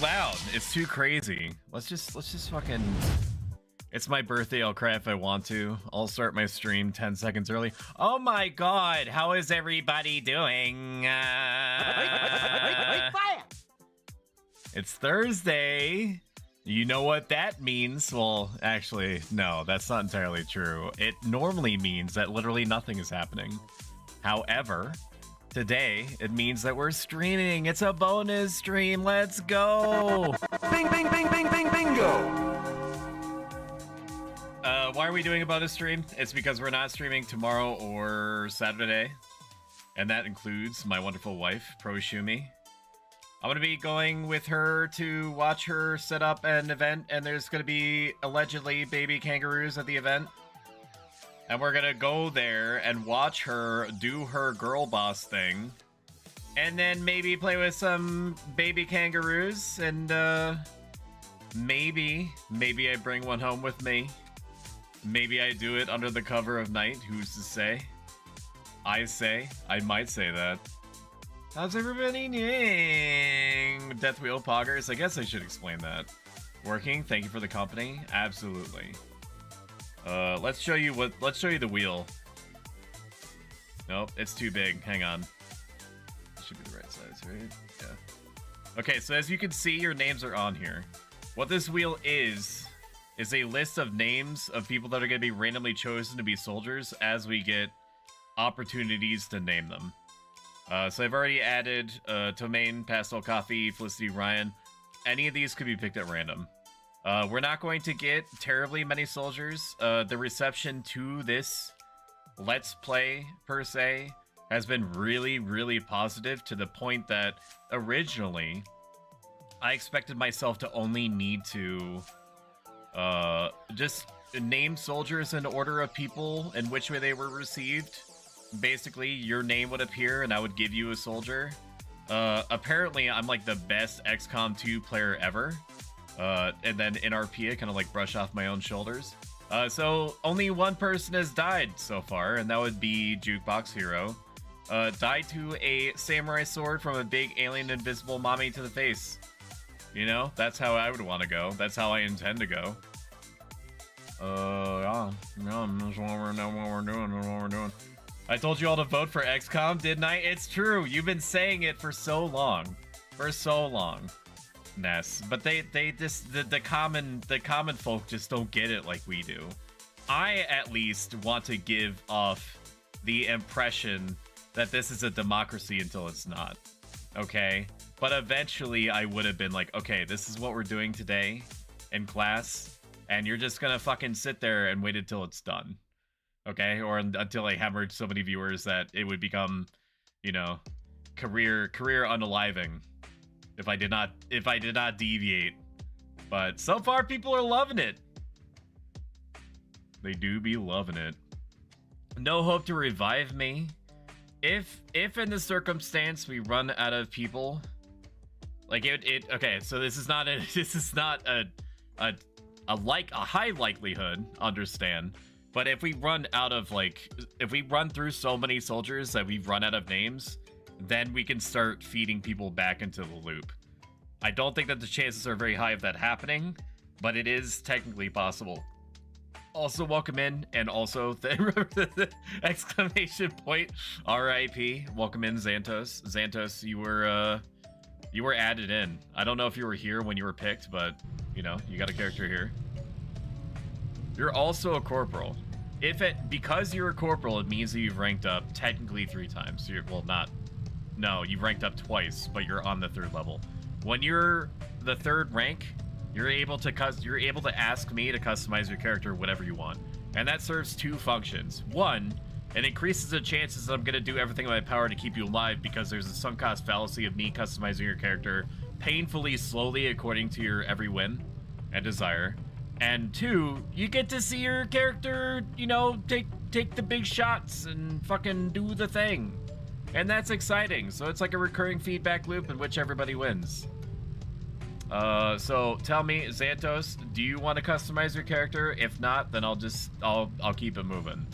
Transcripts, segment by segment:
loud. It's too crazy. Let's just fucking... It's my birthday. I'll cry if I want to. I'll start my stream 10 seconds early. Oh my god, how is everybody doing? It's Thursday. You know what that means? Well, actually, no, that's not entirely true. It normally means that literally nothing is happening. However, today, it means that we're streaming. It's a bonus stream. Let's go. Bing, bing, bing, bing, bing, bingo. Why are we doing a bonus stream? It's because we're not streaming tomorrow or Saturday. And that includes my wonderful wife, ProStoic. I'm going to be going with her to watch her set up an event, and there's going to be allegedly baby kangaroos at the event. And we're going to go there and watch her do her girl boss thing. And then maybe play with some baby kangaroos, and maybe I bring one home with me. Maybe I do it under the cover of night, who's to say? I might say that. How's everybody doing? Death Wheel Poggers? I guess I should explain that. Working? Thank you for the company. Absolutely. Let's show you the wheel. Nope, it's too big. Hang on. It should be the right size, right? Yeah. Okay, so as you can see, your names are on here. What this wheel is a list of names of people that are going to be randomly chosen to be soldiers as we get opportunities to name them. So I've already added Tomaine, Pastel Coffee, Felicity, Ryan. Any of these could be picked at random. We're not going to get terribly many soldiers. The reception to this Let's Play, per se, has been really, really positive, to the point that originally I expected myself to only need to just name soldiers in order of people in which way they were received. Basically, your name would appear and I would give you a soldier. Apparently, I'm like the best XCOM 2 player ever. And then in RP, I kind of like brush off my own shoulders. So only one person has died so far, and that would be Jukebox Hero. Died to a samurai sword from a big alien invisible mommy to the face. You know, that's how I would want to go. That's how I intend to go. Yeah, that's what we're doing. I told you all to vote for XCOM, didn't I? It's true. You've been saying it for so long. Ness. But they just the common folk just don't get it like we do. I at least want to give off the impression that this is a democracy until it's not. Okay? But eventually I would have been like, okay, this is what we're doing today in class, and you're just gonna fucking sit there and wait until it's done. Okay? Or until I hemorrhage so many viewers that it would become, you know, career unaliving if I did not deviate. But so far people are loving it. They do be loving it. No hope to revive me. If in the circumstance we run out of people, like okay, so this is not a high likelihood, understand. But if we run out of, like, if we run through so many soldiers that we've run out of names, then we can start feeding people back into the loop. I don't think that the chances are very high of that happening, but it is technically possible. Also, welcome in, and also the exclamation point RIP. Welcome in, Xantos. Xantos, you were added in. I don't know if you were here when you were picked, but you know, you got a character here. You're also a corporal. Because you're a corporal, it means that you've ranked up technically 3 times. You've ranked up twice, but you're on the 3rd level. When you're the 3rd rank, you're able to ask me to customize your character whatever you want. And that serves 2 functions. 1, it increases the chances that I'm going to do everything in my power to keep you alive, because there's a sunk cost fallacy of me customizing your character painfully slowly according to your every whim and desire. And 2, you get to see your character, you know, take the big shots and fucking do the thing. And that's exciting. So it's like a recurring feedback loop in which everybody wins. So tell me, Xantos, do you want to customize your character? If not, then I'll keep it moving.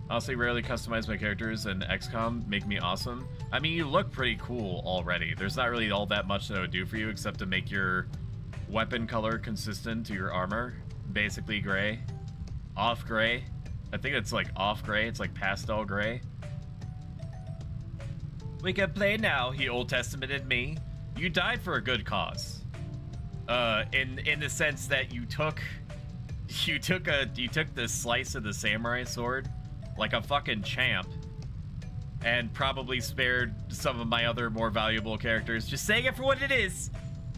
Honestly, rarely customize my characters, and XCOM make me awesome. I mean, you look pretty cool already. There's not really all that much that I would do for you except to make your weapon color consistent to your armor. Basically gray. Off gray. I think it's like off gray. It's like pastel gray. We can play now, he Old Testamented me. You died for a good cause. In the sense that you took the slice of the samurai sword like a fucking champ and probably spared some of my other more valuable characters. Just saying it for what it is.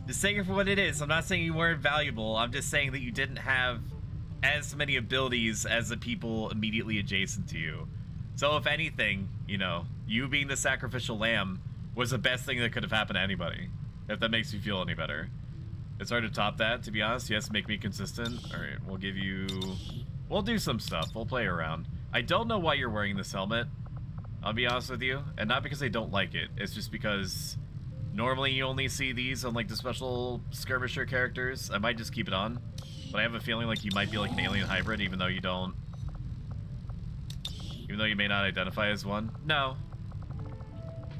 Just saying it for what it is. I'm not saying you weren't valuable. I'm just saying that you didn't have as many abilities as the people immediately adjacent to you. So if anything, you know, you being the sacrificial lamb was the best thing that could have happened to anybody. If that makes you feel any better. It's hard to top that, to be honest. Yes, make me consistent. Alright, we'll do some stuff. We'll play around. I don't know why you're wearing this helmet, I'll be honest with you. And not because I don't like it. It's just because normally you only see these on like the special skirmisher characters. I might just keep it on. But I have a feeling like you might be like an alien hybrid even though you don't. Even though you may not identify as one. No.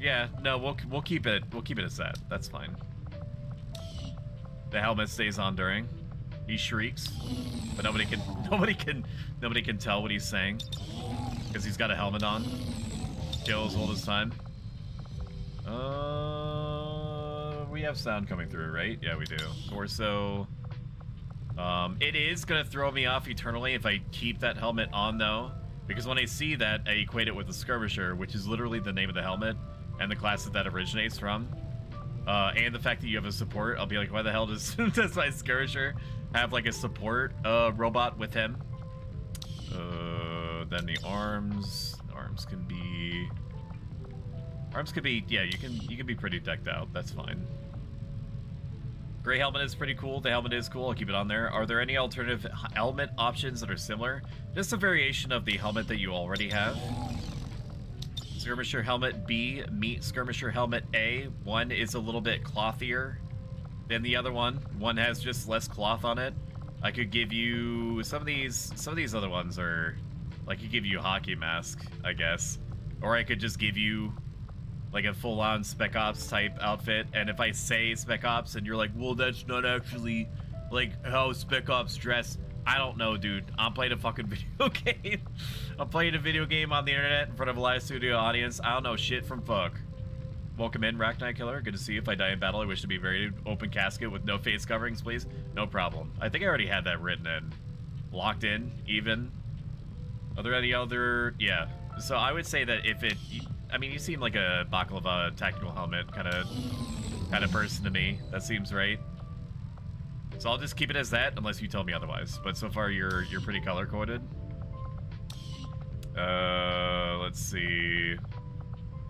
Yeah, no, we'll keep it as that. That's fine. The helmet stays on during. He shrieks, but nobody can tell what he's saying because he's got a helmet on. Kill as old as time. We have sound coming through, right? Yeah, we do. Torso. It is gonna throw me off eternally if I keep that helmet on though, because when I see that, I equate it with the skirmisher, which is literally the name of the helmet and the class that originates from. And the fact that you have a support, I'll be like, why the hell does my skirmisher have like a support robot with him? Then the arms can be, yeah, you can be pretty decked out. That's fine. Gray helmet is pretty cool. The helmet is cool. I'll keep it on there. Are there any alternative helmet options that are similar? Just a variation of the helmet that you already have. Skirmisher helmet B meet Skirmisher helmet A. One is a little bit clothier than the other one. One has just less cloth on it. I could give you some of these other ones are like, I could give you a hockey mask, I guess. Or I could just give you like a full-on Spec Ops type outfit. And if I say Spec Ops and you're like, well, that's not actually like how Spec Ops dress. I don't know, dude. I'm playing a fucking video game. I'm playing a video game on the internet in front of a live studio audience. I don't know shit from fuck. Welcome in, Rack Knight Killer. Good to see you. If I die in battle, I wish to be buried open casket with no face coverings, please. No problem. I think I already had that written in. Locked in, even. Are there any other... Yeah. So I would say that if it... I mean, you seem like a Baklava tactical helmet kind of person to me. That seems right. So I'll just keep it as that, unless you tell me otherwise. But so far, you're pretty color-coded. Let's see.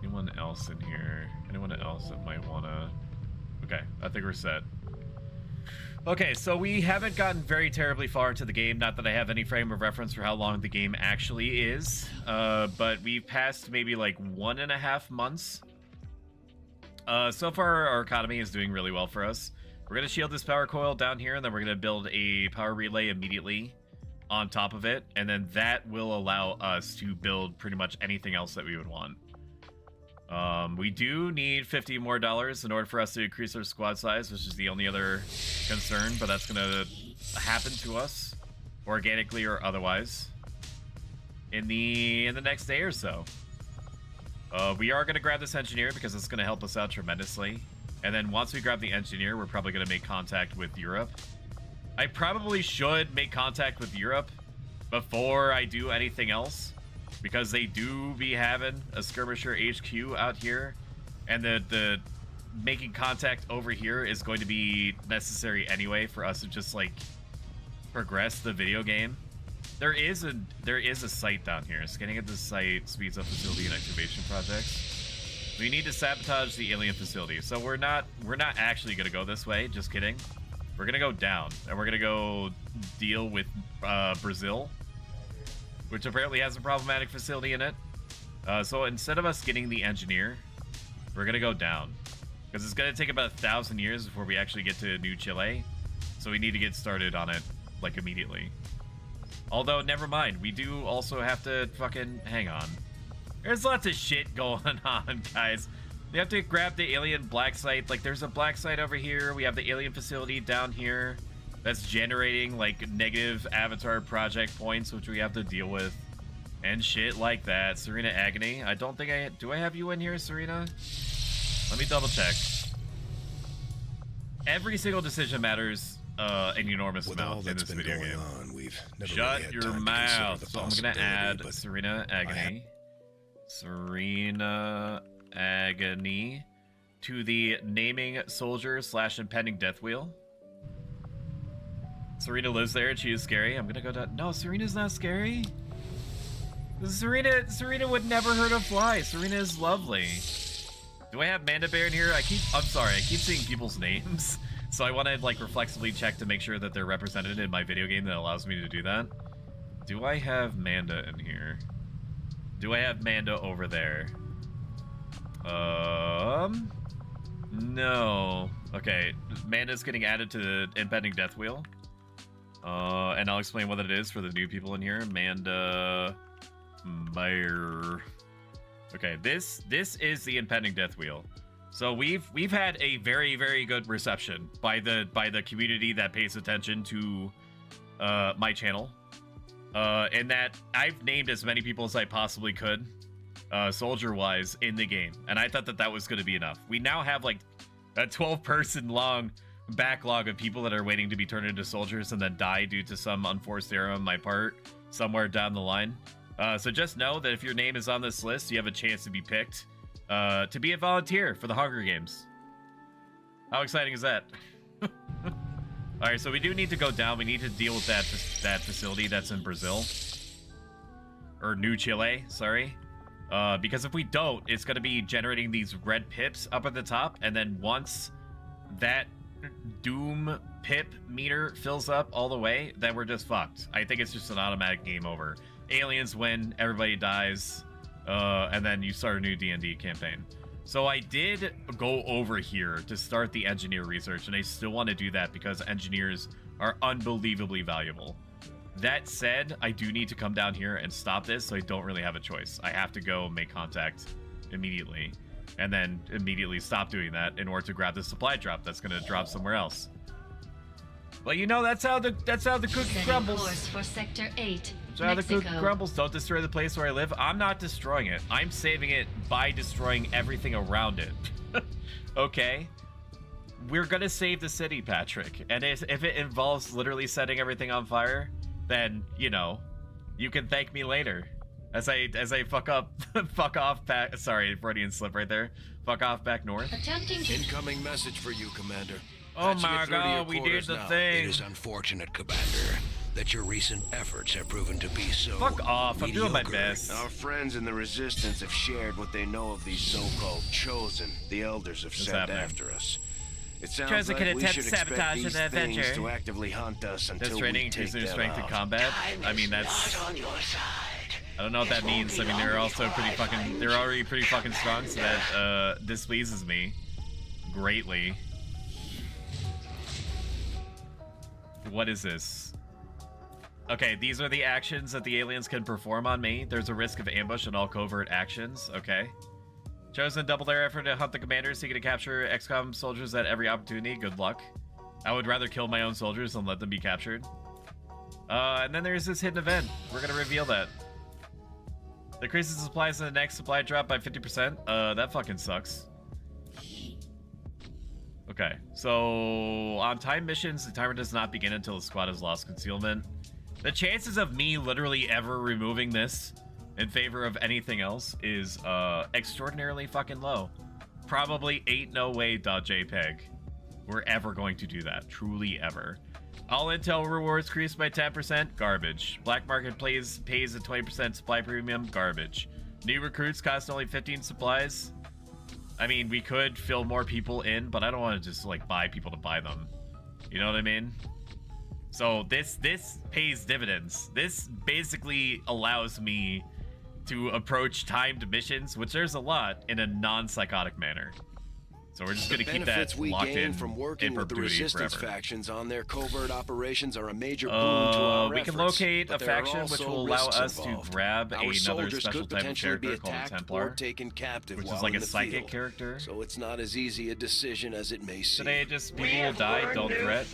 Anyone else in here? Anyone else that might wanna... Okay, I think we're set. Okay, so we haven't gotten very terribly far into the game. Not that I have any frame of reference for how long the game actually is. But we've passed maybe like 1.5 months. So far, our economy is doing really well for us. We're going to shield this power coil down here, and then we're going to build a power relay immediately on top of it. And then that will allow us to build pretty much anything else that we would want. We do need $50 more in order for us to increase our squad size, which is the only other concern, but that's going to happen to us organically or otherwise in the next day or so. We are going to grab this engineer because it's going to help us out tremendously. And then once we grab the engineer, we're probably going to make contact with Europe. I probably should make contact with Europe before I do anything else, because they do be having a skirmisher HQ out here, and the making contact over here is going to be necessary anyway for us to just like progress the video game. There is a site down here. Scanning at this site speeds up facility and excavation projects. We need to sabotage the alien facility. So we're not actually gonna go this way. Just kidding. We're gonna go down, and we're gonna go deal with Brazil, which apparently has a problematic facility in it. So instead of us getting the engineer, we're gonna go down, because it's gonna take about 1,000 years before we actually get to New Chile. So we need to get started on it like immediately. Although, never mind. We do also have to fucking... Hang on. There's lots of shit going on, guys. We have to grab the alien black site. Like, there's a black site over here. We have the alien facility down here that's generating, like, negative avatar project points, which we have to deal with. And shit like that. Serena Agony. I don't think I... Do I have you in here, Serena? Let me double check. Every single decision matters an enormous amount in this video game. Shut your mouth. So I'm gonna add Serena Agony. Serena Agony to the naming soldier / impending death wheel. Serena lives there and she is scary. I'm gonna go down. No, Serena's not scary. Serena would never hurt a fly. Serena is lovely. Do I have Manda Bear in here? I'm sorry, I keep seeing people's names. So I want to like reflexively check to make sure that they're represented in my video game that allows me to do that. Do I have Manda in here? Do I have Manda over there? No. Okay, Manda's getting added to the impending death wheel. And I'll explain what it is for the new people in here. Manda Bear. Okay, this is the impending death wheel. So we've had a very, very good reception by the community that pays attention to my channel. And that I've named as many people as I possibly could, soldier-wise, in the game. And I thought that was going to be enough. We now have like a 12-person long backlog of people that are waiting to be turned into soldiers and then die due to some unforced error on my part somewhere down the line. So just know that if your name is on this list, you have a chance to be picked to be a volunteer for the Hunger Games. How exciting is that? All right, so we do need to go down. We need to deal with that facility that's in Brazil. Or New Chile, sorry. Because if we don't, it's going to be generating these red pips up at the top. And then once that doom pip meter fills up all the way, then we're just fucked. I think it's just an automatic game over. Aliens win, everybody dies, and then you start a new D&D campaign. So I did go over here to start the engineer research, and I still want to do that because engineers are unbelievably valuable. That said, I do need to come down here and stop this, so I don't really have a choice. I have to go make contact immediately, and then immediately stop doing that in order to grab the supply drop that's going to drop somewhere else. Well, you know, that's how the cookie crumbles. Course for Sector 8. So how the cookie crumbles. Don't destroy the place where I live. I'm not destroying it. I'm saving it by destroying everything around it. Okay? We're gonna save the city, Patrick. And if it involves literally setting everything on fire, then, you know, you can thank me later. As I fuck off back. Sorry, Freudian slip right there. Fuck off back north. Incoming message for you, Commander. Oh my god, we did the thing. It is unfortunate, Commander, that your recent efforts have proven to be so Fuck off, I'm doing my mediocre. best. Our friends in the Resistance have shared what they know of these so-called chosen. The Elders have sent happening? after us. It sounds Chosen like can we attempt should expect sabotage these in the things adventure. to actively hunt us until This we training take increases their them strength in out. combat. I mean, that's... I don't know what that means. I mean, they're also pretty fucking... They're already pretty fucking strong, so that displeases me greatly. What is this? Okay, these are the actions that the aliens can perform on me. There's a risk of ambush and all covert actions. Okay. Chosen double their effort to hunt the commanders, seeking to capture XCOM soldiers at every opportunity. Good luck. I would rather kill my own soldiers than let them be captured. And then there's this hidden event. We're gonna reveal that. Decreases supplies in the next supply drop by 50%. That fucking sucks. Okay, so on time missions, the timer does not begin until the squad has lost concealment. The chances of me literally ever removing this in favor of anything else is extraordinarily fucking low. Probably ain't no way .jpg we're ever going to do that. Truly ever. All intel rewards increased by 10%. Garbage. Black market pays a 20% supply premium. Garbage. New recruits cost only 15 supplies. I mean, we could fill more people in, but I don't want to just like buy people to buy them. You know what I mean? So this pays dividends. This basically allows me to approach timed missions, which there's a lot, in a non-psychotic manner. So we're just gonna The keep benefits that we locked gain in from working in with the perpetuity resistance forever. factions on their covert operations are a major boon to our We efforts, can locate but a there are faction which also will allow risks us involved. to grab Our another soldiers special could type of potentially be character called a attacked or Templar, taken captive which while is like in a the psychic field. character. So it's not as easy a decision as it may seem. Today, just people will die, don't threat.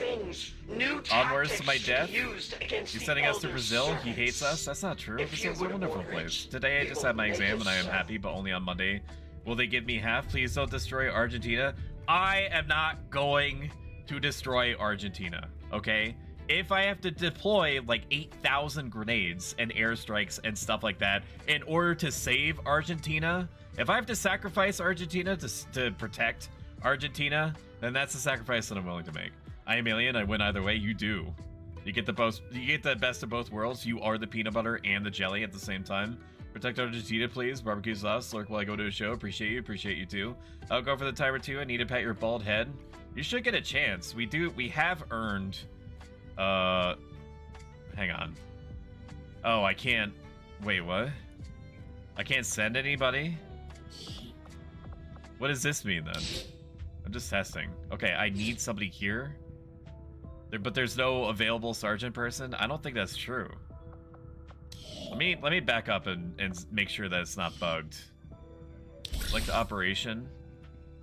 Onwards to my death. He's sending us to Brazil. He hates us. That's not true. Brazil's a wonderful place. Today, I just had my exam and I am happy, but only on Monday. Will they give me half? Please don't destroy Argentina. I am not going to destroy Argentina, okay? If I have to deploy like 8,000 grenades and airstrikes and stuff like that in order to save Argentina, if I have to sacrifice Argentina to protect Argentina, then that's the sacrifice that I'm willing to make. I am alien. I win either way. You do. You get the best of both worlds. You are the peanut butter and the jelly at the same time. Protect Argentina, please. Barbecue sauce. Lurk while I go to a show. Appreciate you. Appreciate you too. I'll go for the timer too. I need to pet your bald head. You should get a chance. We have earned. Hang on. Oh, I can't. Wait, what? I can't send anybody? What does this mean then? I'm just testing. Okay, I need somebody here. But there's no available sergeant person? I don't think that's true. Let me back up and make sure that it's not bugged. Like the operation.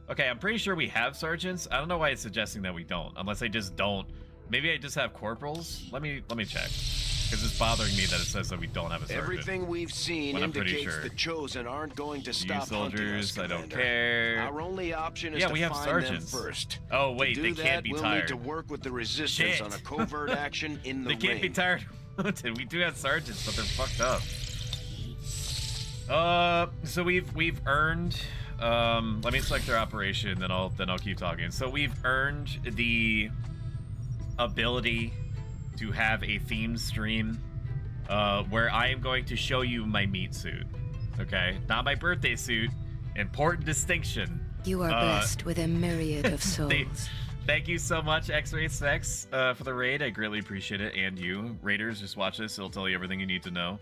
Okay, I'm pretty sure we have sergeants. I don't know why it's suggesting that we don't, unless I just don't. Maybe I just have corporals. Let me check, because it's bothering me that it says that we don't have a sergeant. Everything we've seen indicates the Chosen aren't going to stop soldiers, hunting us, I don't Commander. care. Our only option is Yeah, to we have find sergeants. them first. Oh wait, to they do can't that, be we'll tired. need to work with the resistance Shit. on a covert action in the They can't be tired. We do have sergeants, but they're fucked up. So we've earned. Let me select their operation, then I'll keep talking. So we've earned the ability to have a themed stream, where I am going to show you my meat suit. Okay, not my birthday suit. Important distinction. You are blessed with a myriad of souls. Thank you so much, X-Ray Specs, for the raid. I greatly appreciate it. And you, Raiders, just watch this. It'll tell you everything you need to know.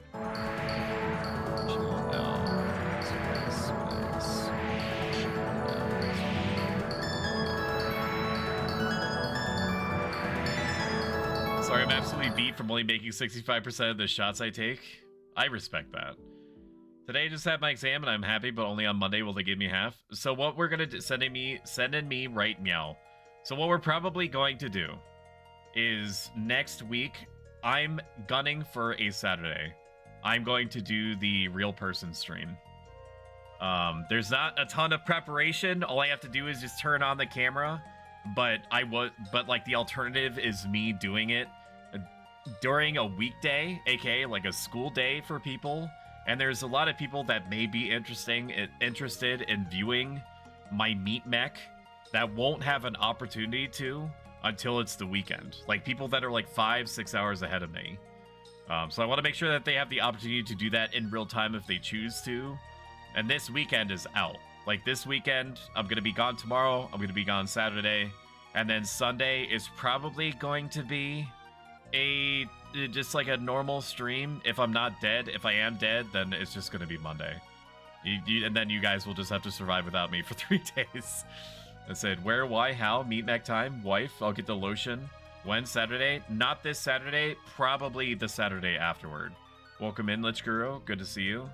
Sorry, I'm absolutely beat from only making 65% of the shots I take. I respect that. Today I just had my exam and I'm happy, but only on Monday will they give me half. So what we're gonna do, send in me right meow. So what we're probably going to do is next week, I'm gunning for a Saturday. I'm going to do the real person stream. There's not a ton of preparation. All I have to do is just turn on the camera, but like the alternative is me doing it during a weekday, aka like a school day for people. And there's a lot of people that may be interested in viewing my meat mech that won't have an opportunity to until it's the weekend. Like people that are like 5-6 hours ahead of me. So I want to make sure that they have the opportunity to do that in real time if they choose to. And this weekend is out. Like this weekend, I'm going to be gone tomorrow. I'm going to be gone Saturday. And then Sunday is probably going to be just like a normal stream. If I'm not dead, if I am dead, then it's just going to be Monday. And then you guys will just have to survive without me for 3 days. I said, where, why, how, meet mech time, wife, I'll get the lotion. When? Saturday? Not this Saturday, probably the Saturday afterward. Welcome in, Lich Guru, good to see you.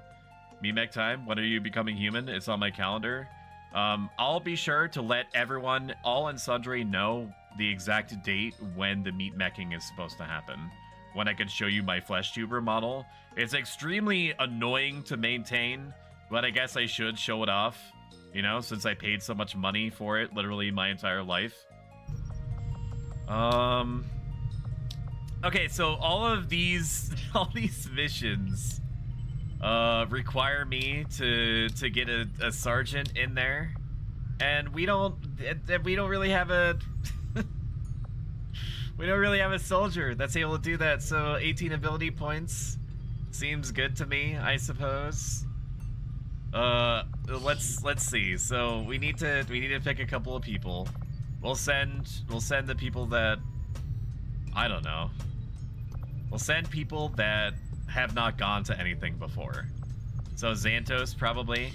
Meet mech time, when are you becoming human? It's on my calendar. I'll be sure to let everyone, all and sundry, know the exact date when the meat meching is supposed to happen. When I can show you my flesh tuber model. It's extremely annoying to maintain, but I guess I should show it off. You know, since I paid so much money for it, literally my entire life. Okay, so all these missions require me to get a sergeant in there, and we don't really have a we don't really have a soldier that's able to do that. So 18 ability points seems good to me, I suppose. Let's see. So we need to pick a couple of people. We'll send the people that, I don't know. We'll send people that have not gone to anything before. So Xantos probably.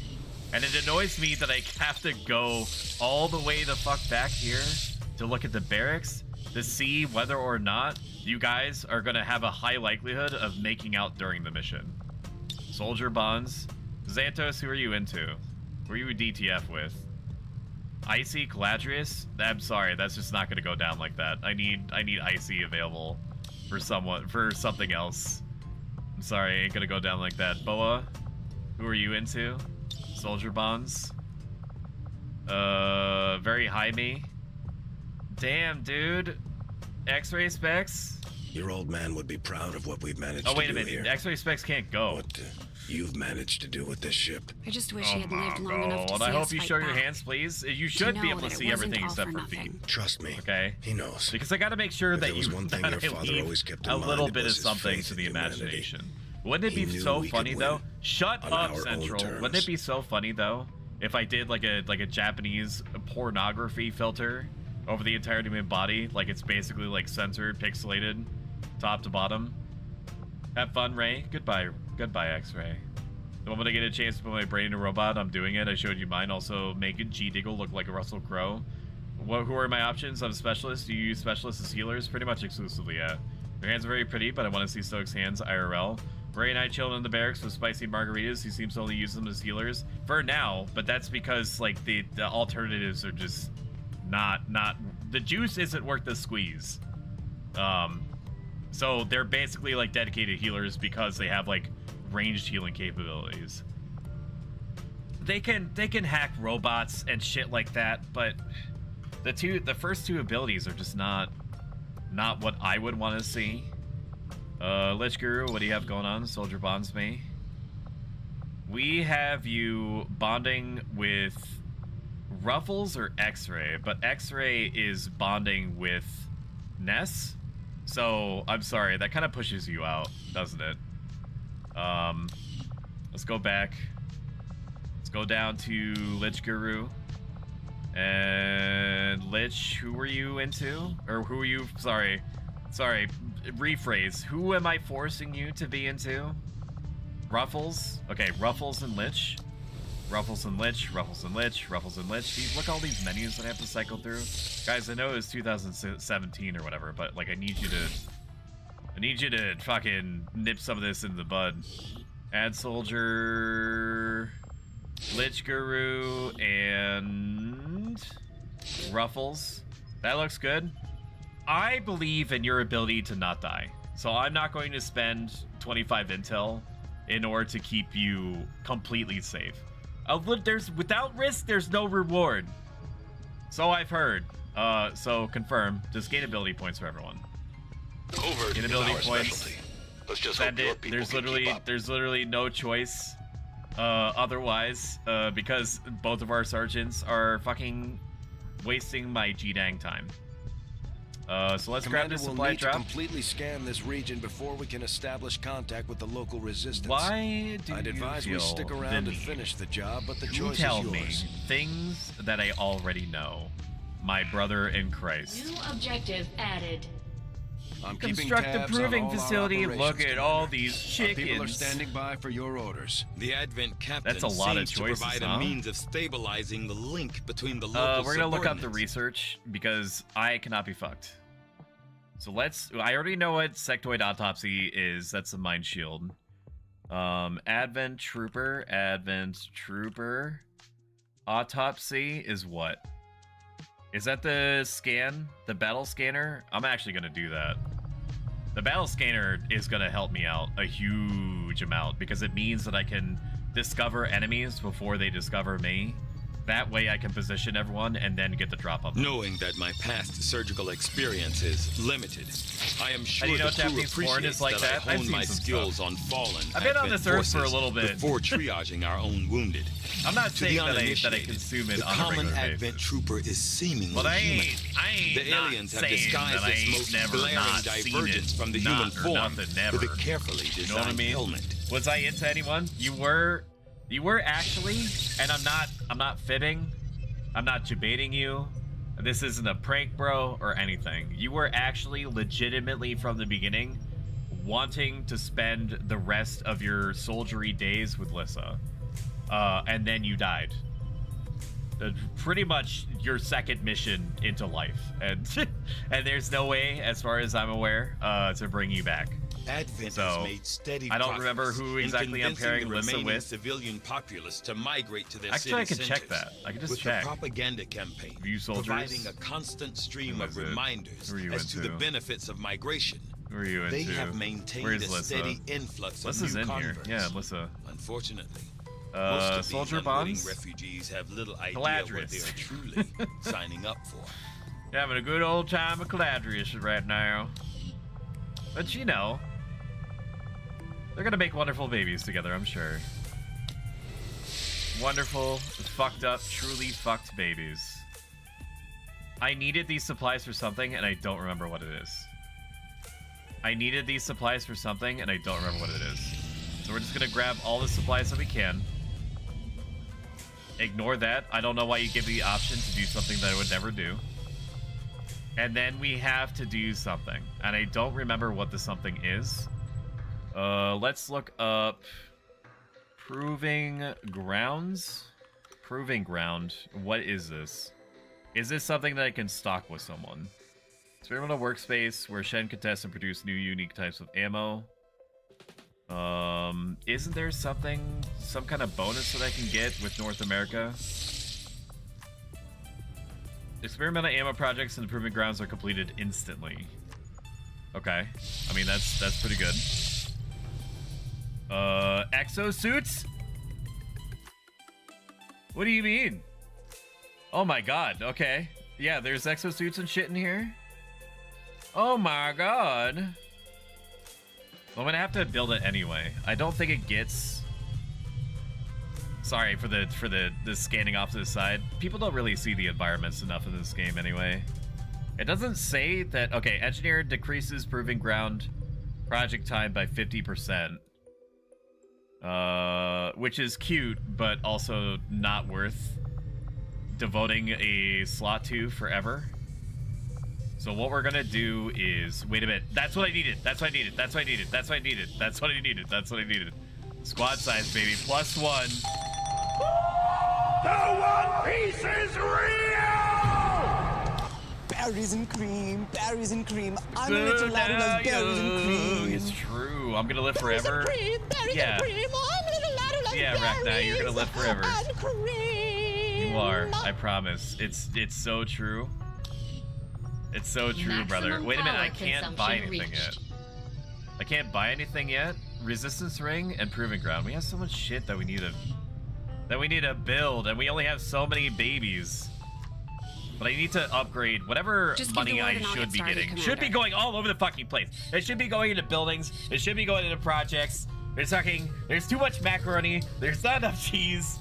And it annoys me that I have to go all the way the fuck back here to look at the barracks to see whether or not you guys are gonna have a high likelihood of making out during the mission. Soldier bonds. Xantos, who are you into? Who are you DTF with? Icy Caladrius? I'm sorry, that's just not gonna go down like that. I need Icy available for something else. I'm sorry, ain't gonna go down like that. Boa, who are you into? Soldier bonds. Very high me. Damn, dude. X-ray specs. Your old man would be proud of what we've managed Oh, to wait do a minute. here. X-ray specs can't go. What you've managed to do with this ship. I just wish he had lived long enough to and see I hope us you fight show your back. hands, please. You should be able to see everything except for feet. Trust me. Okay. He knows. Because I gotta make sure If that there was you one thing that your I father leave always kept in a mind, little it bit of was his something faith to in the humanity. imagination. Wouldn't it He be knew so we could funny though? win Shut on up, our own Central. terms. Wouldn't it be so funny though if I did like a Japanese pornography filter over the entirety of my body, like it's basically like censored, pixelated, top to bottom? Have fun, Ray. Goodbye, X-Ray. The moment I get a chance to put my brain in a robot, I'm doing it. I showed you mine. Also, make G-Diggle look like a Russell Crowe. Who are my options? I'm a specialist. Do you use specialists as healers? Pretty much exclusively, yeah. Your hands are very pretty, but I want to see Stoic's hands IRL. Ray and I chilled in the barracks with spicy margaritas. He seems to only use them as healers for now, but that's because like the alternatives are just not the juice isn't worth the squeeze. So they're basically like dedicated healers because they have like ranged healing capabilities. They can hack robots and shit like that, but the first two abilities are just not what I would want to see. Lich Guru, what do you have going on? Soldier bonds me. We have you bonding with Ruffles or X-Ray, but X-Ray is bonding with Ness. So I'm sorry, that kind of pushes you out, doesn't it? Let's go back. Let's go down to Lich Guru. And Lich, who were you into? Or who are you? Sorry, rephrase. Who am I forcing you to be into? Ruffles? Okay, Ruffles and Lich. Ruffles and Lich, Ruffles and Lich, Ruffles and Lich. These, look at all these menus that I have to cycle through. Guys, I know it's 2017 or whatever, but like I need you to fucking nip some of this in the bud. Add Soldier, Lich Guru, and Ruffles. That looks good. I believe in your ability to not die. So I'm not going to spend 25 intel in order to keep you completely safe. Without risk, there's no reward. So I've heard. So confirm. Just gain ability points for everyone. Covert Gain is ability our points. specialty. Let's just Send hope your it. people There's can keep up. literally no choice otherwise, because both of our sergeants are fucking wasting my G-dang time. So let's grab Commander this will supply need to drop. completely scan this region before we can establish contact with the local resistance. Why do I'd you advise feel we stick the around and need finish the job, but the to choice tell is me yours. things that I already know? My brother in Christ. New objective added. I'm keeping Construct a tabs on proving all our facility. Look operations, at all Commander. these Our people are chickens. standing by for your orders. The Advent captain That's a lot of seems choices, to provide huh? a means of stabilizing the link between the local We're gonna look up the subordinates. research because I cannot be fucked. So I already know what sectoid autopsy is. That's a mind shield. Advent Trooper autopsy is what? Is that the scan? The battle scanner? I'm actually gonna do that. The battle scanner is gonna help me out a huge amount because it means that I can discover enemies before they discover me. That way I can position everyone and then get the drop on them. Knowing that my past surgical experience is limited, I am sure you know the crew Japanese porn appreciates is like that? I I've honed seen my some skills stuff. on fallen I've been on Advent this earth for a forces little bit. before triaging our own wounded. I'm not To saying the that I uninitiated, consume it the on a common regular Advent basis. trooper is seemingly But I human. ain't The not aliens have saying disguised that I its ain't most never glaring not seen divergence it. from the Not human or form nothing, never. with a carefully designed You know what I mean? helmet. Was I into anyone? You were actually, and I'm not fibbing. I'm not debating you. This isn't a prank, bro, or anything. You were actually legitimately from the beginning wanting to spend the rest of your soldiery days with Lissa. and then you died. Pretty much your second mission into life, and and there's no way, as far as I'm aware, to bring you back. Advent So, has made steady I don't progress remember who in exactly I'm convincing pairing the Lissa remaining with. civilian populace to migrate to their Actually, I city could check centers, that. I could just with check. the propaganda campaign View soldiers. providing a constant stream Who of is it? reminders Who are you as to the into? benefits of migration. Who are you into? They have maintained Where's a Lissa? steady influx of Lissa's new in converts. here. Yeah, Lissa. Unfortunately, most of these soldier unwitting bonds? refugees have little idea Caladrius. what they are truly signing up for. Having a good old time at Caladrius right now. But you know, they're gonna make wonderful babies together, I'm sure. Wonderful, fucked up, truly fucked babies. I needed these supplies for something, and I don't remember what it is. I needed these supplies for something, and I don't remember what it is. So we're just gonna grab all the supplies that we can. Ignore that. I don't know why you give me the option to do something that I would never do. And then we have to do something. And I don't remember what the something is. Let's look up Proving Grounds. Proving Ground. What is this? Is this something that I can stock with someone? Experimental workspace where Shen can test and produce new unique types of ammo. Isn't there something, some kind of bonus that I can get with North America? Experimental ammo projects in the Proving Grounds are completed instantly. Okay. I mean, that's pretty good. Exosuits? What do you mean? Oh my god, okay. Yeah, there's exosuits and shit in here. Oh my god. Well, I'm gonna have to build it anyway. I don't think it gets... Sorry for the scanning off to the side. People don't really see the environments enough in this game anyway. It doesn't say that... Okay, engineer decreases Proving Ground project time by 50%. Which is cute, but also not worth devoting a slot to forever. So what we're gonna do is... Wait a minute. That's what I needed. That's what I needed. That's what I needed. That's what I needed. That's what I needed. That's what I needed. Squad size, baby. +1. The One Piece is real! Berries and cream, berries and cream. I'm a So little ladder now like berries and cream. It's true. I'm gonna live forever. Berries Yeah. and cream. I'm a little ladder like Yeah, Rachna, you're gonna live forever. and cream. You are. I promise. It's so true. It's so true, brother. Maximum Wait a minute. I power can't buy consumption anything yet. reached. I can't buy anything yet. Resistance ring and Proving Ground. We have so much shit that we need to build, and we only have so many babies. But I need to upgrade whatever Just give money the word I and I'll should get be started, getting. Commander. Should be going all over the fucking place. It should be going into buildings. It should be going into projects. There's too much macaroni. There's not enough cheese.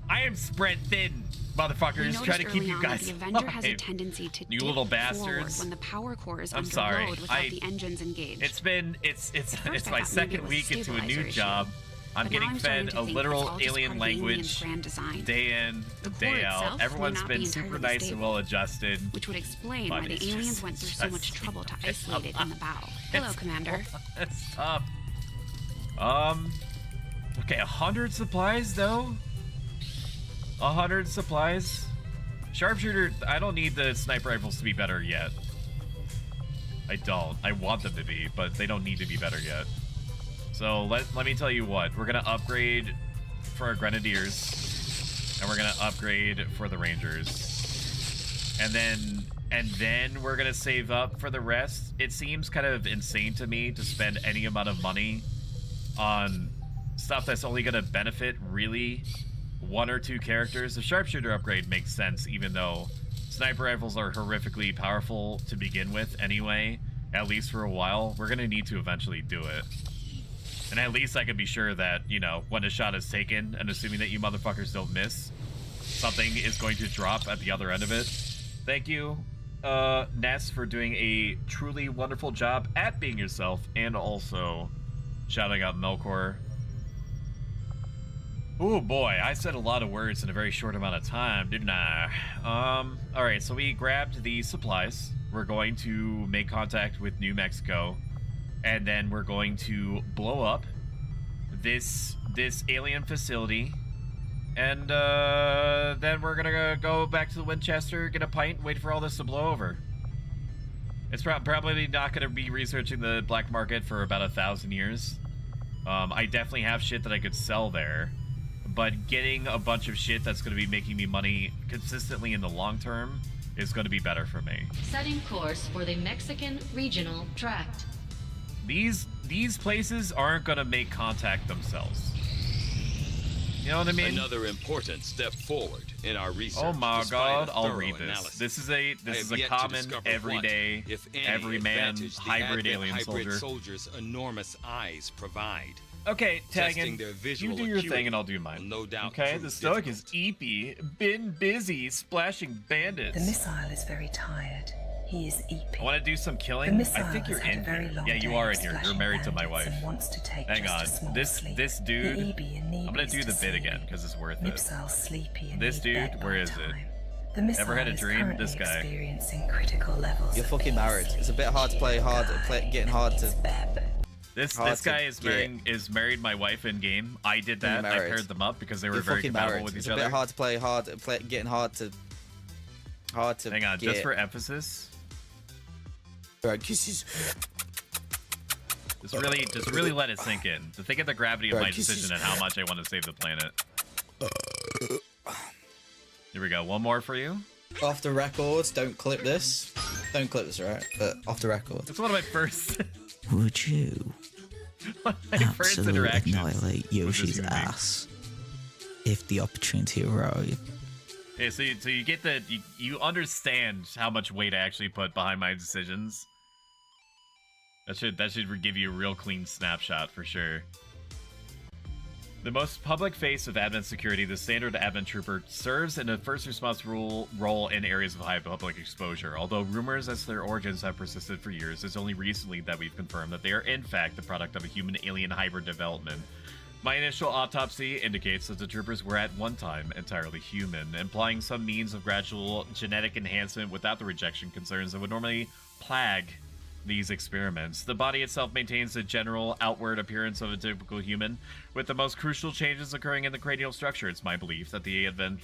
I am spread thin, motherfuckers, trying to keep you guys The Avenger has a alive. tendency to You dip little forward bastards. when the power core is I'm under sorry. load without the engines engaged. It's first I my thought second maybe it was week into a new stabilizer job. I'm But now getting starting fed to a think literal it's all just alien part of the alien's language grand design. day in, The core day out. itself may Everyone's not been be super entirely nice and stable, well adjusted. which would explain But why the it's aliens just- went through so much just- trouble to isolate it in the bow. Hello, It's- Commander. It's tough. Okay, 100 supplies though. 100 supplies. Sharpshooter. I don't need the sniper rifles to be better yet. I don't. I want them to be, but they don't need to be better yet. So let me tell you what. We're gonna upgrade for our grenadiers, and we're gonna upgrade for the rangers, and then we're gonna save up for the rest. It seems kind of insane to me to spend any amount of money on stuff that's only gonna benefit really one or two characters. The sharpshooter upgrade makes sense, even though sniper rifles are horrifically powerful to begin with anyway, at least for a while. We're gonna need to eventually do it. And at least I can be sure that, you know, when a shot is taken, and assuming that you motherfuckers don't miss, something is going to drop at the other end of it. Thank you, Ness, for doing a truly wonderful job at being yourself, and also shouting out Melkor. Oh boy, I said a lot of words in a very short amount of time, didn't I? Alright, so we grabbed the supplies. We're going to make contact with New Mexico, and then we're going to blow up this alien facility, and then we're gonna go back to the Winchester, get a pint, and wait for all this to blow over. It's probably not gonna be researching the black market for about 1,000 years. I definitely have shit that I could sell there, but getting a bunch of shit that's gonna be making me money consistently in the long term is gonna be better for me. Setting course for the Mexican Regional Tract. These places aren't gonna make contact themselves. You know what I mean? Another important step forward in our research. Oh my despite God! a I'll thorough read this. analysis. This is a yet to common, discover everyday, what, if any, everyman advantage the hybrid Advent alien hybrid soldier. soldiers' enormous eyes provide. Okay, Testing Taggin, their you visual do your acuity thing and I'll do mine. will no doubt Okay, prove the Stoic difficult. is EP, been busy splashing bandits. The missile is very tired. He is I eeping. want to do some The killing. missile I think you're has had in a very here. long Yeah, you day are of in here. You're splashing married to my bandits wife. and wants to take Hang just on, a small this sleep. dude. The EB and I'm gonna do the bit again because it's worth it. Nipsal's sleepy and This need dude, bed where by is it? time. The missile Ever had a is dream? currently This guy. experiencing critical levels You're of fucking peace married. It's a sleep. bit hard to play hard, getting hard to. This Hard guy to is get. married my wife in game. I did You're that. I married. paired them up because they were You're very fucking compatible married. with It's each a other. bit hard to play getting hard to. Hang on, get. just for emphasis. Right, kisses. Just really let it sink in. To think of the gravity of Right, my kisses. decision and how much I want to save the planet. Here we go. One more for you. Off the record, don't clip this. Don't clip this, right? But off the record. It's one of my first, Would you one of my first absolutely interactions. annihilate with this Yoshi's human being. ass if the opportunity arrived? Yeah, so you get the you understand how much weight I actually put behind my decisions. That should give you a real clean snapshot for sure. The most public face of Advent security, the standard Advent trooper, serves in a first response role in areas of high public exposure. Although rumors as to their origins have persisted for years, it's only recently that we've confirmed that they are in fact the product of a human-alien hybrid development. My initial autopsy indicates that the troopers were at one time entirely human, implying some means of gradual genetic enhancement without the rejection concerns that would normally plague these experiments. The body itself maintains the general outward appearance of a typical human, with the most crucial changes occurring in the cranial structure. It's my belief that the Advent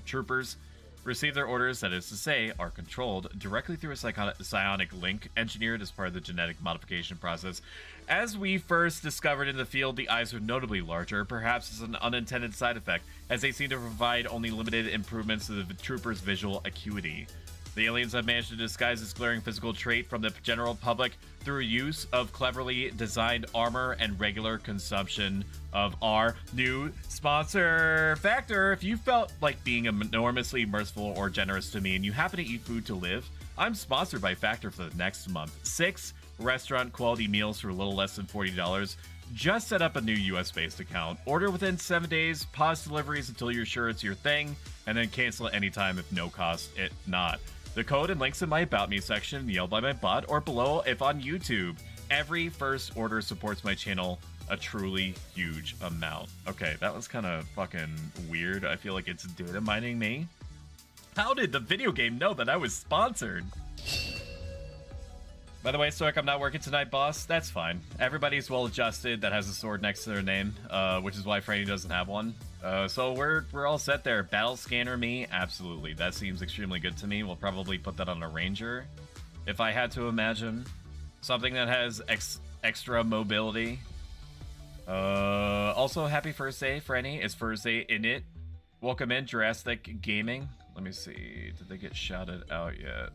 troopers receive their orders, that is to say, are controlled directly through a psionic link engineered as part of the genetic modification process. As we first discovered in the field, the eyes are notably larger, perhaps as an unintended side effect, as they seem to provide only limited improvements to the troopers' visual acuity. The aliens have managed to disguise this glaring physical trait from the general public through use of cleverly designed armor and regular consumption of our new sponsor, Factor. If you felt like being enormously merciful or generous to me and you happen to eat food to live, I'm sponsored by Factor for the next month. 6 restaurant quality meals for a little less than $40. Just set up a new US-based account. Order within 7 days, pause deliveries until you're sure it's your thing, and then cancel at any time if no cost it not. The code and links in my About Me section, yelled by my bot, or below if on YouTube. Every first order supports my channel a truly huge amount. Okay, that was kind of fucking weird. I feel like it's data mining me. How did the video game know that I was sponsored? By the way, Stoic, I'm not working tonight, boss. That's fine. Everybody's well adjusted that has a sword next to their name, which is why Franny doesn't have one. So we're all set there. Battle scanner me, absolutely. That seems extremely good to me. We'll probably put that on a ranger, if I had to imagine. Something that has extra mobility. Also, happy first day, Franny. It's first day in it. Welcome in, Jurassic Gaming. Let me see. Did they get shouted out yet?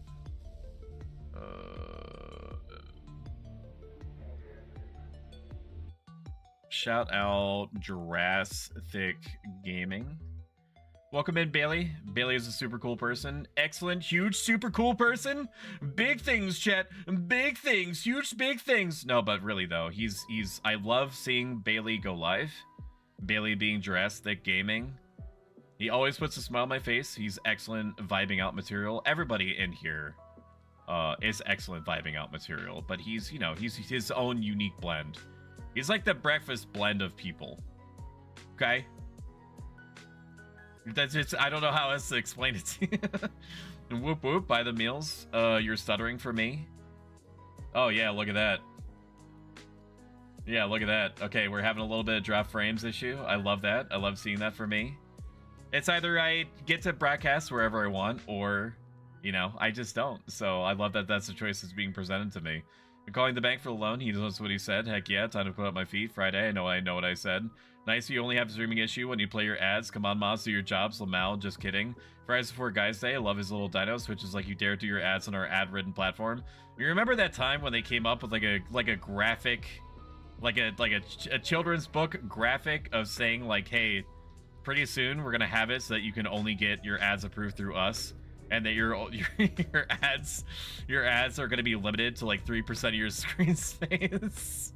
Shout out Jurassic Gaming. Welcome in, Bailey. Bailey is a super cool person. Excellent, huge, super cool person. Big things, chat. Big things, huge, big things. No, but really though, he's. I love seeing Bailey go live. Bailey being Jurassic Gaming. He always puts a smile on my face. He's excellent vibing out material. Everybody in here is excellent vibing out material, but he's his own unique blend. He's like the breakfast blend of people. Okay? That's just, I don't know how else to explain it to you. Whoop whoop, buy the meals. You're stuttering for me. Oh yeah, look at that. Yeah, look at that. Okay, we're having a little bit of drop frames issue. I love that. I love seeing that for me. It's either I get to broadcast wherever I want, or, you know, I just don't. So I love that that's the choice that's being presented to me. I'm calling the bank for the loan. He knows what he said. Heck yeah, time to put up my feet. Friday, I know what I said. Nice, you only have a streaming issue when you play your ads. Come on, Moz, do your jobs. Lamau, just kidding. Fridays before Guys Day, I love his little dinos, which is like you dare do your ads on our ad-ridden platform. You remember that time when they came up with like a graphic, like a children's book graphic of saying like, hey, pretty soon we're gonna have it so that you can only get your ads approved through us, and that your ads are gonna be limited to like 3% of your screen space.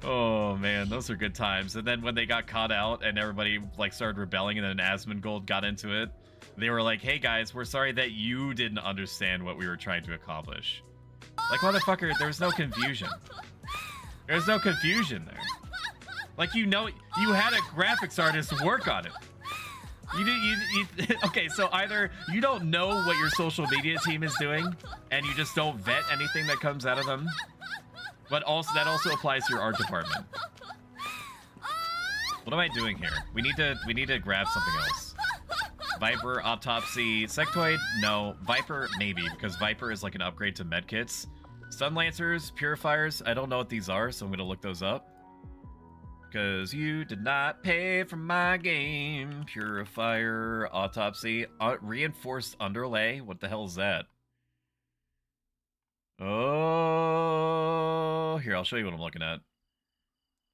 Oh man, those are good times. And then when they got caught out and everybody like started rebelling, and then Asmongold got into it, they were like, hey guys, we're sorry that you didn't understand what we were trying to accomplish. Like, motherfucker, there's no confusion. There's no confusion there. Like, you know, you had a graphics artist work on it. Okay, so either you don't know what your social media team is doing, and you just don't vet anything that comes out of them, but also that also applies to your art department. What am I doing here? We need to grab something else. Viper, Autopsy, Sectoid, no. Viper, maybe, because Viper is like an upgrade to medkits. Stun Lancers, Purifiers, I don't know what these are, so I'm gonna look those up. Because you did not pay for my game. Purifier, Autopsy, Reinforced Underlay, what the hell is that? Oh, here, I'll show you what I'm looking at.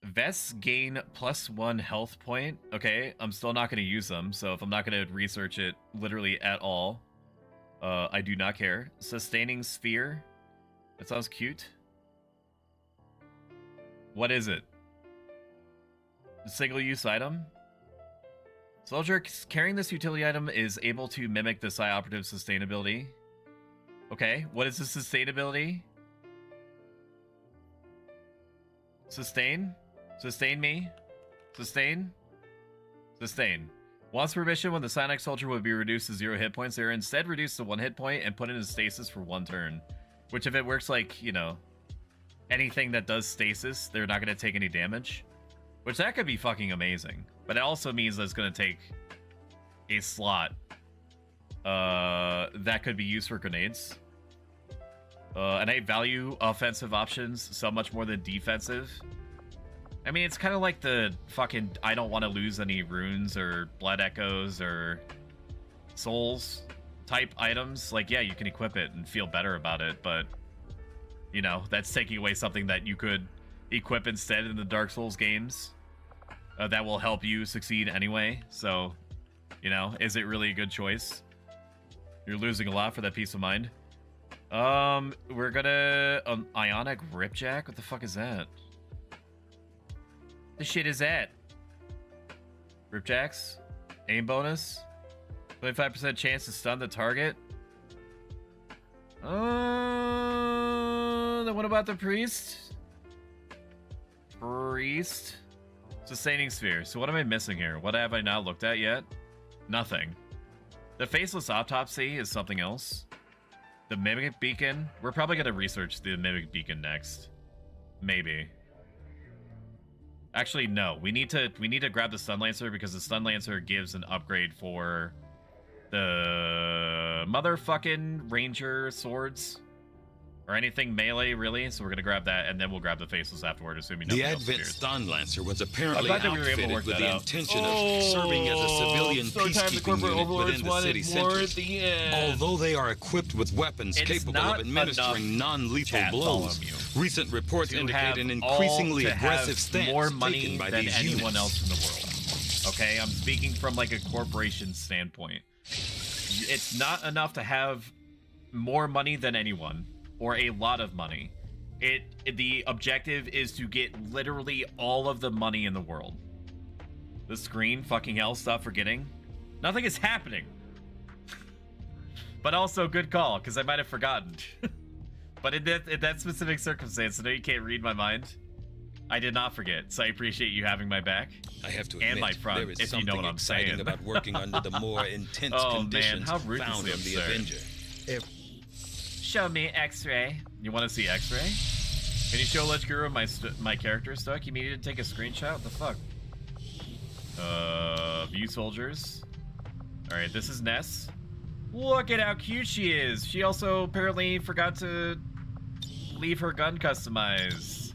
Vests gain +1 health point. Okay, I'm still not going to use them, so if I'm not going to research it literally at all, I do not care. Sustaining Sphere. That sounds cute. What is it? Single-use item? Soldier carrying this utility item is able to mimic the Psi Operative sustainability. Okay, what is the sustainability? Sustain? Sustain me? Sustain? Sustain. Once per mission, when the Psionic Soldier would be reduced to 0 hit points, they are instead reduced to 1 hit point and put into stasis for 1 turn. Which, if it works like, you know, anything that does stasis, they're not going to take any damage. Which, that could be fucking amazing. But it also means that it's going to take a slot that could be used for grenades. And I value offensive options so much more than defensive. I mean, it's kind of like the fucking I don't want to lose any runes or blood echoes or souls type items. Like, yeah, you can equip it and feel better about it, but, you know, that's taking away something that you could equip instead in the Dark Souls games that will help you succeed anyway. So, you know, is it really a good choice? You're losing a lot for that peace of mind. We're gonna Ionic Ripjack. What the fuck is that? The shit is that? Ripjacks, aim bonus, 25% chance to stun the target. Then what about the priest? Priest, sustaining sphere. So what am I missing here? What have I not looked at yet? Nothing. The faceless autopsy is something else. The mimic beacon. We're probably gonna research the mimic beacon next. Maybe. Actually, no. We need to grab the stun lancer because the stun lancer gives an upgrade for the motherfucking ranger swords or anything melee, really. So we're gonna grab that, and then we'll grab the faceless afterward, assuming nothing else Advent appears. Stun Lancer was apparently I'm glad that we were able to outfitted work with that the out. intention of serving as a civilian peacekeeping unit within the city center. Although they are equipped with weapons capable of administering non-lethal blows, recent reports indicate an increasingly aggressive stance taken by these anyone units. else in the world. Okay, I'm speaking from like a corporation standpoint. It's not enough to have more money than anyone or a lot of money. The objective is to get literally all of the money in the world. The screen, fucking hell, stop forgetting. Nothing is happening. But also, good call, because I might have forgotten. But in that specific circumstance, I know you can't read my mind. I did not forget, so I appreciate you having my back. I have to admit, and my front, there is if you know what I'm exciting saying. about working under the more intense man, conditions how found ruthlessly on the absurd. Avenger. Show me X-ray. You want to see X-ray? Can you show Lich Guru my character Stoic? You needed to take a screenshot? What the fuck? View soldiers. Alright, this is Ness. Look at how cute she is. She also apparently forgot to leave her gun customized.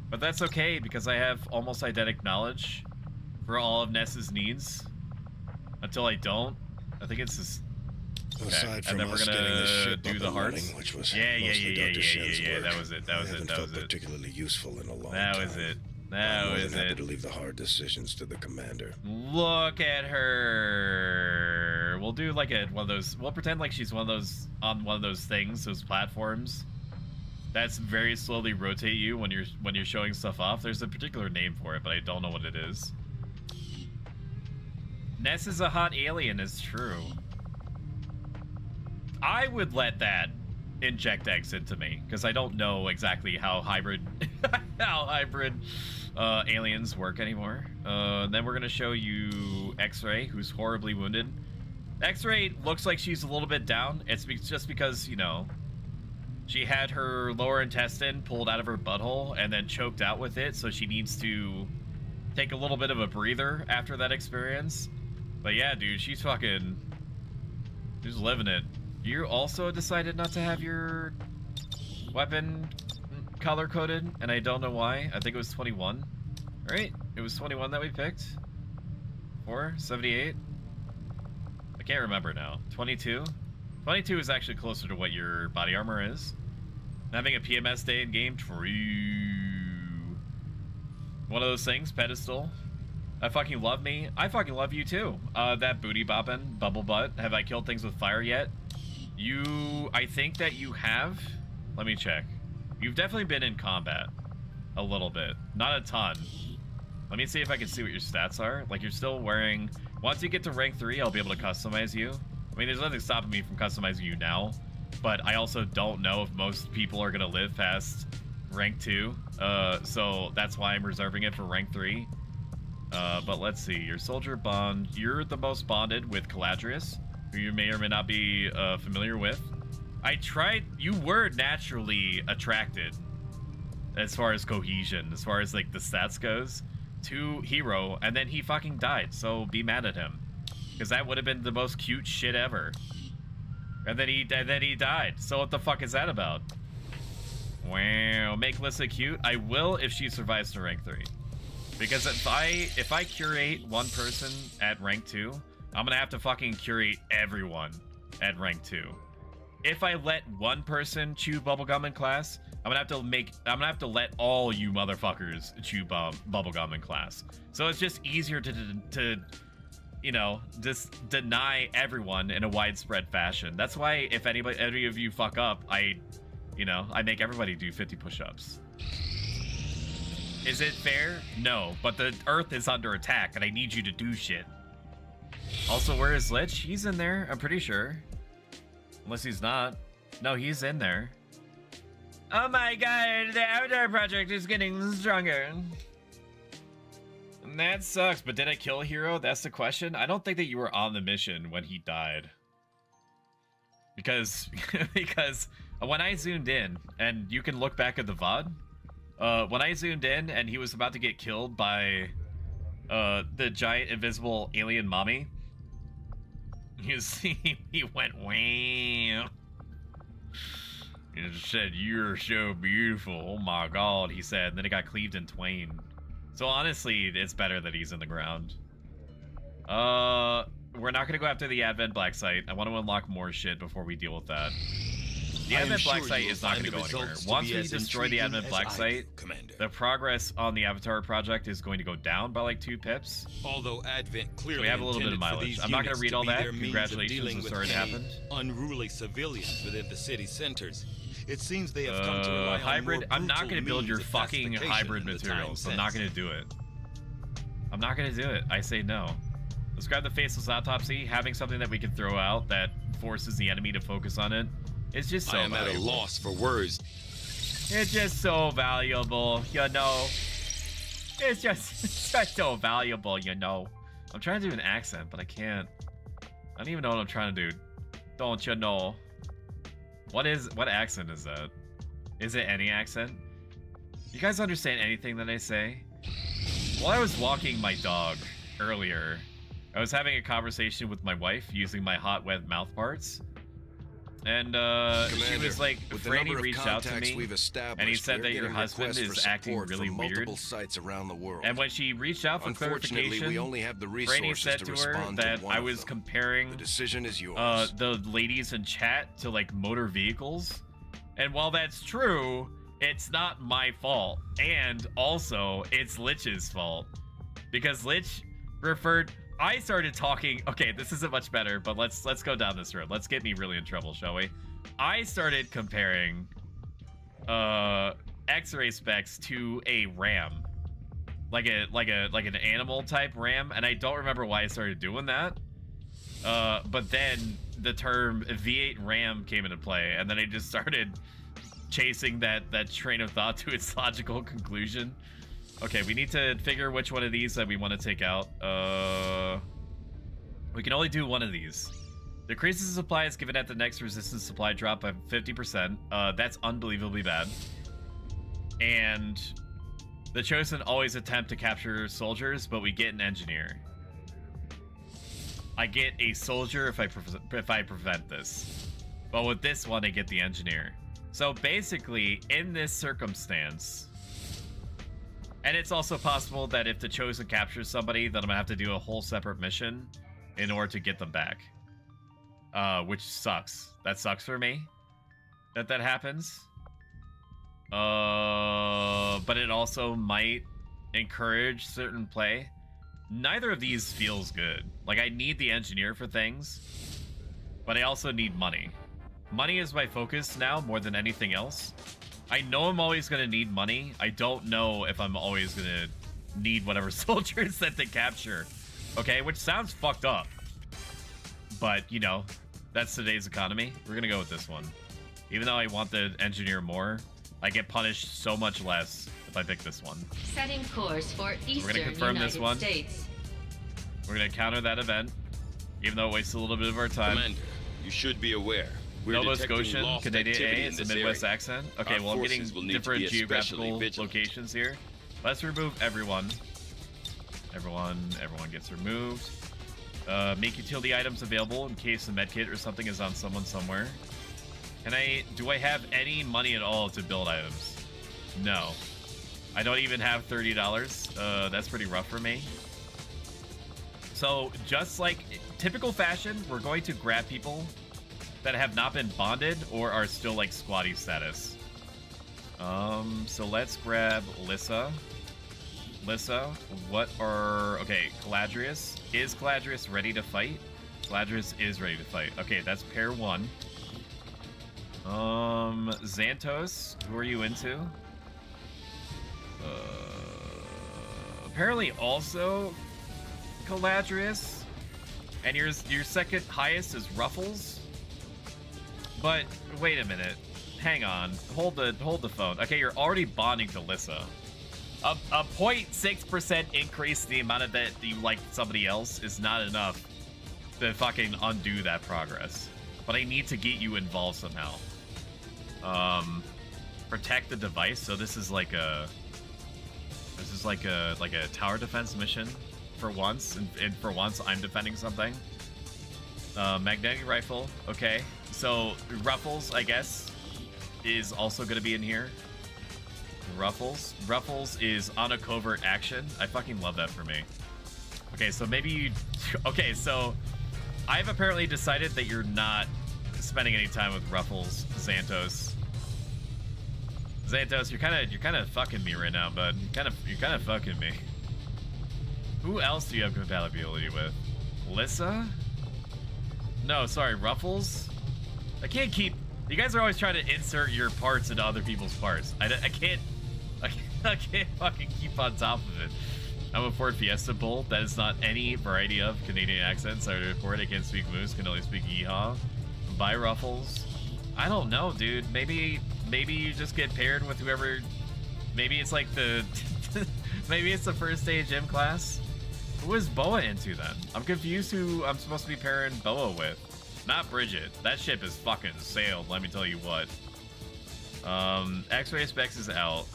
But that's okay, because I have almost eidetic knowledge for all of Ness's needs. Until I don't. I think it's just... Okay. Aside from and then we're us getting this gonna ship do up the and hearts. running, which was Yeah. work, That was it. That was haven't it. felt particularly useful in a long That time. was it. I'm That more was than happy it. to leave the hard decisions to the commander. Look at her. We'll do like one of those. We'll pretend like she's one of those on one of those things, those platforms. That's very slowly rotate you when you're showing stuff off. There's a particular name for it, but I don't know what it is. Ness is a hot alien, is true. I would let that inject X into me, because I don't know exactly how hybrid aliens work anymore. Then we're gonna show you X-Ray, who's horribly wounded. X-Ray looks like she's a little bit down. It's just because, you know, she had her lower intestine pulled out of her butthole and then choked out with it, so she needs to take a little bit of a breather after that experience. But yeah, dude, she's living it. You also decided not to have your weapon color-coded, and I don't know why. I think it was 21, right? It was 21 that we picked. 78? I can't remember now. 22? 22 is actually closer to what your body armor is. Having a PMS day in game, true. One of those things, pedestal. I fucking love me. I fucking love you too. That booty boppin', bubble butt. Have I killed things with fire yet? I think that you have. Let me check. You've definitely been in combat. A little bit. Not a ton. Let me see if I can see what your stats are. Like, you're still wearing... Once you get to rank 3, I'll be able to customize you. I mean, there's nothing stopping me from customizing you now. But I also don't know if most people are going to live past rank 2. So that's why I'm reserving it for rank 3. But let's see. Your soldier bond. You're the most bonded with Caladrius, who you may or may not be familiar with. You were naturally attracted, as far as cohesion, as far as like the stats goes, to Hero, and then he fucking died, so be mad at him. Because that would have been the most cute shit ever. And then he died, so what the fuck is that about? Wow, make Lissa cute? I will if she survives to rank 3. Because if I curate one person at rank 2, I'm gonna have to fucking curate everyone at rank 2. If I let one person chew bubblegum in class, I'm gonna have to let all you motherfuckers chew bubblegum in class. So it's just easier to you know, just deny everyone in a widespread fashion. That's why if any of you fuck up, I make everybody do 50 push-ups. Is it fair? No, but the Earth is under attack, and I need you to do shit. Also, where is Lich? He's in there, I'm pretty sure. Unless he's not. No, he's in there. Oh my god, the Avatar project is getting stronger. And that sucks, but did I kill Hero? That's the question. I don't think that you were on the mission when he died. Because when I zoomed in, and you can look back at the VOD, when I zoomed in and he was about to get killed by the giant invisible alien mommy, you see, he went wham. He said, "You're so beautiful. Oh my god," he said. And then it got cleaved in twain. So honestly, it's better that he's in the ground. We're not gonna go after the Advent Black Site. I want to unlock more shit before we deal with that. The Advent Black Site is not going to go anywhere. Once we destroy the Advent Black Site, the progress on the Avatar project is going to go down by like 2 pips. Although Advent clearly so we have a little bit of mileage. I'm not going to read all that. Congratulations, it's already happened. Unruly civilians within the city centers. It seems they have come to rely on hybrid. more I'm not going to build your means of fucking hybrid classification materials. I'm not going to do it. I'm not going to do it. I say no. Describe the faceless autopsy. Having something that we can throw out that forces the enemy to focus on it. It's just so valuable. I am at a loss for words. It's just so valuable, you know. It's just so valuable, you know. I'm trying to do an accent, but I can't. I don't even know what I'm trying to do. Don't you know? What accent is that? Is it any accent? You guys understand anything that I say? While I was walking my dog earlier, I was having a conversation with my wife using my hot wet mouth parts. And she was like, Franny reached out to me, and he said that your husband is acting really weird. Sites around the world. And when she reached out for clarification, we only have the Franny said to her that I was comparing the decision is yours. The ladies in chat to like motor vehicles. And while that's true, it's not my fault. And also, it's Lich's fault. Because Lich referred... I started talking... Okay, this isn't much better, but let's go down this road. Let's get me really in trouble, shall we? I started comparing X-ray specs to a ram. Like an animal type ram, and I don't remember why I started doing that. But then the term V8 ram came into play, and then I just started chasing that train of thought to its logical conclusion. Okay, we need to figure which one of these that we want to take out. We can only do one of these. Decreases supply is given at the next resistance supply drop by 50%. That's unbelievably bad. And the Chosen always attempt to capture soldiers, but we get an engineer. I get a soldier if I prevent this. But with this one, I get the engineer. So basically, in this circumstance, and it's also possible that if the Chosen captures somebody, then I'm gonna have to do a whole separate mission in order to get them back. Which sucks. That sucks for me that happens. But it also might encourage certain play. Neither of these feels good. Like, I need the engineer for things, but I also need money. Money is my focus now more than anything else. I know I'm always going to need money. I don't know if I'm always going to need whatever soldiers that they capture. Okay, which sounds fucked up. But, you know, that's today's economy. We're going to go with this one. Even though I want the engineer more, I get punished so much less if I pick this one. Setting course for Eastern We're going to confirm United this one. States. We're going to counter that event, even though it wastes a little bit of our time. Commander, you should be aware. Nova Scotian, Canadian A, it's a Midwest accent. Okay, well, I'm getting different geographical locations here. Let's remove everyone. Everyone gets removed. Make utility items available in case a medkit or something is on someone somewhere. Do I have any money at all to build items? No. I don't even have $30. That's pretty rough for me. So, just like typical fashion, we're going to grab people that have not been bonded or are still like squatty status. So let's grab Lissa. Okay, Caladrius. Is Caladrius ready to fight? Caladrius is ready to fight. Okay, that's pair one. Xantos, who are you into? Apparently also Caladrius. And your second highest is Ruffles. But wait a minute. Hang on. Hold the phone. Okay, you're already bonding to Lissa. A 0.6% increase in the amount of that you like somebody else is not enough to fucking undo that progress. But I need to get you involved somehow. Protect the device. So this is like a tower defense mission for once, and for once I'm defending something. Magnetic rifle. Okay. So Ruffles, I guess, is also going to be in here. Ruffles is on a covert action. I fucking love that for me. Okay, so maybe you... Okay, so I've apparently decided that you're not spending any time with Ruffles, Xantos. Xantos, you're kind of fucking me right now, bud. You're kind of fucking me. Who else do you have compatibility with? Lissa? No, sorry, Ruffles? I can't keep... You guys are always trying to insert your parts into other people's parts. I can't fucking keep on top of it. I'm a Ford Fiesta bull. That is not any variety of Canadian accents. I report I can't speak moose, can only speak yeehaw. Bye, Ruffles. I don't know, dude. Maybe you just get paired with whoever... Maybe it's like the... Maybe it's the first day of gym class. Who is Boa into then? I'm confused who I'm supposed to be pairing Boa with. Not Bridget. That ship is fucking sailed, let me tell you what. X-Ray Specs is out.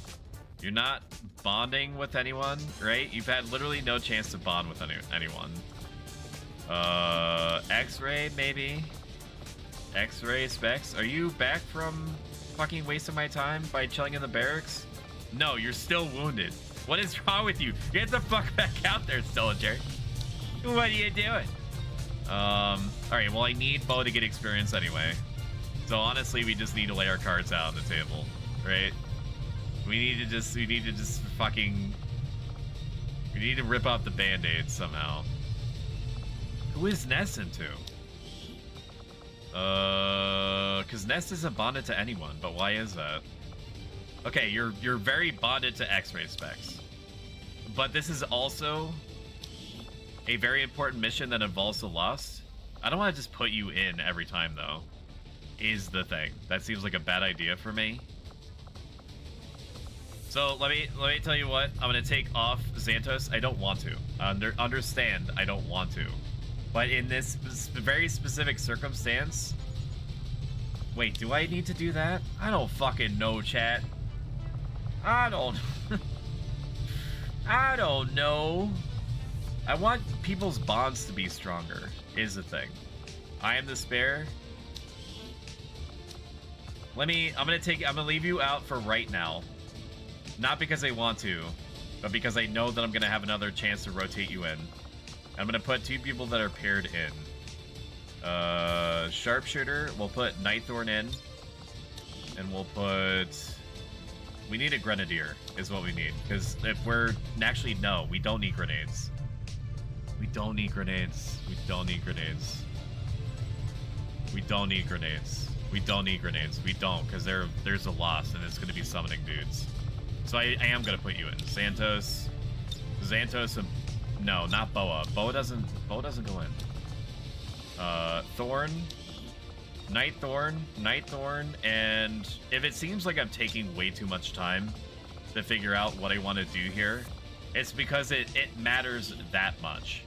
You're not bonding with anyone, right? You've had literally no chance to bond with anyone. X-Ray, maybe? X-Ray Specs? Are you back from fucking wasting my time by chilling in the barracks? No, you're still wounded. What is wrong with you? Get the fuck back out there, soldier. What are you doing? Alright, well, I need Bo to get experience anyway. So honestly, we just need to lay our cards out on the table, right? We need to just fucking... We need to rip off the band-aids somehow. Who is Ness into? Because Ness isn't bonded to anyone, but why is that? Okay, you're very bonded to X-Ray Specs. But this is also a very important mission that involves the Lost. I don't want to just put you in every time, though, is the thing. That seems like a bad idea for me. So let me tell you what. I'm going to take off Xantos. I don't want to. Understand, I don't want to. But in this very specific circumstance... Wait, do I need to do that? I don't fucking know, chat. I don't know. I want people's bonds to be stronger, is the thing. I am the spare. I'm gonna leave you out for right now. Not because I want to, but because I know that I'm gonna have another chance to rotate you in. I'm gonna put 2 people that are paired in. Sharpshooter, we'll put Nightthorn in. And we'll put... We need a Grenadier, is what we need. Because if we're... Actually, no, we don't need grenades. We don't need grenades. We don't need grenades. We don't need grenades. We don't need grenades. We don't, because there's a loss, and it's going to be summoning dudes. So I am going to put you in. Xantos, and... No, not Boa. Boa doesn't go in. Thorn, Nightthorn, and if it seems like I'm taking way too much time to figure out what I want to do here, it's because it matters that much.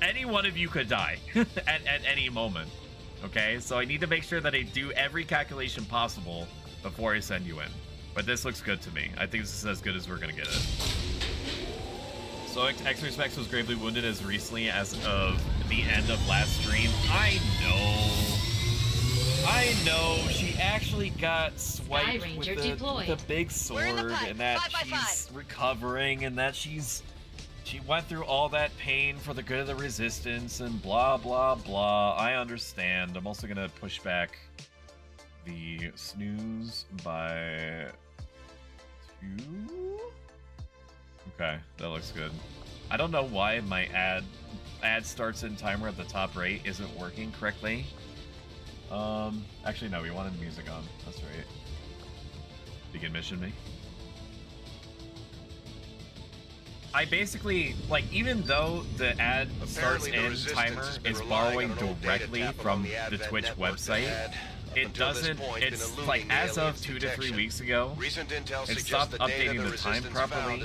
Any one of you could die at any moment, okay? So I need to make sure that I do every calculation possible before I send you in. But this looks good to me. I think this is as good as we're gonna get it. So X-Ray Specs was gravely wounded as recently as of the end of last stream. I know. She actually got swiped with the big sword, and that she's recovering, and that she went through all that pain for the good of the resistance, and blah blah blah. I understand. I'm also gonna push back the snooze by 2. Okay, that looks good. I don't know why my ad starts in timer at the top right isn't working correctly. Actually no, we wanted music on. That's right. Begin mission me. I basically, like, even though the ad starts in timer is borrowing directly from the Twitch website, it doesn't, it's like as of 2 to 3 weeks ago, it stopped updating the time properly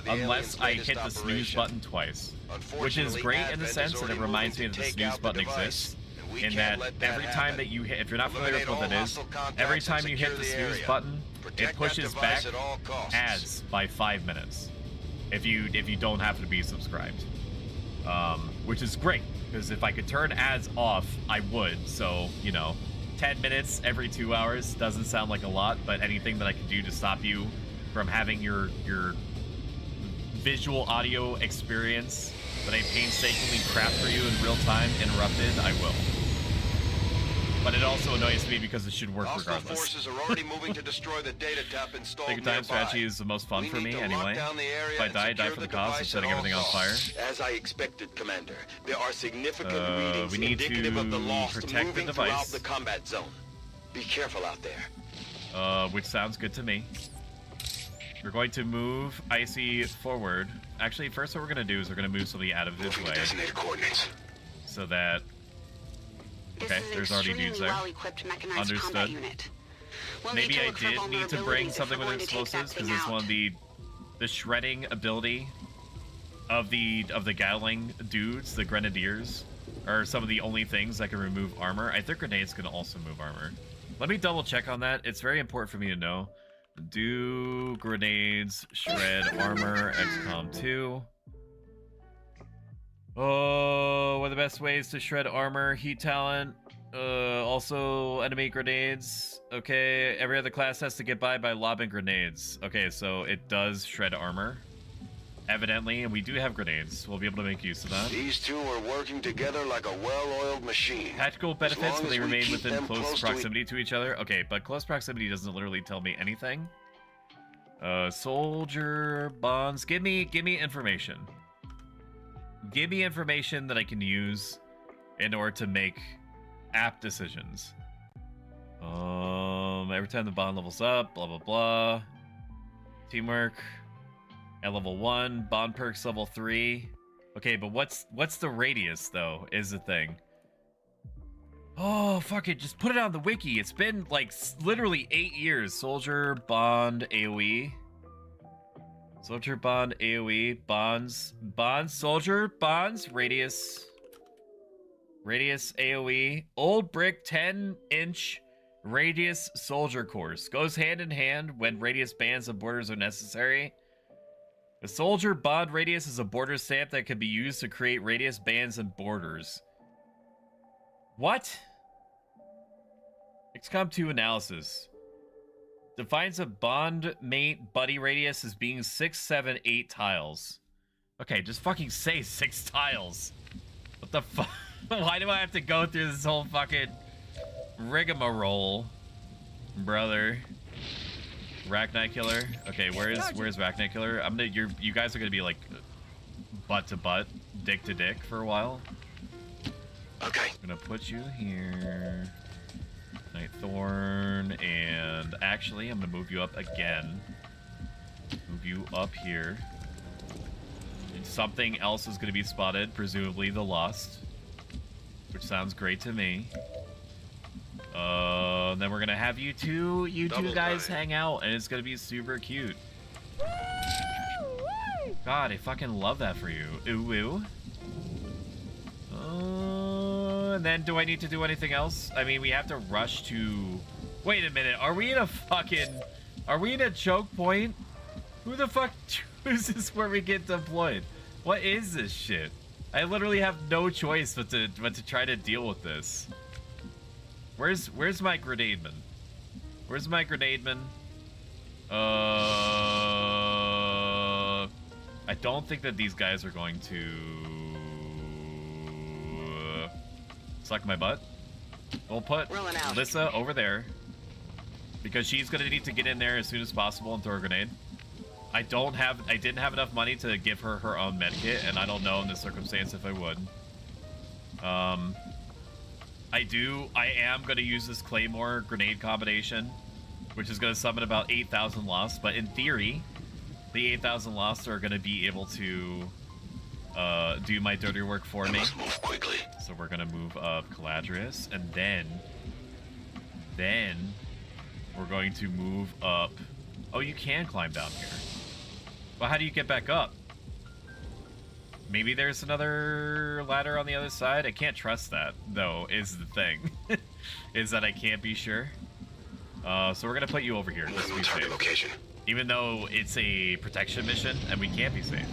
unless I hit the snooze button twice. Which is great in the sense that it reminds me that the snooze button exists, in that every time that you hit, if you're not familiar with what that is, every time you hit the snooze button, it pushes back ads by 5 minutes. If you don't happen to be subscribed. Which is great, because if I could turn ads off, I would, so, you know, 10 minutes every 2 hours doesn't sound like a lot, but anything that I can do to stop you from having your visual audio experience that I painstakingly craft for you in real time interrupted, I will. But it also annoys me because it should work regardless. Forces are already moving to destroy the data tap installed Take your time strategy is the most fun for me anyway. If I die for the cause of setting everything on fire. As I expected, Commander, there are significant readings we need indicative of the lost protect moving the device. throughout the combat zone. Be careful out there. Which sounds good to me. We're going to move Icy forward. Actually, first what we're going to do is we're going to move somebody out of his way. Designated coordinates. So that... Okay, there's already dudes there. Understood. Maybe I did need to bring something with explosives, because it's one of the shredding ability of the Gatling dudes, the Grenadiers, are some of the only things that can remove armor. I think grenades can also move armor. Let me double check on that. It's very important for me to know. Do grenades, shred armor, XCOM 2. Oh, what are the best ways to shred armor? Heat talent. Also enemy grenades. Okay, every other class has to get by lobbing grenades. Okay, so it does shred armor. Evidently, and we do have grenades. We'll be able to make use of that. These two are working together like a well-oiled machine. Tactical benefits when they remain within close proximity to each other. Okay, but close proximity doesn't literally tell me anything. Soldier bonds. Give me information. Give me information that I can use in order to make app decisions. Every time the bond levels up, blah blah blah. Teamwork at level 1, bond perks level 3. Okay, but what's the radius though? Is the thing. Oh fuck it, just put it on the wiki. It's been like literally 8 years. Soldier bond AoE. Soldier bond AoE bonds soldier bonds radius AoE old brick 10-inch radius soldier course goes hand in hand when radius bands and borders are necessary. The soldier bond radius is a border stamp that can be used to create radius bands and borders. What? XCOM 2 analysis defines a bond mate buddy radius as being 6, 7, 8 tiles. Okay, just fucking say 6 tiles. What the fuck? Why do I have to go through this whole fucking rigmarole, brother? Arachnite killer. Okay, where's Arachnite killer? You guys are gonna be like butt to butt, dick to dick for a while. Okay. I'm gonna put you here. Night Thorn, and actually, I'm gonna move you up again. Move you up here. And something else is gonna be spotted, presumably the Lost, which sounds great to me. Then we're gonna have you two guys hang out, and it's gonna be super cute. God, I fucking love that for you. Ooh, ooh. And then do I need to do anything else? I mean, we have to rush to... Wait a minute, are we in a choke point? Who the fuck chooses where we get deployed? What is this shit? I literally have no choice but to try to deal with this. Where's my grenade man? Where's my grenade man? I don't think that these guys are going to suck my butt. We'll put Alyssa over there because she's gonna need to get in there as soon as possible and throw a grenade. I didn't have enough money to give her her own medkit, and I don't know in this circumstance if I would. I am gonna use this Claymore grenade combination, which is gonna summon about 8,000 Lost, but in theory, the 8,000 Lost are gonna be able to do my dirty work for me. Move quickly. So we're gonna move up Caladrius, and then we're going to move up. Oh, you can climb down here. Well, how do you get back up? Maybe there's another ladder on the other side. I can't trust that, though, is the thing. Is that I can't be sure. So we're gonna put you over here just to be safe. Location. Even though it's a protection mission and we can't be safe.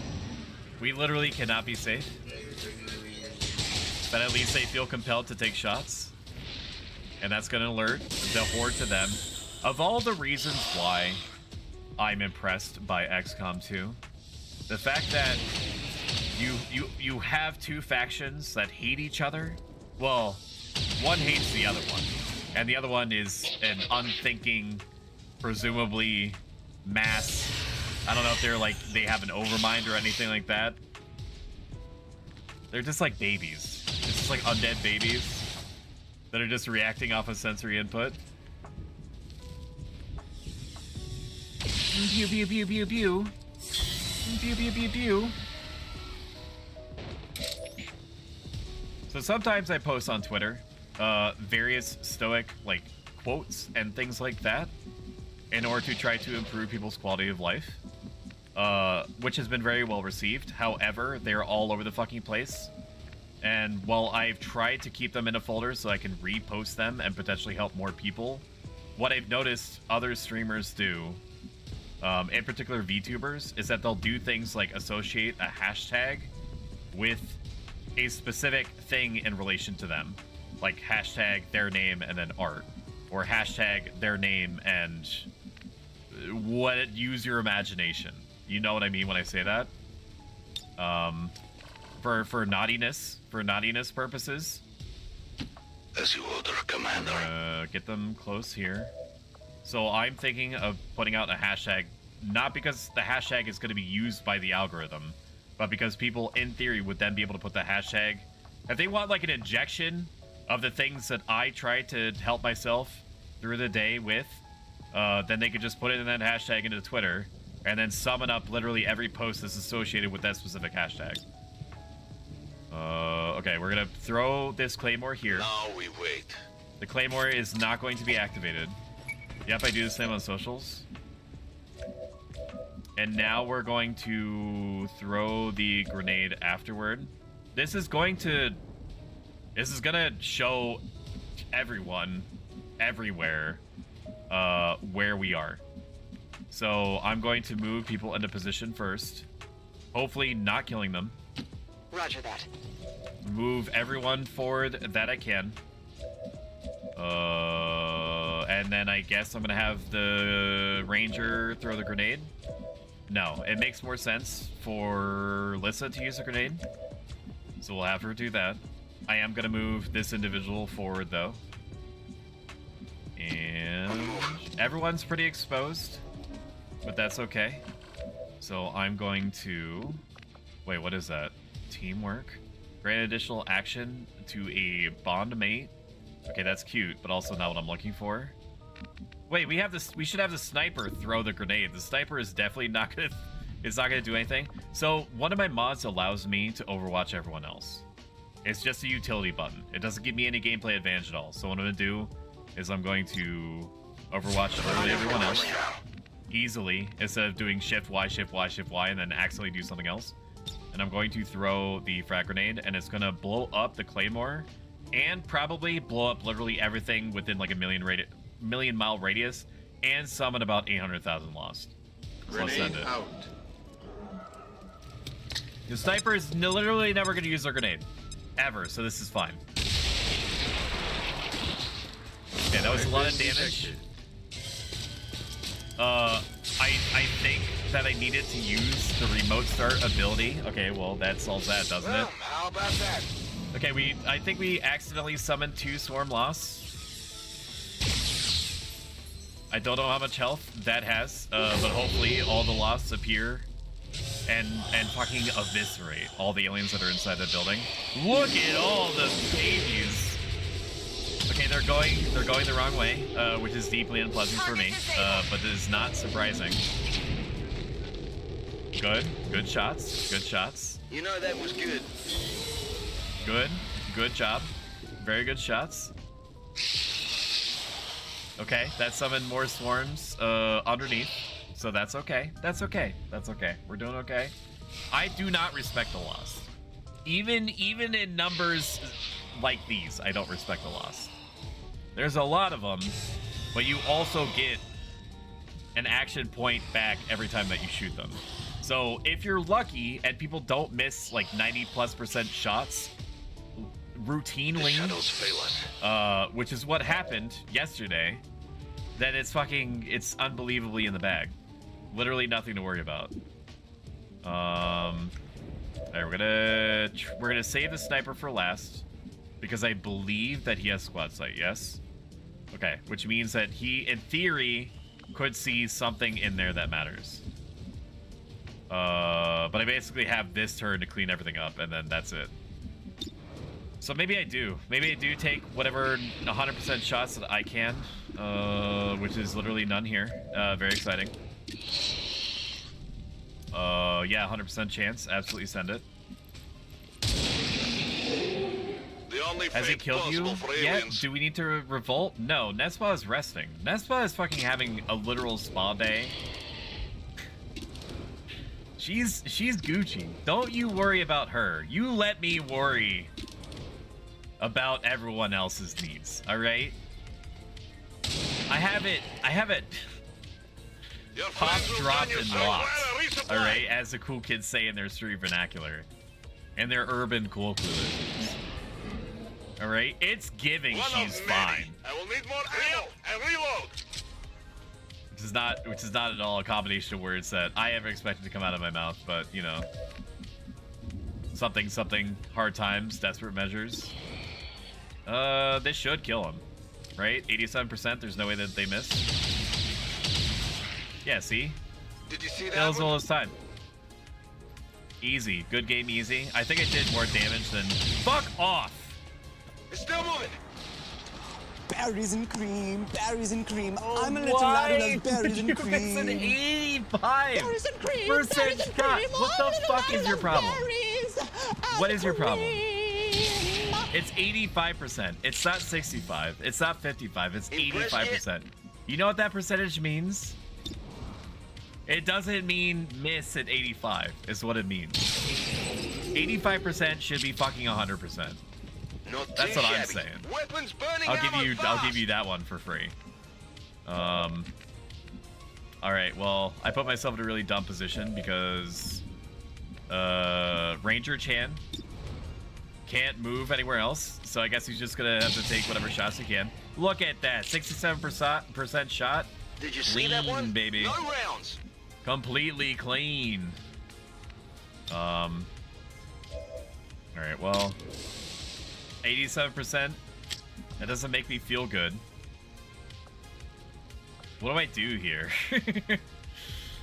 We literally cannot be safe. But at least they feel compelled to take shots. And that's gonna alert the horde to them. Of all the reasons why I'm impressed by XCOM 2, the fact that you have two factions that hate each other. Well, one hates the other one, and the other one is an unthinking, presumably mass. I don't know if they have an overmind or anything like that. They're just like babies. It's just like undead babies that are just reacting off of sensory input. Pew pew pew pew pew. Pew pew pew pew. So sometimes I post on Twitter various Stoic quotes and things like that in order to try to improve people's quality of life, which has been very well received. However, they're all over the fucking place. And while I've tried to keep them in a folder so I can repost them and potentially help more people, what I've noticed other streamers do in particular VTubers, is that they'll do things like associate a hashtag with a specific thing in relation to them. Like hashtag their name and then art. Or hashtag their name and use your imagination. You know what I mean when I say that? For naughtiness purposes. As you order, Commander. Get them close here. So I'm thinking of putting out a hashtag, not because the hashtag is going to be used by the algorithm, but because people, in theory, would then be able to put the hashtag. If they want like an injection of the things that I try to help myself through the day with, then they could just put it in that hashtag into Twitter, and then summon up literally every post that's associated with that specific hashtag. Okay, we're gonna throw this claymore here. Now we wait. The claymore is not going to be activated. Yep, I do the same on socials. And now we're going to throw the grenade afterward. This is gonna show everyone, everywhere, where we are. So I'm going to move people into position first. Hopefully not killing them. Roger that. Move everyone forward that I can. And then I guess I'm gonna have the ranger throw the grenade. No, it makes more sense for Lissa to use a grenade. So we'll have her do that. I am gonna move this individual forward though. And everyone's pretty exposed, but that's okay. So I'm going to... Wait, what is that? Teamwork? Grant additional action to a bond mate. Okay, that's cute, but also not what I'm looking for. Wait, we should have the sniper throw the grenade. The sniper is definitely not gonna... It's not gonna do anything. So one of my mods allows me to overwatch everyone else. It's just a utility button. It doesn't give me any gameplay advantage at all. So what I'm gonna do is I'm going to overwatch literally everyone else easily instead of doing shift Y, shift Y, shift Y, and then accidentally do something else. And I'm going to throw the frag grenade, and it's gonna blow up the claymore and probably blow up literally everything within like a million mile radius and summon about 800,000 lost. So let's send it. Out. The sniper is literally never going to use their grenade. Ever, so this is fine. Okay, that was a lot of damage. I think that I needed to use the remote start ability. Okay, well, that solves that, doesn't it? How about that? Okay, I think we accidentally summoned 2 swarm loss. I don't know how much health that has, but hopefully all the loss appear and fucking eviscerate all the aliens that are inside the building. Look at all the babies. Okay, they're going the wrong way, which is deeply unpleasant for me, but it is not surprising. Good shots, good shots. You know that was good. Good job. Very good shots. Okay, that summoned more swarms underneath, so that's okay. That's okay. We're doing okay. I do not respect the loss. Even in numbers like these, I don't respect the loss. There's a lot of them, but you also get an action point back every time that you shoot them. So if you're lucky and people don't miss like 90+% shots routinely, which is what happened yesterday, then it's unbelievably in the bag. Literally nothing to worry about. All right, we're gonna save the sniper for last because I believe that he has squad sight. Yes. Okay, which means that he, in theory, could see something in there that matters. But I basically have this turn to clean everything up, and then that's it. So maybe I do. Maybe I do take whatever 100% shots that I can, which is literally none here. Very exciting. Yeah, 100% chance. Absolutely send it. Has he killed you yet? Do we need to revolt? No, Nespa is resting. Nespa is fucking having a literal spa day. She's Gucci. Don't you worry about her. You let me worry about everyone else's needs, all right? I have it Pop, dropped, and locked. Alright, as the cool kids say in their street vernacular. And their urban colloquialisms. Alright, it's giving she's fine. I will need more ammo and reload. Which is not at all a combination of words that I ever expected to come out of my mouth, but you know. Something, hard times, desperate measures. This should kill him. Right? 87%, there's no way that they miss. Yeah, see? Did you see that? Kills all this time. Easy. Good game, easy. I think I did more damage than... Fuck off! It's still moving. Berries and cream, berries and cream. I'm a little lad who loves berries and cream. It's an 85 berries and cream, percent shot. What the fuck is your problem? What is your problem? It's 85%. It's not 65. It's not 55. It's 85%. You know what that percentage means? It doesn't mean miss at 85, is what it means. 85% should be fucking 100%. That's what I'm saying. I'll give you that one for free. All right, well, I put myself in a really dumb position because Ranger Chan can't move anywhere else, so I guess he's just gonna have to take whatever shots he can. Look at that, 67% shot. Did you see that one, baby? No rounds. Completely clean. All right, well, 87%. That doesn't make me feel good. What do I do here?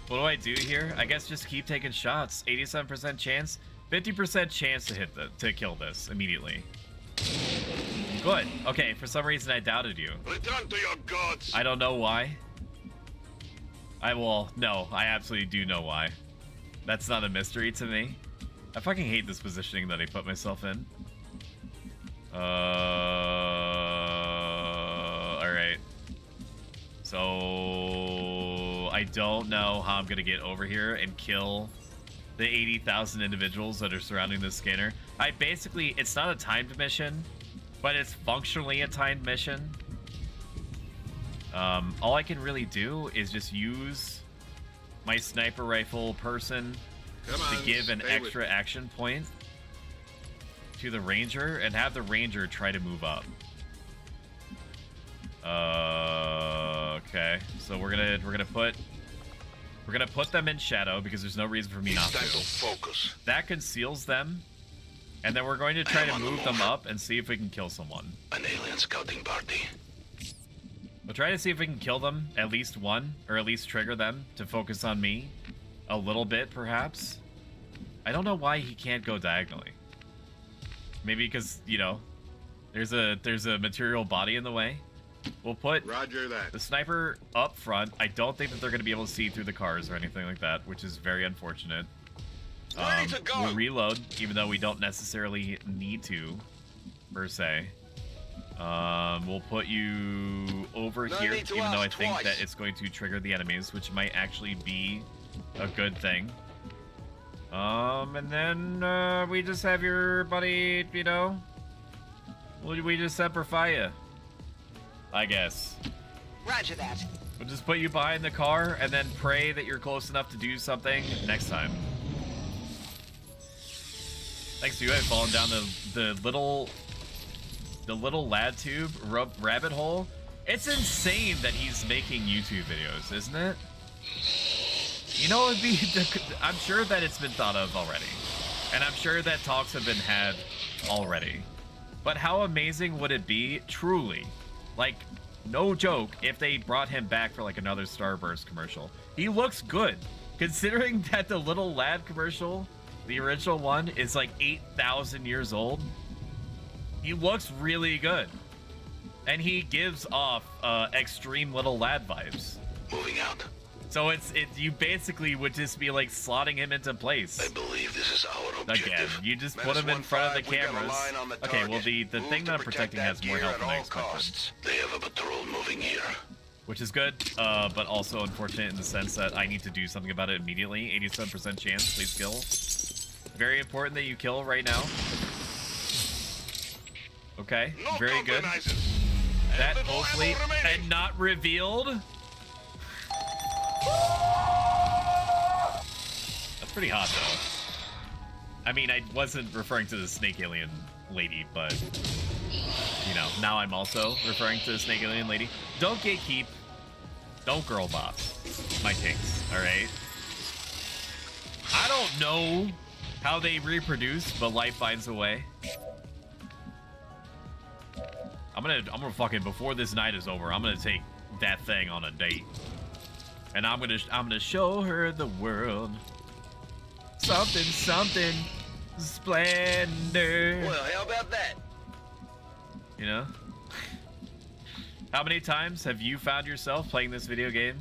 What do I do here? I guess just keep taking shots. 87% chance, 50% chance to kill this immediately. Good. Okay, for some reason I doubted you. Return to your gods. I don't know why. No, I absolutely do know why. That's not a mystery to me. I fucking hate this positioning that I put myself in. Alright. So I don't know how I'm gonna get over here and kill the 80,000 individuals that are surrounding this scanner. It's not a timed mission, but it's functionally a timed mission. All I can really do is just use my sniper rifle person to give an extra action point to the ranger and have the ranger try to move up. Okay, so we're gonna put them in shadow because there's no reason for me not to. Focus. That conceals them, and then we're going to try to move them up and see if we can kill someone. An alien scouting party. We'll try to see if we can kill them, at least one, or at least trigger them to focus on me a little bit, perhaps. I don't know why he can't go diagonally. Maybe because, you know, there's a material body in the way. We'll put the sniper up front. I don't think that they're going to be able to see through the cars or anything like that, which is very unfortunate. We'll reload, even though we don't necessarily need to, per se. We'll put you over here, even though I think that it's going to trigger the enemies, which might actually be a good thing. And then we just have your buddy, you know, we just semper fi, I guess. Roger that. We'll just put you behind the car and then pray that you're close enough to do something next time. Thanks to you, I've fallen down the little lad tube rabbit hole. It's insane that he's making YouTube videos, isn't it? You know, I'm sure that it's been thought of already, and I'm sure that talks have been had already. But how amazing would it be, truly, like, no joke, if they brought him back for like another Starburst commercial? He looks good, considering that the little lad commercial, the original one, is like 8,000 years old. He looks really good, and he gives off extreme little lad vibes. Moving out. So you basically would just be like slotting him into place. I believe this is our objective. Again, you just put him in front of the cameras. Okay, well the thing that I'm protecting has more health than I expected. They have a patrol moving here. Which is good, but also unfortunate in the sense that I need to do something about it immediately. 87% chance, please kill. Very important that you kill right now. Okay, very good. That hopefully, and not revealed. Pretty hot, though. I mean, I wasn't referring to the snake alien lady, but, you know, now I'm also referring to the snake alien lady. Don't gatekeep. Don't girl boss my kinks, alright? I don't know how they reproduce, but life finds a way. I'm gonna fucking, before this night is over, I'm gonna take that thing on a date. And I'm gonna show her the world. Something splendor. Well, how about that? You know? How many times have you found yourself playing this video game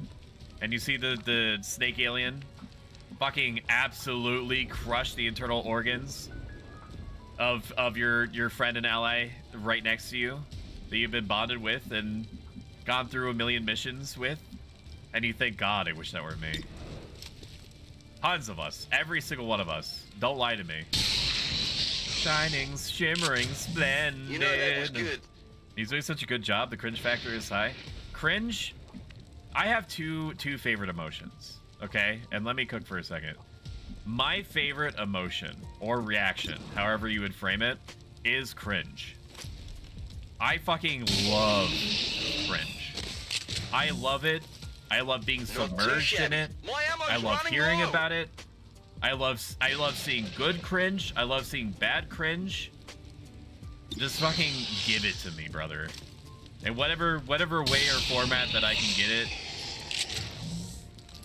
and you see the snake alien fucking absolutely crush the internal organs of your friend and ally right next to you that you've been bonded with and gone through a million missions with, and you think, God, I wish that were me. Tons of us, every single one of us. Don't lie to me. Shining, shimmering, splendid. You know, that was good. He's doing such a good job. The cringe factor is high. Cringe, I have two favorite emotions, okay? And let me cook for a second. My favorite emotion or reaction, however you would frame it, is cringe. I fucking love cringe. I love it. I love being submerged in it. I love hearing about it. I love seeing good cringe. I love seeing bad cringe. Just fucking give it to me, brother. In whatever way or format that I can get it.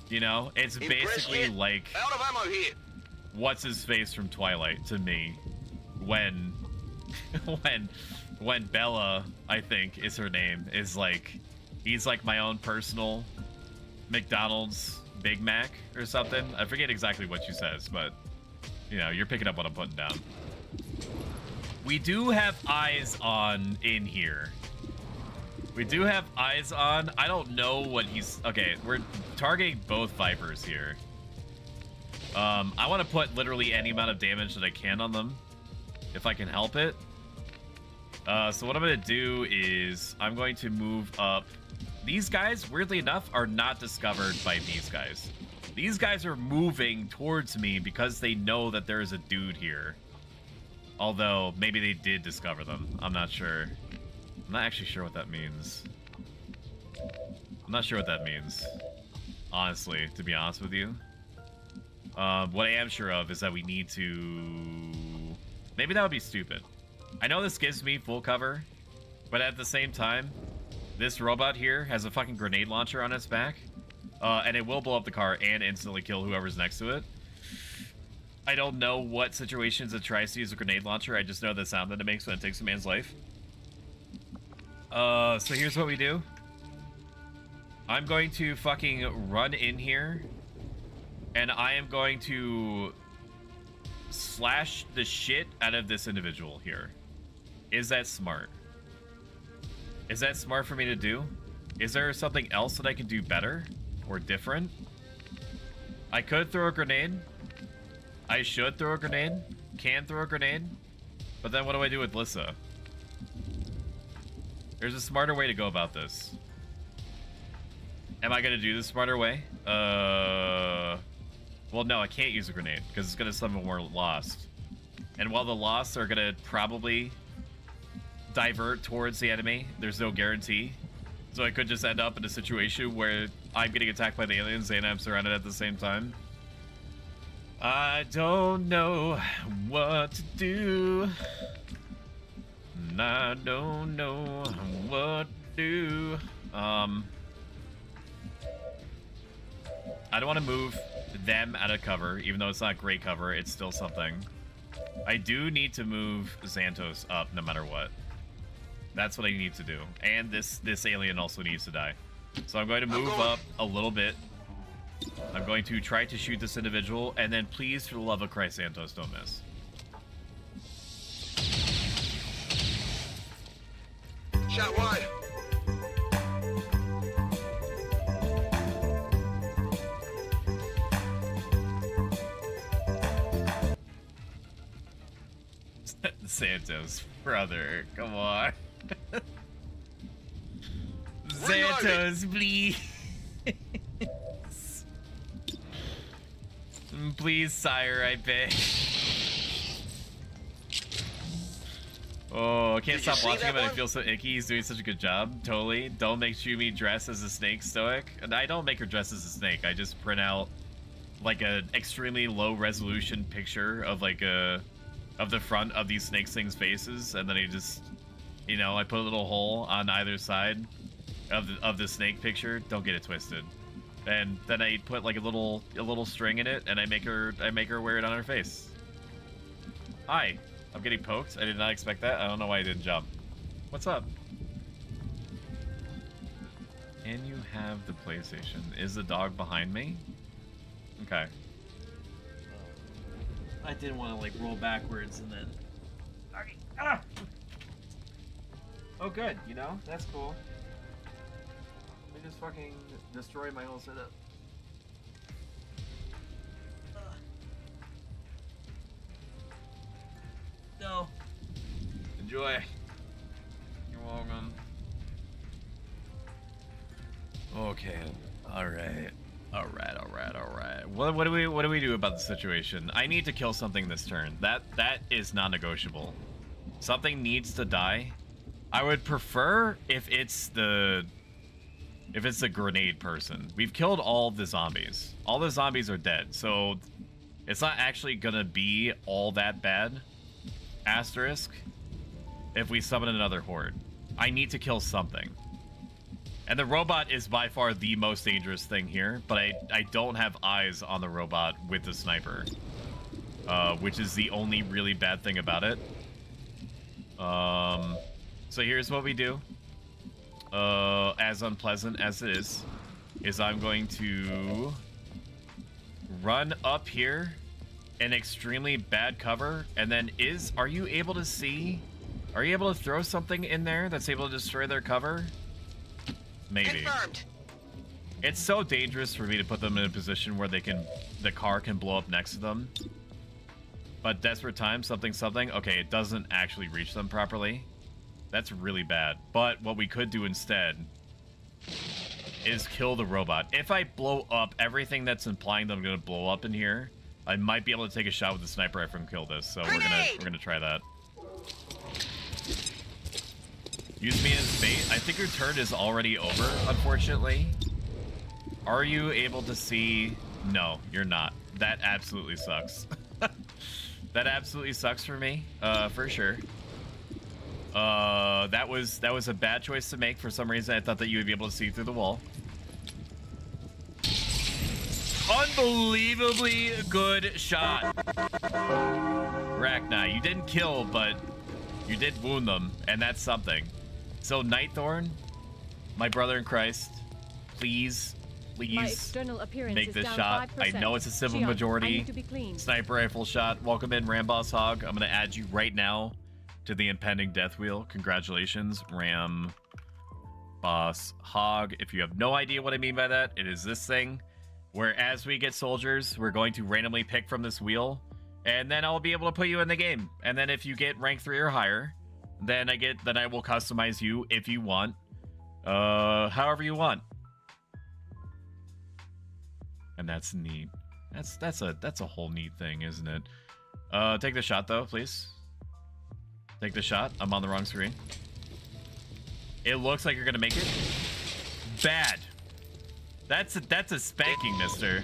You know, it's basically like out of ammo here. What's his face from Twilight to me when when Bella, I think is her name, is like, he's like my own personal McDonald's Big Mac or something. I forget exactly what she says, but you know, you're picking up what I'm putting down. We do have eyes on in here. We do have eyes on. I don't know what he's... Okay, we're targeting both Vipers here. I want to put literally any amount of damage that I can on them, if I can help it. So what I'm going to do is I'm going to move up. These guys, weirdly enough, are not discovered by these guys. These guys are moving towards me because they know that there is a dude here. Although, maybe they did discover them. I'm not sure. I'm not actually sure what that means. I'm not sure what that means. Honestly, to be honest with you. What I am sure of is that we need to... Maybe that would be stupid. I know this gives me full cover, but at the same time, this robot here has a fucking grenade launcher on its back, and it will blow up the car and instantly kill whoever's next to it. I don't know what situations it tries to use a grenade launcher. I just know the sound that it makes when it takes a man's life. So here's what we do. I'm going to fucking run in here, and I am going to slash the shit out of this individual here. Is that smart? Is that smart for me to do? Is there something else that I can do better or different? I could throw a grenade. I should throw a grenade. Can throw a grenade. But then what do I do with Lissa? There's a smarter way to go about this. Am I going to do the smarter way? Well, no, I can't use a grenade because it's going to summon more Lost. And while the Lost are going to probably divert towards the enemy, there's no guarantee. So I could just end up in a situation where I'm getting attacked by the aliens and I'm surrounded at the same time. I don't know what to do. I don't know what to do. I don't want to move them out of cover, even though it's not great cover. It's still something. I do need to move Xantos up no matter what. That's what I need to do. And this alien also needs to die. So I'm going to move up a little bit. I'm going to try to shoot this individual, and then please, for the love of Christ, Santos, don't miss. Shot wide. Santos, brother, come on. Santos, please. Please, sire, I beg. Oh, I can't stop watching him and I feel so icky. He's doing such a good job. Totally. Don't make Shumi dress as a snake, Stoic. And I don't make her dress as a snake. I just print out like an extremely low resolution picture of like of the front of these snake things' faces, and then I just, you know, I put a little hole on either side of the snake picture. Don't get it twisted. And then I put like a little string in it, and I make her wear it on her face. Hi. I'm getting poked. I did not expect that. I don't know why I didn't jump. What's up? Can you have the PlayStation? Is the dog behind me? Okay. I didn't want to like roll backwards and then. Okay. Ah! Oh, good. You know, that's cool. Let me just fucking destroy my whole setup. No. Enjoy. You're welcome. Okay. All right. What do we do about the situation? I need to kill something this turn. That is non-negotiable. Something needs to die. I would prefer if it's the grenade person. We've killed all of the zombies. All the zombies are dead, so it's not actually gonna be all that bad. Asterisk, if we summon another horde. I need to kill something. And the robot is by far the most dangerous thing here, but I don't have eyes on the robot with the sniper. Which is the only really bad thing about it. So here's what we do. As unpleasant as it is I'm going to run up here in extremely bad cover, and then are you able to throw something in there that's able to destroy their cover? Maybe. Confirmed. It's so dangerous for me to put them in a position where the car can blow up next to them. But desperate times, something. Okay, it doesn't actually reach them properly. That's really bad. But what we could do instead is kill the robot. If I blow up everything that's implying that I'm gonna blow up in here, I might be able to take a shot with the sniper rifle and kill this. So we're gonna try that. Use me as bait. I think your turn is already over, unfortunately. Are you able to see? No, you're not. That absolutely sucks. That absolutely sucks for me, for sure. That was a bad choice to make. For some reason, I thought that you would be able to see through the wall. Unbelievably good shot. Rachna, you didn't kill, but you did wound them, and that's something. So, Nightthorn, my brother in Christ, please make this shot. I know it's a civil majority. Sniper rifle shot. Welcome in, Ramboss Hog. I'm going to add you right now to the impending death wheel. Congratulations, Ram Boss Hog. If you have no idea what I mean by that, it is this thing where as we get soldiers, we're going to randomly pick from this wheel, and then I'll be able to put you in the game. And then if you get rank 3 or higher, then I will customize you if you want, however you want. And that's neat. That's a whole neat thing, isn't it? Take the shot though, please. Take the shot. I'm on the wrong screen. It looks like you're gonna make it. Bad. That's a spanking, mister.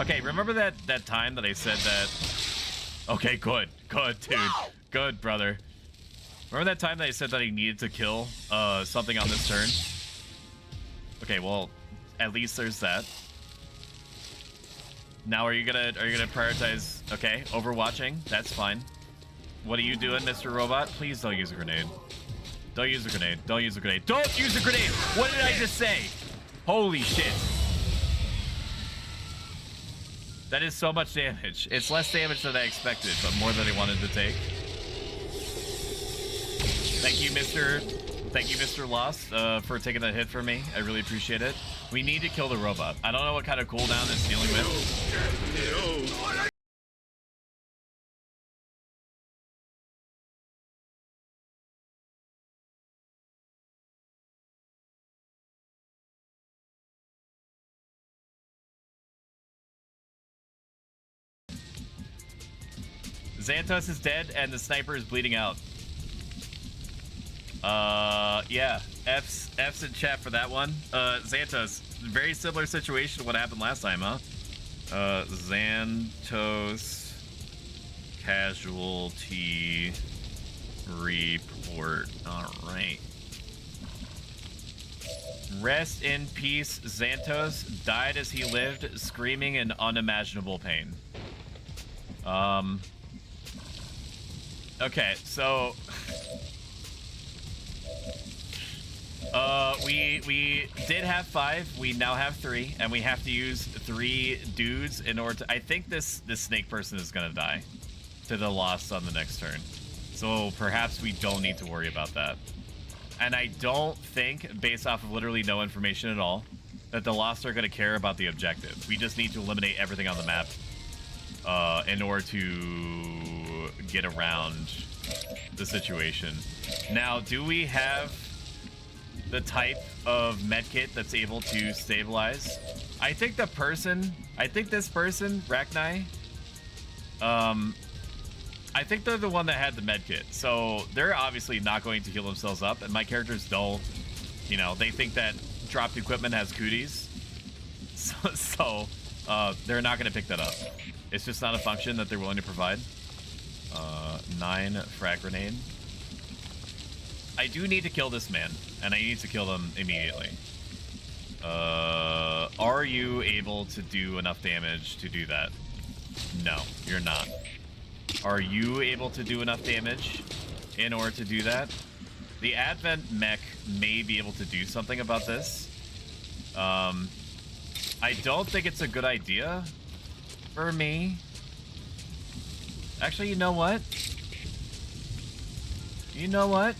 Okay, remember that time that I said that? Okay, good, dude. Good, brother. Remember that time that I said that I needed to kill something on this turn? Okay, well, at least there's that. Now are you gonna prioritize? Okay, overwatching. That's fine. What are you doing, Mr. Robot? Please don't use a grenade. Don't use a grenade. Don't use a grenade. Don't use a grenade! What did I just say? Holy shit. That is so much damage. It's less damage than I expected, but more than I wanted to take. Thank you, Mr. Lost, for taking that hit for me. I really appreciate it. We need to kill the robot. I don't know what kind of cooldown it's dealing with. Xantos is dead and the sniper is bleeding out. Yeah. F's in chat for that one. Xantos, very similar situation to what happened last time, huh? Xantos casualty report. All right. Rest in peace, Xantos. Died as he lived, screaming in unimaginable pain. Okay, so we did have 5, we now have 3, and we have to use 3 dudes in order to... I think this snake person is gonna die to the lost on the next turn. So perhaps we don't need to worry about that. And I don't think, based off of literally no information at all, that the lost are gonna care about the objective. We just need to eliminate everything on the map in order to get around the situation. Now, do we have the type of medkit that's able to stabilize? I think this person, Rachni, I think they're the one that had the medkit. So they're obviously not going to heal themselves up, and my characters don't, you know, they think that dropped equipment has cooties. So they're not gonna pick that up. It's just not a function that they're willing to provide. 9 frag grenade. I do need to kill this man, and I need to kill them immediately. Are you able to do enough damage to do that? No, you're not. Are you able to do enough damage in order to do that? The Advent mech may be able to do something about this. I don't think it's a good idea for me. Actually, you know what? You know what?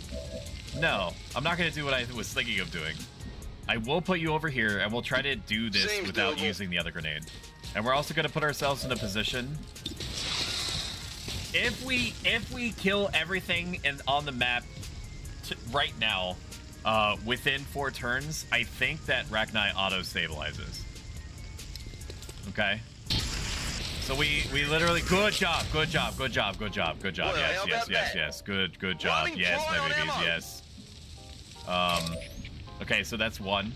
No, I'm not going to do what I was thinking of doing. I will put you over here, and we'll try to do this without using the other grenade. And we're also going to put ourselves in a position. If we kill everything on the map right now, within 4 turns, I think that Rachni auto-stabilizes. Okay? So we literally... Good job. Yes. Good job. Yes, my babies, yes. Okay, so that's 1.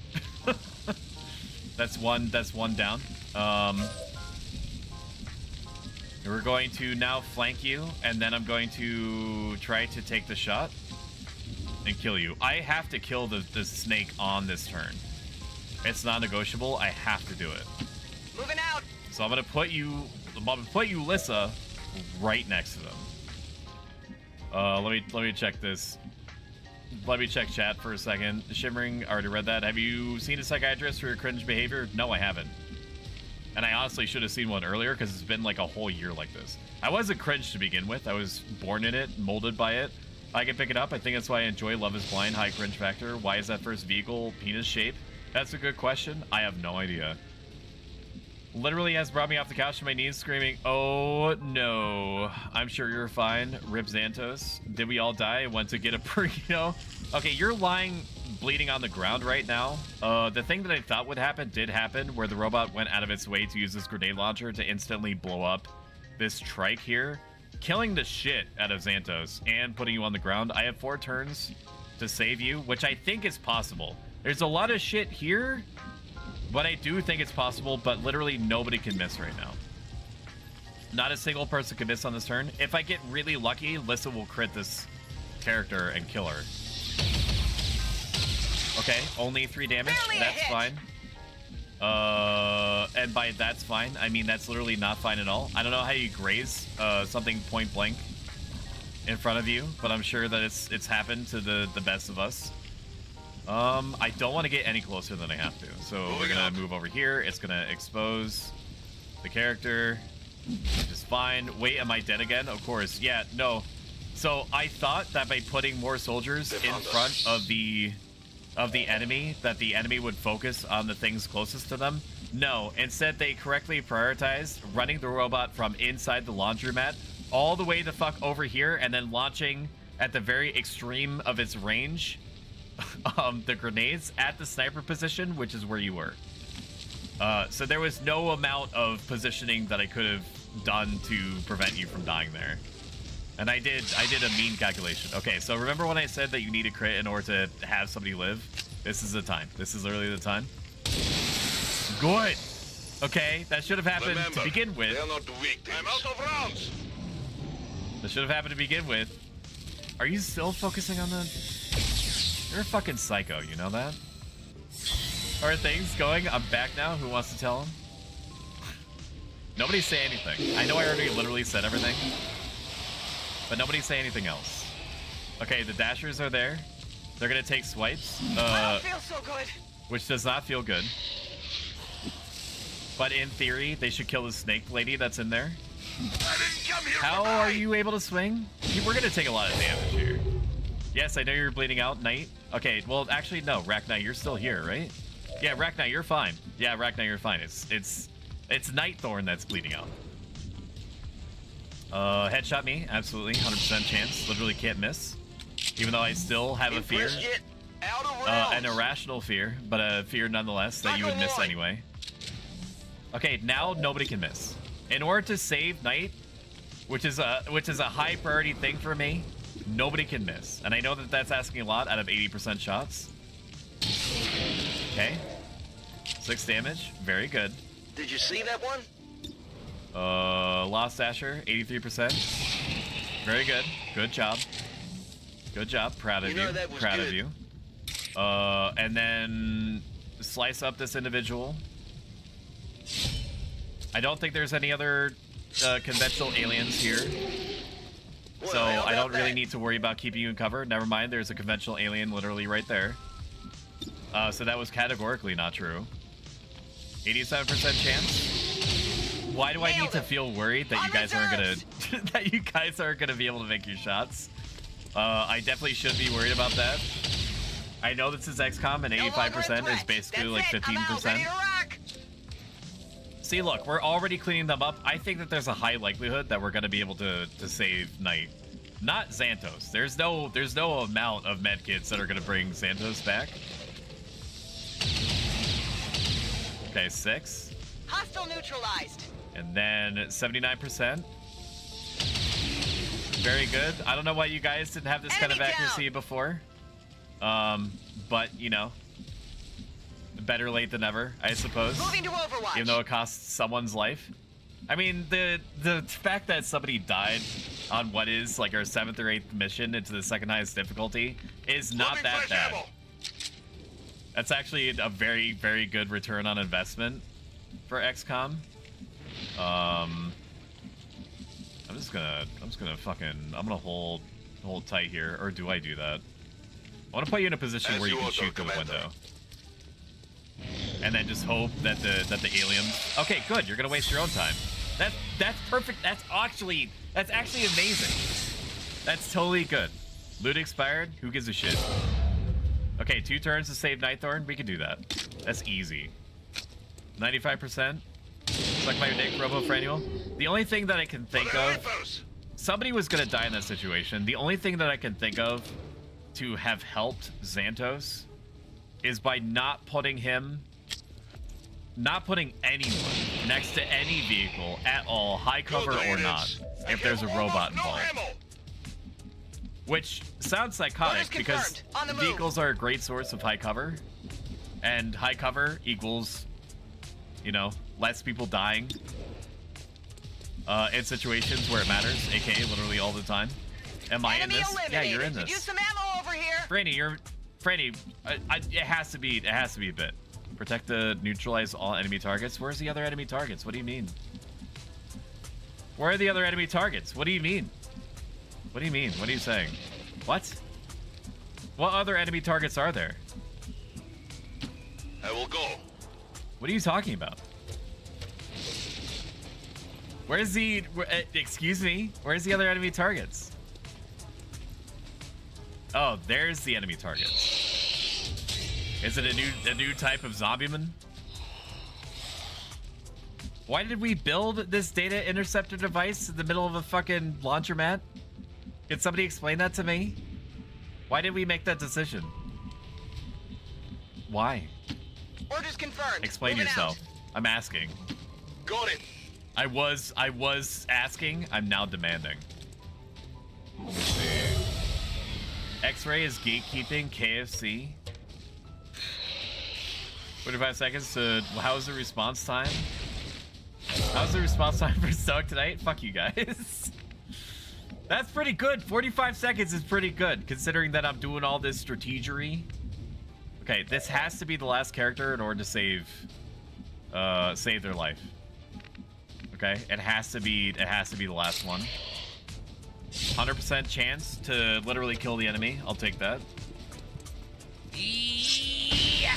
That's one down. We're going to now flank you, and then I'm going to try to take the shot and kill you. I have to kill the snake on this turn. It's not negotiable. I have to do it. Moving out. So I'm gonna put you, Lissa, right next to them. Let me check this. Let me check chat for a second. Shimmering, already read that. Have you seen a psychiatrist for your cringe behavior? No, I haven't. And I honestly should have seen one earlier because it's been like a whole year like this. I wasn't cringe to begin with. I was born in it, molded by it. I can pick it up. I think that's why I enjoy Love is Blind, high cringe factor. Why is that first vehicle penis shape? That's a good question. I have no idea. Literally has brought me off the couch to my knees screaming, "Oh no, I'm sure you're fine." Rip Xantos. Did we all die and went to get a burrito? Okay, you're lying bleeding on the ground right now. The thing that I thought would happen did happen, where the robot went out of its way to use this grenade launcher to instantly blow up this trike here, killing the shit out of Xantos and putting you on the ground. I have 4 turns to save you, which I think is possible. There's a lot of shit here, but I do think it's possible, but literally nobody can miss right now. Not a single person can miss on this turn. If I get really lucky, Lissa will crit this character and kill her. Okay, only 3 damage. That's fine. And by that's fine, I mean that's literally not fine at all. I don't know how you graze something point blank in front of you, but I'm sure that it's happened to the best of us. I don't want to get any closer than I have to, so we're gonna move over here. It's gonna expose the character, which is fine. Wait, am I dead again? Of course. Yeah, no. So I thought that by putting more soldiers in front of the enemy, that the enemy would focus on the things closest to them. No, instead they correctly prioritized running the robot from inside the laundromat all the way the fuck over here, and then launching at the very extreme of its range the grenades at the sniper position, which is where you were. So there was no amount of positioning that I could have done to prevent you from dying there. And I did a mean calculation. Okay, so remember when I said that you need a crit in order to have somebody live? This is the time. This is literally the time. Good. Okay, that should have happened to begin with. They're not victims. I'm out of rounds. That should have happened to begin with. Are you still focusing on the... You're a fucking psycho, you know that? How are things going? I'm back now. Who wants to tell him? Nobody say anything. I know I already literally said everything. But nobody say anything else. Okay, the dashers are there. They're gonna take swipes. I don't feel so good. Which does not feel good. But in theory, they should kill the snake lady that's in there. I didn't come here. How are you able to swing? We're gonna take a lot of damage here. Yes, I know you're bleeding out, Knight. Okay, well, actually, no, Rack Knight, you're still here, right? Yeah, Rack Knight, you're fine. Yeah, Rack Knight, you're fine. It's Night Thorn that's bleeding out. Headshot me, absolutely, 100% chance. Literally can't miss. Even though I still have a fear. An irrational fear, but a fear nonetheless that you would miss anyway. Okay, now nobody can miss. In order to save Knight, which is a high priority thing for me, nobody can miss. And I know that that's asking a lot out of 80% shots. Okay. 6 damage, very good. Did you see that one? Lost Asher, 83%. Very good. Good job. Good job. Proud of you. Proud of you. And then slice up this individual. I don't think there's any other conventional aliens here. So I don't really need to worry about keeping you in cover. Never mind, there's a conventional alien literally right there. So that was categorically not true. 87% chance. Why do I need to feel worried that you guys aren't gonna be able to make your shots? I definitely should be worried about that. I know this is XCOM and 85% is basically like 15%. See, look, we're already cleaning them up. I think that there's a high likelihood that we're gonna be able to save Knight. Not Xantos. There's no amount of medkits that are gonna bring Xantos back. Okay, 6. Hostile neutralized. And then 79%. Very good. I don't know why you guys didn't have this kind of accuracy before. But, you know, better late than never, I suppose. Moving to Overwatch. Even though it costs someone's life. I mean, the fact that somebody died on what is like our 7th or 8th mission into the second highest difficulty is not that bad. That's actually a very, very good return on investment for XCOM. I'm gonna hold tight here, or do I do that? I want to put you in a position where you can shoot the window, and then just hope that the aliens. Okay, good. You're gonna waste your own time. That's perfect. That's actually amazing. That's totally good. Loot expired. Who gives a shit? Okay, 2 turns to save Nightthorn. We can do that. That's easy. 95%. Suck my dick, Robo-Franual. The only thing that I can think of... Somebody was going to die in that situation. The only thing that I can think of to have helped Xantos is by not putting anyone next to any vehicle at all, high cover or not, if there's a robot involved. Which sounds psychotic because vehicles are a great source of high cover, and high cover equals, you know, less people dying in situations where it matters, aka literally all the time. Am I in this? Yeah, you're in this. Use some ammo over here. Franny, it has to be a bit. Protect the neutralize all enemy targets. Where's the other enemy targets? What do you mean? Where are the other enemy targets? What do you mean? What do you mean? What are you saying? What? What other enemy targets are there? I will go. What are you talking about? Where's the... excuse me? Where's the other enemy targets? Oh, there's the enemy targets. Is it a new type of zombieman? Why did we build this data interceptor device in the middle of a fucking laundromat? Can somebody explain that to me? Why did we make that decision? Why? Orders confirmed. Explain yourself. I'm asking. Got it. I was asking. I'm now demanding. X-Ray is gatekeeping KFC. 45 seconds to... How's the response time? How's the response time for Stoic tonight? Fuck you guys. That's pretty good. 45 seconds is pretty good, considering that I'm doing all this strategery. Okay, this has to be the last character in order to save their life. Okay, it has to be the last one. 100% chance to literally kill the enemy. I'll take that. Yeah.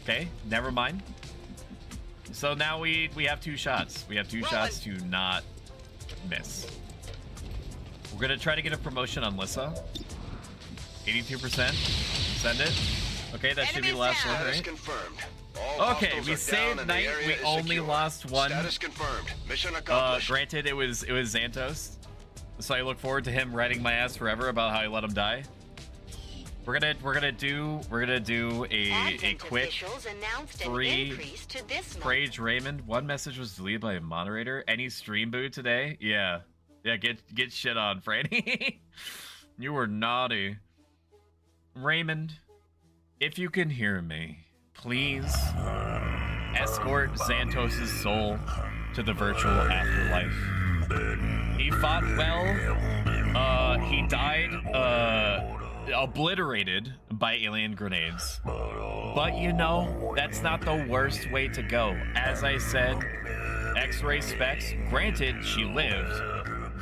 Okay, never mind. So now we have 2 shots. We have 2 shots to not miss. We're gonna try to get a promotion on Lissa. 82%. Send it. Okay, that should be the last one, right? Okay, we saved Knight. We only lost 1. Status confirmed. Mission accomplished. Granted, it was Xantos. So I look forward to him writing my ass forever about how I let him die. We're gonna do a quick free Rage Raymond. 1 message was deleted by a moderator. Any stream boot today? Yeah, get shit on, Franny. You were naughty. Raymond, if you can hear me, please escort Xantos' soul to the virtual afterlife. He fought well. He died obliterated by alien grenades. But you know, that's not the worst way to go. As I said, X-ray specs, granted she lived,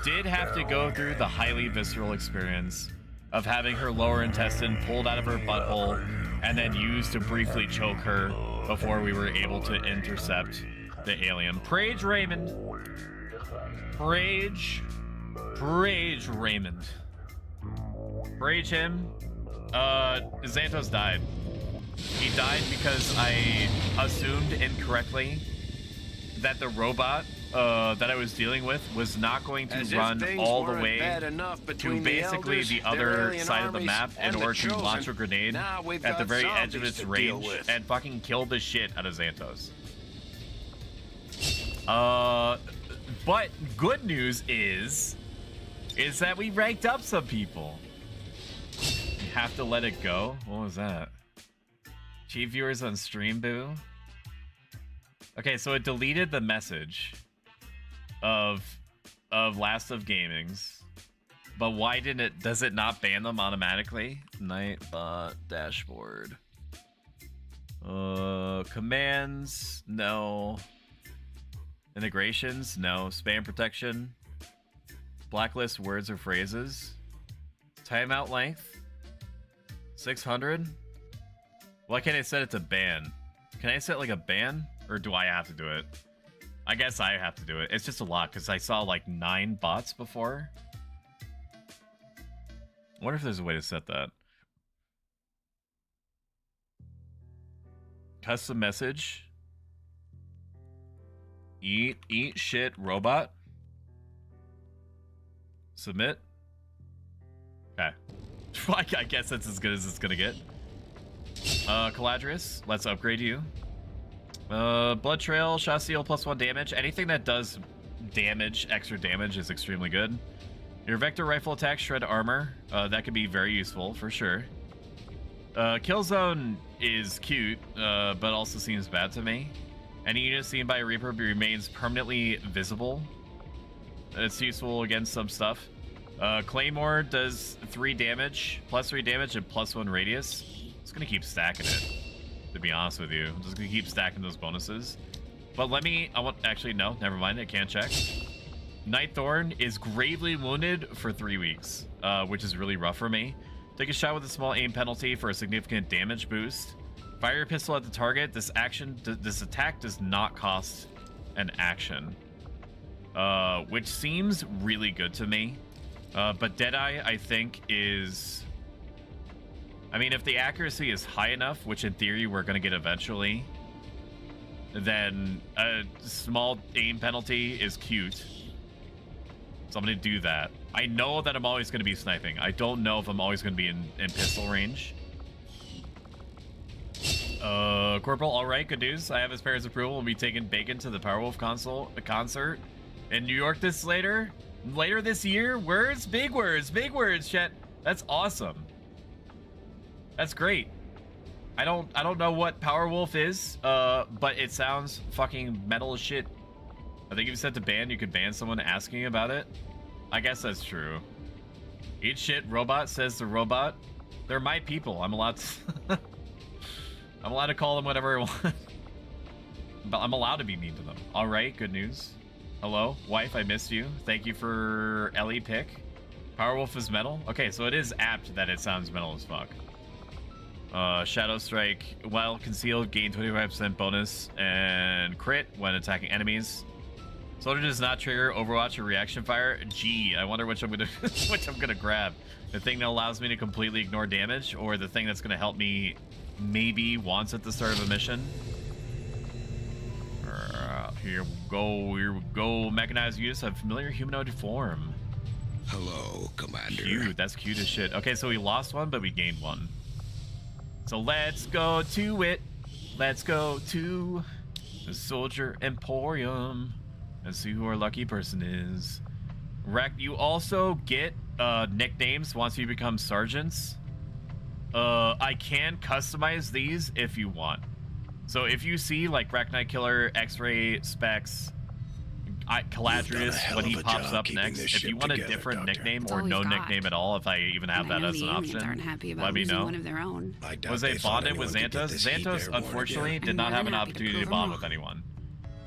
did have to go through the highly visceral experience of having her lower intestine pulled out of her butthole and then used to briefly choke her before we were able to intercept the alien. Praise Raymond. Praise Raymond. Rage him. Xantos died. He died because I assumed incorrectly that the robot that I was dealing with was not going to run all the way to basically the other side of the map in order to launch a grenade at the very edge of its range and fucking kill the shit out of Xantos. But good news is that we ranked up some people. You have to let it go. What was that? Chief viewers on stream, boo. Okay, so it deleted the message of Last of Gaming's, but why didn't it? Does it not ban them automatically? Nightbot dashboard. Commands, no. Integrations, no. Spam protection. Blacklist words or phrases. Timeout length 600. Why can't I set it to ban? Can I set like a ban, or do I have to do it? I guess I have to do it. It's just a lot because I saw like 9 bots before. I wonder if there's a way to set that. Custom message. Eat shit robot. Submit. Okay. I guess that's as good as it's gonna get. Caladrius, let's upgrade you. Blood Trail, Shot Seal, +1 damage. Anything that does damage, extra damage, is extremely good. Your Vector Rifle attack, Shred Armor. That could be very useful, for sure. Killzone is cute, but also seems bad to me. Any unit seen by a Reaper remains permanently visible. It's useful against some stuff. Claymore does 3 damage, +3 damage, and +1 radius. It's gonna keep stacking it, to be honest with you. I'm just gonna keep stacking those bonuses. But actually, no, never mind, I can't check. Nightthorn is gravely wounded for 3 weeks, which is really rough for me. Take a shot with a small aim penalty for a significant damage boost. Fire your pistol at the target. This attack does not cost an action, which seems really good to me. But Deadeye, I think, is... I mean, if the accuracy is high enough, which in theory we're going to get eventually, then a small aim penalty is cute. So I'm going to do that. I know that I'm always going to be sniping. I don't know if I'm always going to be in pistol range. Corporal, all right, good news. I have his parents' approval. We'll be taking Bacon to the Powerwolf concert in New York later this year. Words, big words, chat. That's awesome. That's great. I don't know what Powerwolf is, but it sounds fucking metal as shit. I think if you set to ban, you could ban someone asking about it. I guess that's true. Eat shit, robot, says the robot. They're my people. I'm allowed to I'm allowed to call them whatever I want. But I'm allowed to be mean to them. All right, good news. Hello, wife, I missed you. Thank you for Ellie pick. Powerwolf is metal? Okay, so it is apt that it sounds metal as fuck. Shadow Strike, while concealed, gain 25% bonus and crit when attacking enemies. Soldier does not trigger Overwatch or reaction fire. Gee, I wonder which I'm gonna which I'm gonna grab. The thing that allows me to completely ignore damage, or the thing that's gonna help me maybe once at the start of a mission. Here we go, here we go. Mechanized use of familiar humanoid form. Hello, Commander. Cute, that's cute as shit. Okay, so we lost one, but we gained one. So let's go to it. Let's go to the Soldier Emporium and see who our lucky person is. You also get nicknames once you become sergeants. I can customize these if you want. So if you see like Knight Killer, X-Ray, Specs, Caladrius, when he pops up next, if you want a different nickname or no nickname at all, if I even have that as an option, let me know. One of their own. Was they bonded with Xantos? Xantos, unfortunately, did not have an opportunity to bond with anyone.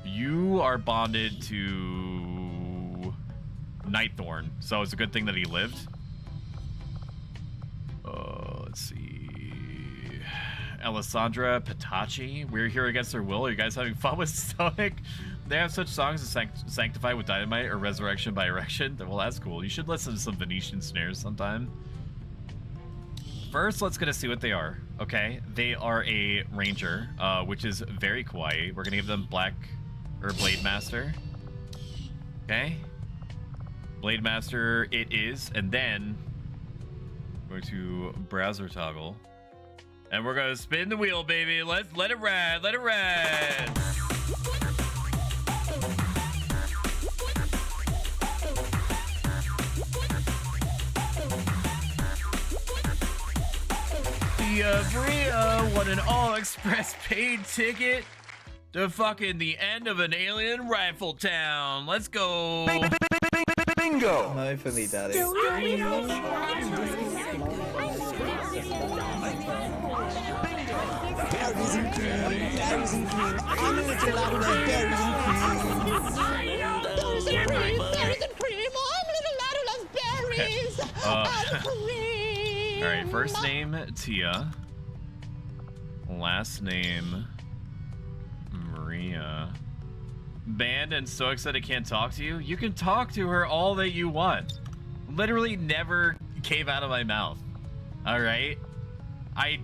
You are bonded to Nightthorn, so it's a good thing that he lived. Let's see. Alessandra Patachi. We're here against their will. Are you guys having fun with Stoic? They have such songs as Sanctify with Dynamite or Resurrection by Erection. Well, that's cool. You should listen to some Venetian snares sometime. First, let's get to see what they are. Okay, they are a ranger, which is very kawaii. We're gonna give them Black or Blade Master. Okay, Blade Master it is, and then we're going to browser toggle, and we're gonna spin the wheel, baby. Let it ride. Let it ride. Bria won an all-express paid ticket to fucking the end of an alien rifle town. Let's go. Bingo. No for me, daddy. Berries and cream, berries and cream. I'm a little lad who loves berries and cream. Berries and cream, berries and cream. I'm a little lad who loves berries and cream. All right, first name Tia, last name Maria. Banned and Stoic said it can't talk to you. You can talk to her all that you want. Literally never came out of my mouth. All right.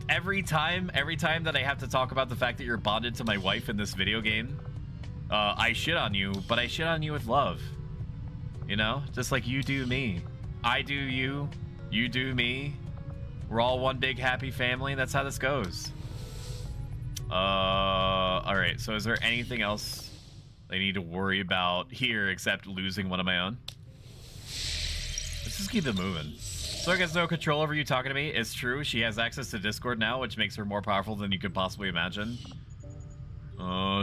Every time that I have to talk about the fact that you're bonded to my wife in this video game, I shit on you, but I shit on you with love. You know, just like you do me. I do you, you do me. We're all one big happy family. That's how this goes. All right. So is there anything else I need to worry about here except losing one of my own? Let's just keep it moving. Stoic has no control over you talking to me. It's true. She has access to Discord now, which makes her more powerful than you could possibly imagine.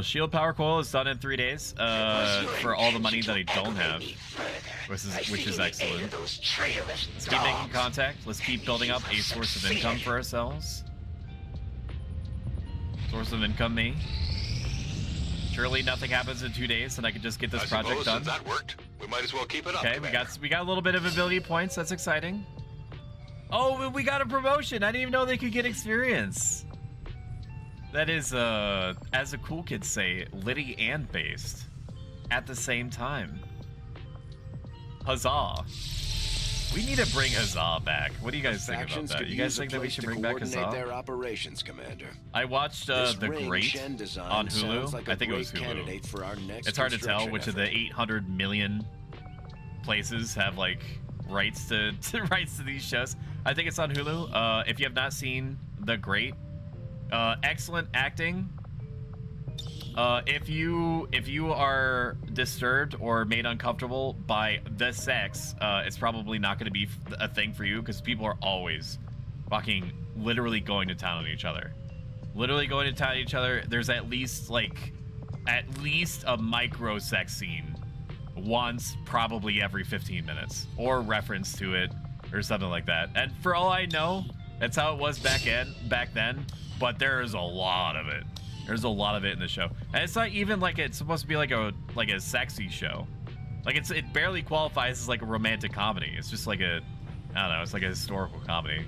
Shield power coil is done in 3 days for all the money that I don't have, which is excellent. Let's keep making contact. Let's keep building up a source of income for ourselves. Source of income, me. Surely nothing happens in 2 days, and I can just get this project done. That worked. We might as well keep it up. Okay, we got a little bit of ability points. That's exciting. Oh, we got a promotion. I didn't even know they could get experience. That is, as the cool kids say, litty and based at the same time. Huzzah. We need to bring Huzzah back. What do you guys think about that? You guys think that we should bring back Huzzah? Their operations, Commander. I watched The Great on Hulu. I think it was Hulu. For our next it's hard to tell which of the 800 million places have like rights to rights to these shows. I think it's on Hulu. If you have not seen The Great, excellent acting. If you are disturbed or made uncomfortable by the sex, it's probably not going to be a thing for you, because people are always fucking literally going to town on each other. Literally going to town on each other. There's at least a micro sex scene once, probably every 15 minutes, or reference to it or something like that. And for all I know, that's how it was back then, but there is a lot of it. There's a lot of it in the show. And it's not even like it's supposed to be like a sexy show. Like it barely qualifies as like a romantic comedy. It's just like I don't know, it's like a historical comedy.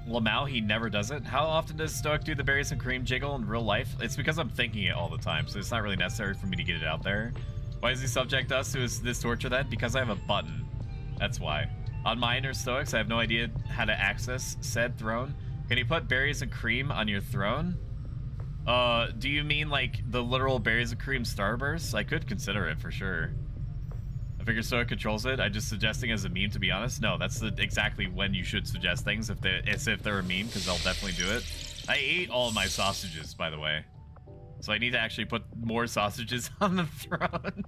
Lamau, he never does it. How often does Stoic do the berries and cream jiggle in real life? It's because I'm thinking it all the time, so it's not really necessary for me to get it out there. Why does he subject us to this torture then? Because I have a button. That's why. On my inner Stoics, I have no idea how to access said throne. Can you put berries and cream on your throne? Do you mean like the literal berries and cream starbursts? I could consider it for sure. I figure Stoic controls it. I'm just suggesting as a meme, to be honest. No, that's exactly when you should suggest things, if they're a meme, because they'll definitely do it. I ate all my sausages, by the way. So I need to actually put more sausages on the throne.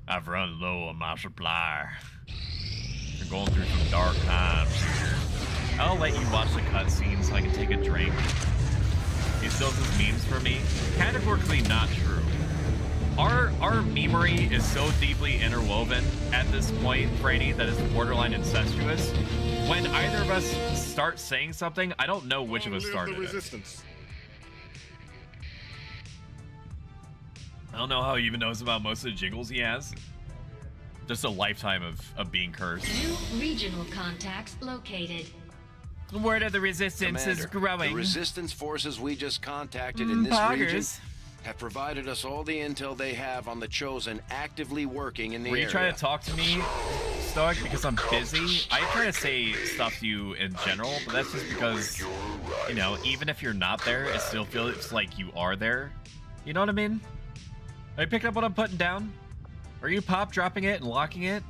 I've run low on my supply. We're going through some dark times here. I'll let you watch the cutscene so I can take a drink. He still does memes for me. Categorically not true. Our memery is so deeply interwoven at this point, Brady, that it's borderline incestuous. When either of us start saying something, I don't know which of us started it. I don't know how he even knows about most of the jingles he has. Just a lifetime of being cursed. New regional contacts located. The word of the resistance Commander, is growing. The resistance forces we just contacted in this region have provided us all the intel they have on the Chosen actively working in the area. Were you trying to talk to me, Stoic, because I'm busy? I try to say stuff to you in general, but that's just because, you know, even if you're not there, it still feels like you are there. You know what I mean? Are you picking up what I'm putting down? Are you dropping it and locking it?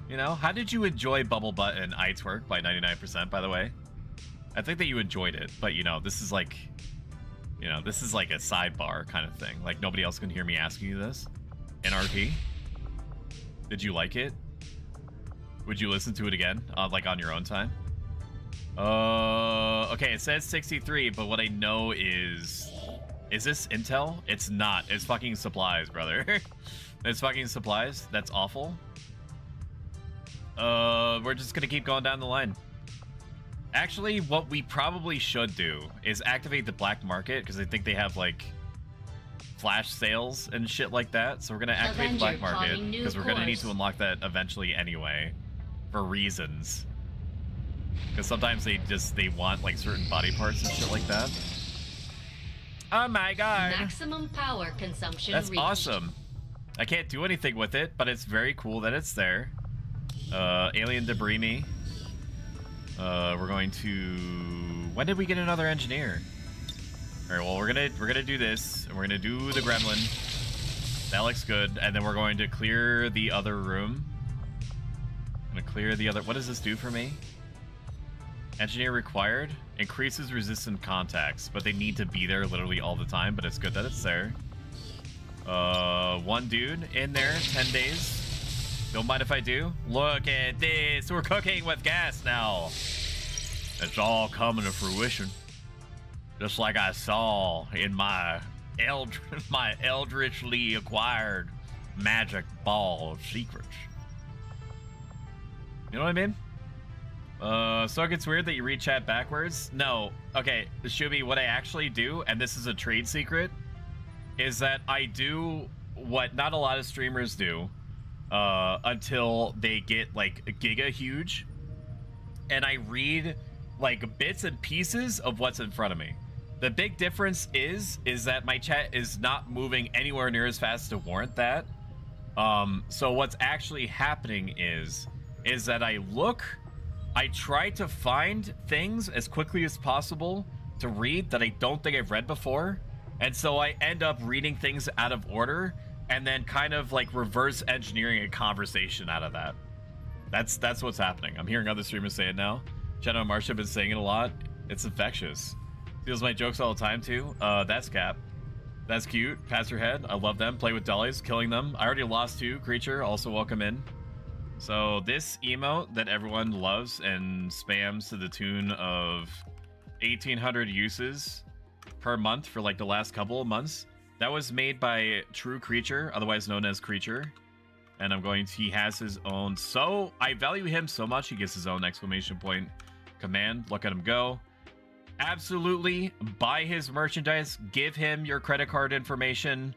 You know, how did you enjoy Bubble Butt and I Twerk by 99%, by the way? I think that you enjoyed it, but you know, this is like, this is like a sidebar kind of thing. Like nobody else can hear me asking you this. NRP? Did you like it? Would you listen to it again, like on your own time? Okay, it says 63, but what I know is this intel? It's not. It's fucking supplies, brother. It's fucking supplies. That's awful. We're just gonna keep going down the line. Actually, what we probably should do is activate the black market, because I think they have like flash sales and shit like that. So we're gonna activate the black market because we're gonna need to unlock that eventually anyway, for reasons. Because sometimes they want like certain body parts and shit like that. Oh my god! Maximum power consumption. That's reached. awesome. I can't do anything with it, but it's very cool that it's there. Alien debris me. We're going to. When did we get another engineer? All right. Well, we're gonna do this, and we're gonna do the gremlin. That looks good, and then we're going to clear the other room. I'm gonna clear the other. What does this do for me? Engineer required. Increases resistant contacts, but they need to be there literally all the time. But it's good that it's there. One dude in there, 10 days. Don't mind if I do. Look at this. We're cooking with gas now. It's all coming to fruition. Just like I saw in my eldritchly acquired magic ball of secrets. You know what I mean? So it gets weird that you read chat backwards. No. Okay, Shubi, what I actually do, and this is a trade secret, is that I do what not a lot of streamers do. Until they get like giga huge, and I read like bits and pieces of what's in front of me. The big difference is that my chat is not moving anywhere near as fast to warrant that. So what's actually happening is that I try to find things as quickly as possible to read that I don't think I've read before, and so I end up reading things out of order, and then kind of like reverse engineering a conversation out of that. That's what's happening. I'm hearing other streamers say it now. Jenna and Marsha have been saying it a lot. It's infectious. Steals my jokes all the time too. That's Cap. That's cute. Pass your head. I love them. Play with dollies. Killing them. I already lost 2. Creature. Also welcome in. So this emote that everyone loves and spams to the tune of 1,800 uses per month for like the last couple of months. That was made by True Creature, otherwise known as Creature. And he has his own. So I value him so much. He gets his own exclamation point command. Look at him go. Absolutely buy his merchandise. Give him your credit card information.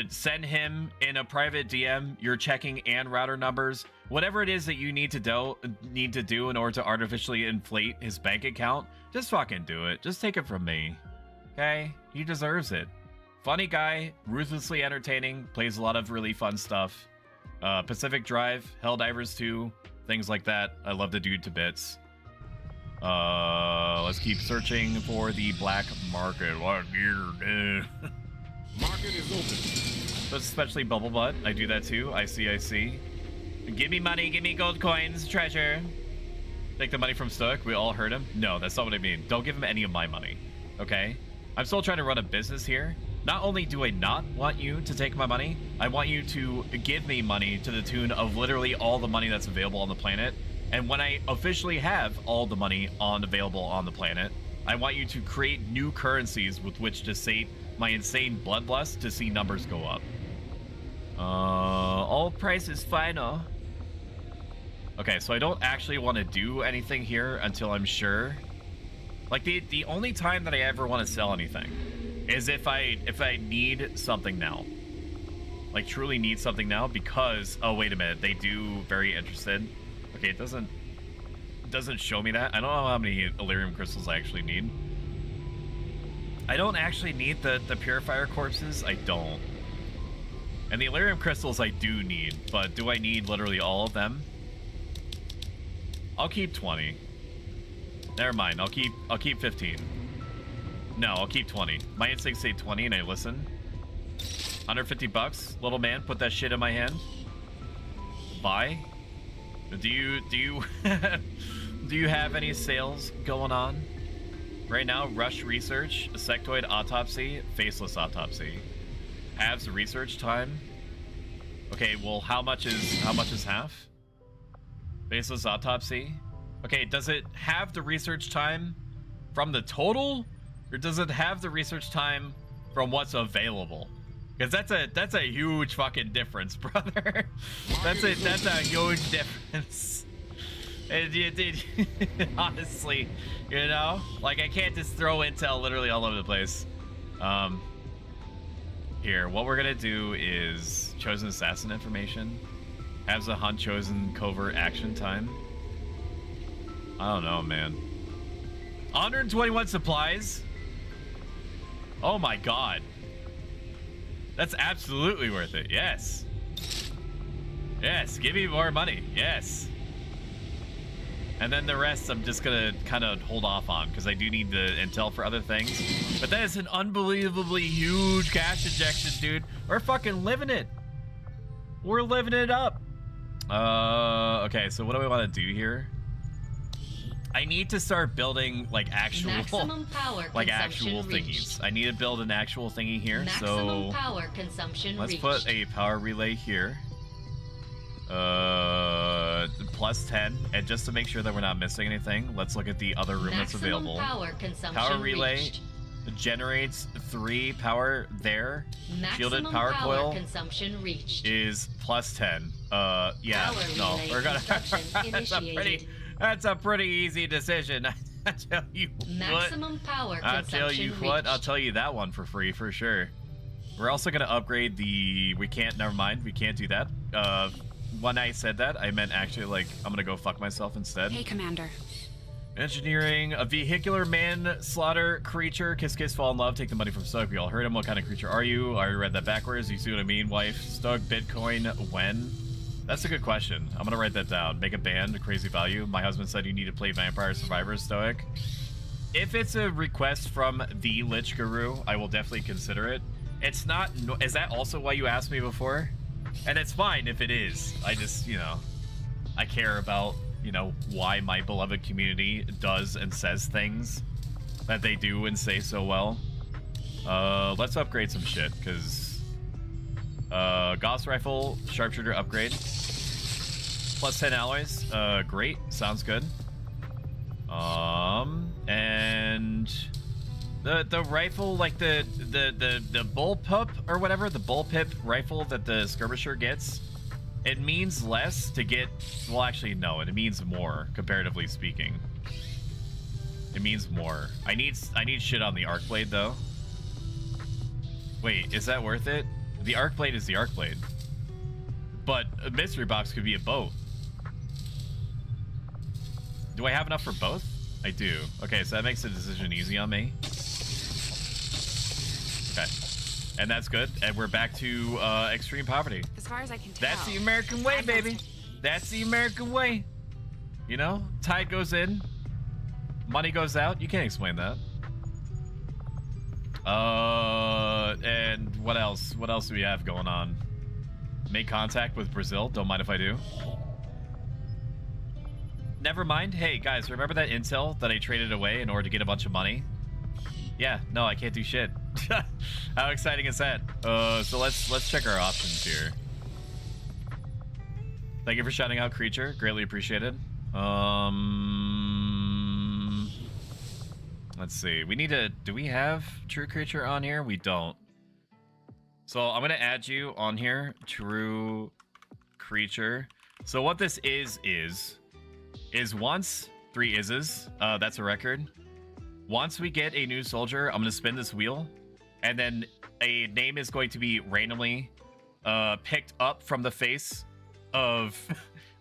Send him in a private DM your checking and router numbers. Whatever it is that you need to do in order to artificially inflate his bank account, just fucking do it. Just take it from me. Okay? He deserves it. Funny guy, ruthlessly entertaining, plays a lot of really fun stuff. Pacific Drive, Helldivers 2, things like that. I love the dude to bits. Let's keep searching for the black market. What gear? Market is open. But especially Bubble Butt. I do that too. I see. Give me money, give me gold coins, treasure. Take the money from Stoic. We all heard him. No, that's not what I mean. Don't give him any of my money. Okay? I'm still trying to run a business here. Not only do I not want you to take my money, I want you to give me money to the tune of literally all the money that's available on the planet. And when I officially have all the money available on the planet, I want you to create new currencies with which to sate my insane bloodlust to see numbers go up. All prices final. Okay, so I don't actually want to do anything here until I'm sure. Like the only time that I ever want to sell anything is if I need something now. Like truly need something now because oh wait a minute, they do very interested. Okay, it doesn't show me that. I don't know how many Elerium crystals I actually need. I don't actually need the purifier corpses. I don't. And the Elerium crystals I do need, but do I need literally all of them? I'll keep 20. Never mind. I'll keep 15. No, I'll keep 20. My instincts say 20 and I listen. 150 bucks. Little man, put that shit in my hand. Buy. Do you do you have any sales going on? Right now, Rush Research, Sectoid Autopsy, Faceless Autopsy. Avs research time. Okay, well how much is half? Faceless Autopsy. Okay, does it have the research time from the total? Or does it have the research time from what's available? Because that's a huge fucking difference, brother. That's a huge difference. Honestly, you know, like I can't just throw intel literally all over the place. Here, what we're gonna do is chosen assassin information. Has a hunt chosen covert action time. I don't know, man. 121 supplies. Oh my god. That's absolutely worth it. Yes. Yes, give me more money. Yes. And then the rest I'm just gonna kind of hold off on because I do need the intel for other things. But that is an unbelievably huge cash injection, dude. We're fucking living it. We're living it up. Okay, so what do I want to do here? I need to start building like actual actual thingies. I need to build an actual thingy here. Maximum power consumption let's reached. put a power relay here. Plus 10, and just to make sure that we're not missing anything, let's look at the other room that's available. Power relay reached. Generates 3 power there. Shielded Maximum power coil consumption reached. is plus 10. Yeah, Power no, relay we're gonna. initiated. That's a pretty easy decision. I tell you Maximum power what. I tell you consumption what. I'll reached. tell you that one for free for sure. We're also gonna upgrade the. We can't. Never mind. We can't do that. When I said that, I meant actually like I'm gonna go fuck myself instead. Hey, Commander. Engineering a vehicular manslaughter creature. Kiss kiss fall in love. Take the money from Stoic. We all heard him. What kind of creature are you? I already read that backwards. You see what I mean, wife? Stoic Bitcoin when? That's a good question. I'm gonna write that down. Make a band, a crazy value. My husband said you need to play Vampire Survivors, Stoic. If it's a request from the Lich Guru, I will definitely consider it. It's not. Is that also why you asked me before? And it's fine if it is. I just, you know, I care about, you know, why my beloved community does and says things that they do and say so well. Let's upgrade some shit, because Gauss Rifle, Sharpshooter upgrade. Plus 10 alloys. Great. Sounds good. And the rifle, like the bullpup or whatever, the bullpup rifle that the skirmisher gets, it means less to get. Well, actually, no, it means more, comparatively speaking. It means more. I need shit on the arc blade though. Wait, is that worth it? The arc blade is the arc blade, but a mystery box could be a both. Do I have enough for both? I do. Okay, so that makes the decision easy on me. Okay, and that's good. And we're back to extreme poverty. As far as I can tell. That's the American way, baby. That's the American way. You know, tide goes in, money goes out. You can't explain that. And what else? What else do we have going on? Make contact with Brazil. Don't mind if I do. Never mind. Hey, guys, remember that intel that I traded away in order to get a bunch of money? Yeah, no, I can't do shit. How exciting is that? So let's check our options here. Thank you for shouting out Creature. Greatly appreciated. Let's see. We need to... Do we have True Creature on here? We don't. So I'm going to add you on here. True Creature. So what this is once... 3 ises. That's a record. Once we get a new soldier, I'm going to spin this wheel. And then a name is going to be randomly picked up from the face of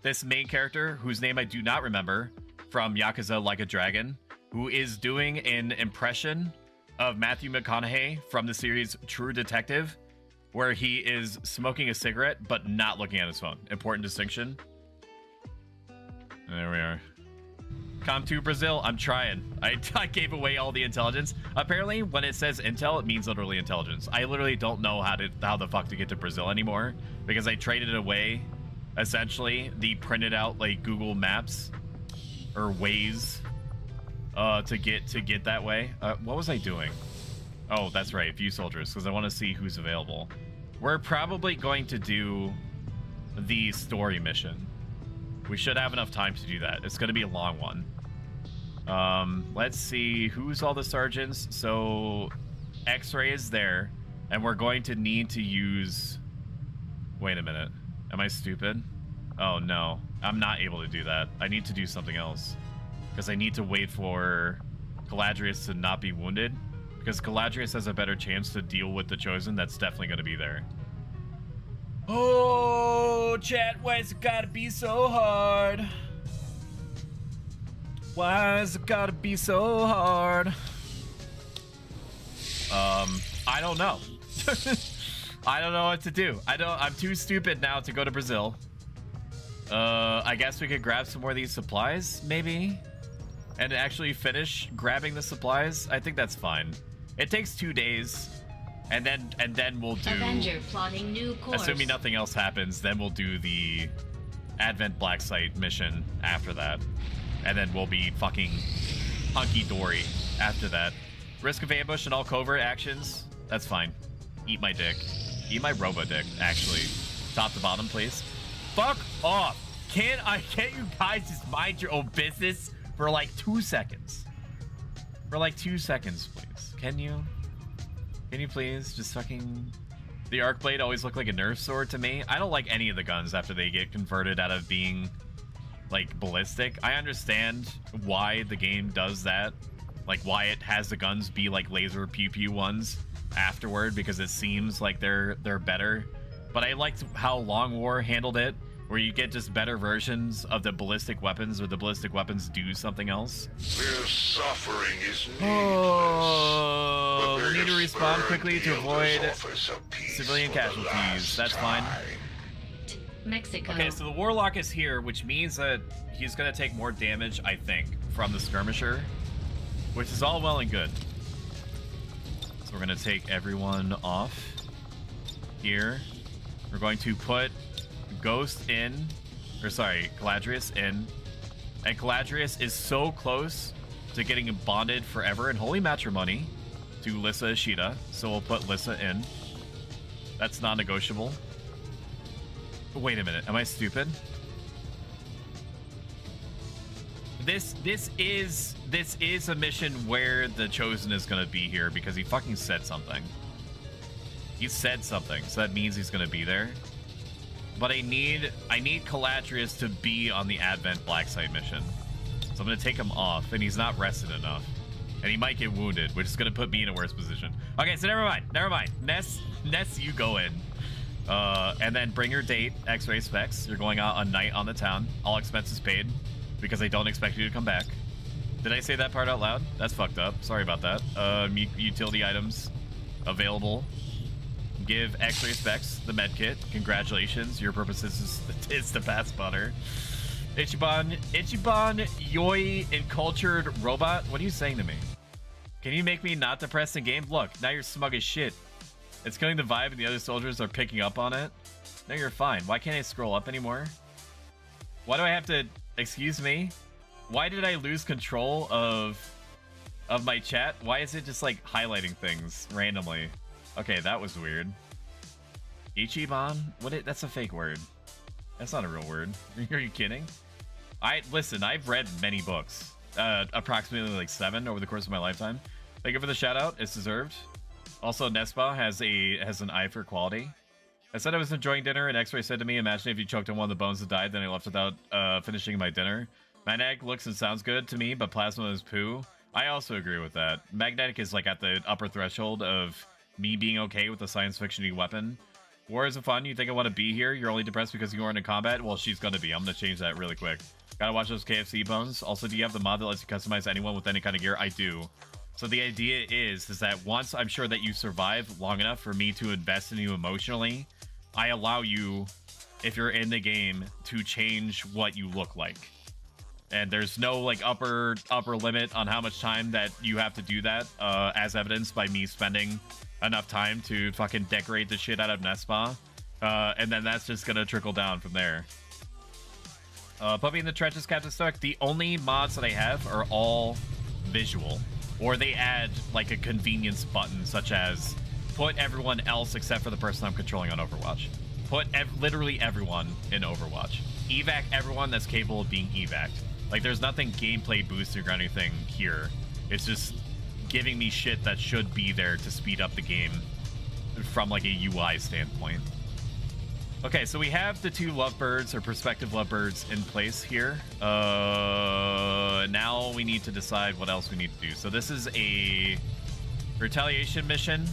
this main character, whose name I do not remember, from Yakuza Like a Dragon, who is doing an impression of Matthew McConaughey from the series True Detective, where he is smoking a cigarette but not looking at his phone. Important distinction. There we are. Come to Brazil. I'm trying. I gave away all the intelligence. Apparently, when it says intel, it means literally intelligence. I literally don't know how the fuck to get to Brazil anymore, because I traded away, essentially, the printed out like Google Maps or Waze to get that way. What was I doing? Oh, that's right. View soldiers, because I want to see who's available. We're probably going to do the story mission. We should have enough time to do that. It's going to be a long one. Let's see who's all the sergeants. So X-ray is there, and we're going to need to use... Wait a minute. Am I stupid? Oh, no. I'm not able to do that. I need to do something else, because I need to wait for Caladrius to not be wounded, because Caladrius has a better chance to deal with the Chosen. That's definitely going to be there. Oh, chat, why has it gotta be so hard? Why has it gotta be so hard? I don't know. I don't know what to do. I'm too stupid now to go to Brazil. I guess we could grab some more of these supplies, maybe? And actually finish grabbing the supplies? I think that's fine. It takes 2 days. And then we'll do... Avenger plotting new course. Assuming nothing else happens, then we'll do the Advent Black Site mission after that. And then we'll be fucking hunky-dory after that. Risk of ambush and all covert actions. That's fine. Eat my dick. Eat my robo-dick, actually. Top to bottom, please. Fuck off! Can't you guys just mind your own business for like 2 seconds? For like 2 seconds, please. Can you? Can you please just fucking... The arc blade always looked like a Nerf sword to me. I don't like any of the guns after they get converted out of being, like, ballistic. I understand why the game does that. Like, why it has the guns be, like, laser pew-pew ones afterward, because it seems like they're better. But I liked how Long War handled it, where you get just better versions of the ballistic weapons, or the ballistic weapons do something else. Their suffering is needless. Oh, we need to respawn quickly to avoid civilian casualties. That's fine. Mexico. Okay, so the Warlock is here, which means that he's going to take more damage, I think, from the Skirmisher, which is all well and good. So we're going to take everyone off here. We're going to put Ghost in, or sorry, Caladrius in. And Caladrius is so close to getting bonded forever in holy matrimony to Lissa Ishida. So we'll put Lissa in. That's non-negotiable. Wait a minute. Am I stupid? This is a mission where the Chosen is gonna be here because he fucking said something. He said something, so that means he's gonna be there. But I need Caladrius to be on the Advent Black Site mission. So I'm gonna take him off, and he's not rested enough. And he might get wounded, which is gonna put me in a worse position. Okay, so never mind. Ness, you go in. And then bring your date, X-ray specs. You're going out a night on the town. All expenses paid, because I don't expect you to come back. Did I say that part out loud? That's fucked up. Sorry about that. Utility items available. Give X-ray specs the med kit. Congratulations. Your purpose is to pass butter. Ichiban, Yoi, Encultured Robot. What are you saying to me? Can you make me not depressed in game? Look, now you're smug as shit. It's killing the vibe and the other soldiers are picking up on it. No, you're fine. Why can't I scroll up anymore? Why do I have to... Excuse me? Why did I lose control of my chat? Why is it just like highlighting things randomly? Okay, that was weird. Ichiban? That's a fake word. That's not a real word. Are you kidding? Listen, I've read many books. Approximately like 7 over the course of my lifetime. Thank you for the shout out. It's deserved. Also, Nespa has an eye for quality. I said I was enjoying dinner, and X-Ray said to me, imagine if you choked on one of the bones that died, then I left without finishing my dinner. Magnetic looks and sounds good to me, but plasma is poo. I also agree with that. Magnetic is like at the upper threshold of me being okay with a science fiction-y weapon. War isn't fun. You think I want to be here? You're only depressed because you aren't in combat? Well, she's gonna be. I'm gonna change that really quick. Gotta watch those KFC bones. Also, do you have the mod that lets you customize anyone with any kind of gear? I do. So the idea is that once I'm sure that you survive long enough for me to invest in you emotionally, I allow you, if you're in the game, to change what you look like. And there's no like upper limit on how much time that you have to do that, as evidenced by me spending enough time to fucking decorate the shit out of Nespa. And then that's just gonna trickle down from there. Put me in the trenches, Captain Stoic. The only mods that I have are all visual. Or they add like a convenience button, such as put everyone else except for the person I'm controlling on Overwatch. Put literally everyone in Overwatch. Evac everyone that's capable of being evac'd. Like, there's nothing gameplay boosting or anything here. It's just giving me shit that should be there to speed up the game from like a UI standpoint. Okay, so we have the 2 lovebirds or prospective lovebirds in place here. Now we need to decide what else we need to do. So this is a retaliation mission,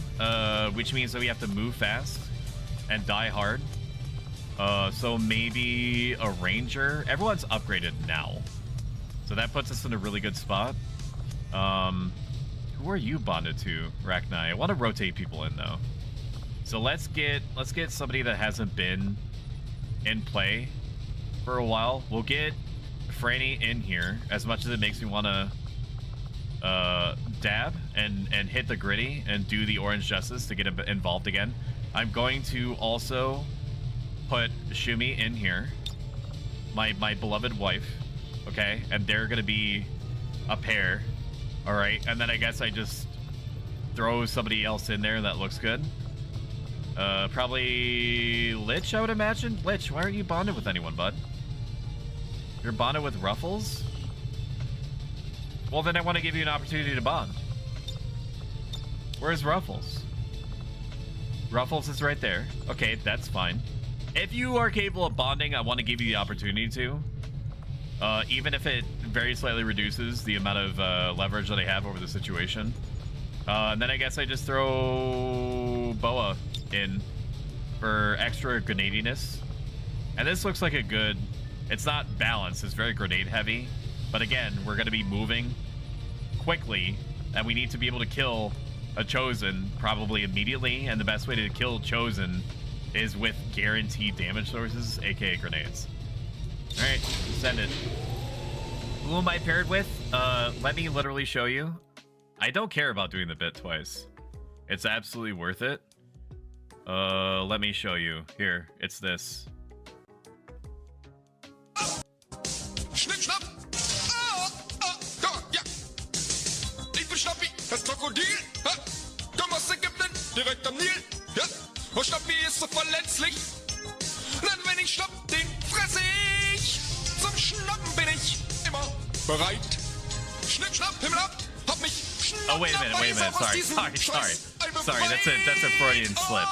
which means that we have to move fast and die hard. So maybe a ranger. Everyone's upgraded now, so that puts us in a really good spot. Who are you bonded to, Rachni? I want to rotate people in though. So let's get somebody that hasn't been in play for a while. We'll get Franny in here, as much as it makes me want to dab and hit the gritty and do the orange justice to get involved again. I'm going to also put Shumi in here, my beloved wife, okay? And they're gonna be a pair, all right? And then I guess I just throw somebody else in there that looks good. Probably Lich, I would imagine. Lich, why aren't you bonded with anyone, bud? You're bonded with Ruffles? Well, then I want to give you an opportunity to bond. Where's Ruffles? Ruffles is right there. Okay, that's fine. If you are capable of bonding, I want to give you the opportunity to. Even if it very slightly reduces the amount of leverage that I have over the situation. And then I guess I just throw Boa in for extra grenadiness. And this looks like a good... It's not balanced, it's very grenade heavy. But again, we're going to be moving quickly, and we need to be able to kill a Chosen probably immediately. And the best way to kill Chosen is with guaranteed damage sources, aka grenades. Alright, send it. Who am I paired with? Let me literally show you. I don't care about doing the bit twice. It's absolutely worth it. Let me show you. Here, it's this. Schnapp mir ist so verletzlich. Denn wenn ich schnapp, den fresse ich. Zum Schnappen bin ich immer bereit. Schnipp, schnapp, Himmel ab, hab mich schnapp. Oh, wait a minute. Sorry. Sorry, that's a Freudian slip.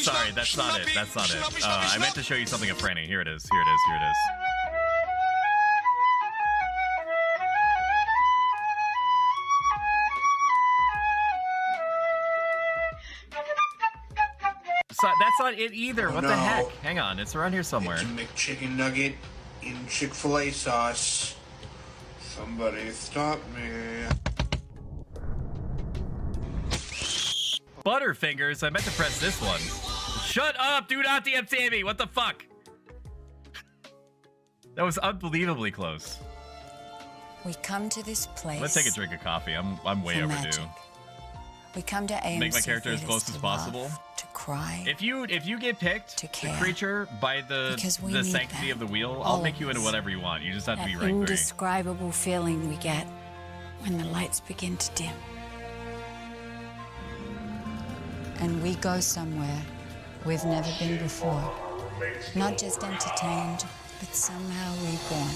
Sorry, that's not it. I meant to show you something of Franny. Here it is. So that's not it either. What the heck? Hang on, it's around here somewhere. McChicken nugget in Chick-fil-A sauce. Somebody stop me. Butterfingers, I meant to press this one. Shut up, do not DMT me, what the fuck? That was unbelievably close. We come to this place. Let's take a drink of coffee, I'm way overdue. Magic. We come to aim make my character as close as possible. To cry. If you get picked, the creature by the sanctity of the wheel, I'll make you into whatever you want. You just have to be rank 3. Indescribable feeling we get when the lights begin to dim. And we go somewhere we've never been before. Not just entertained, but somehow reborn.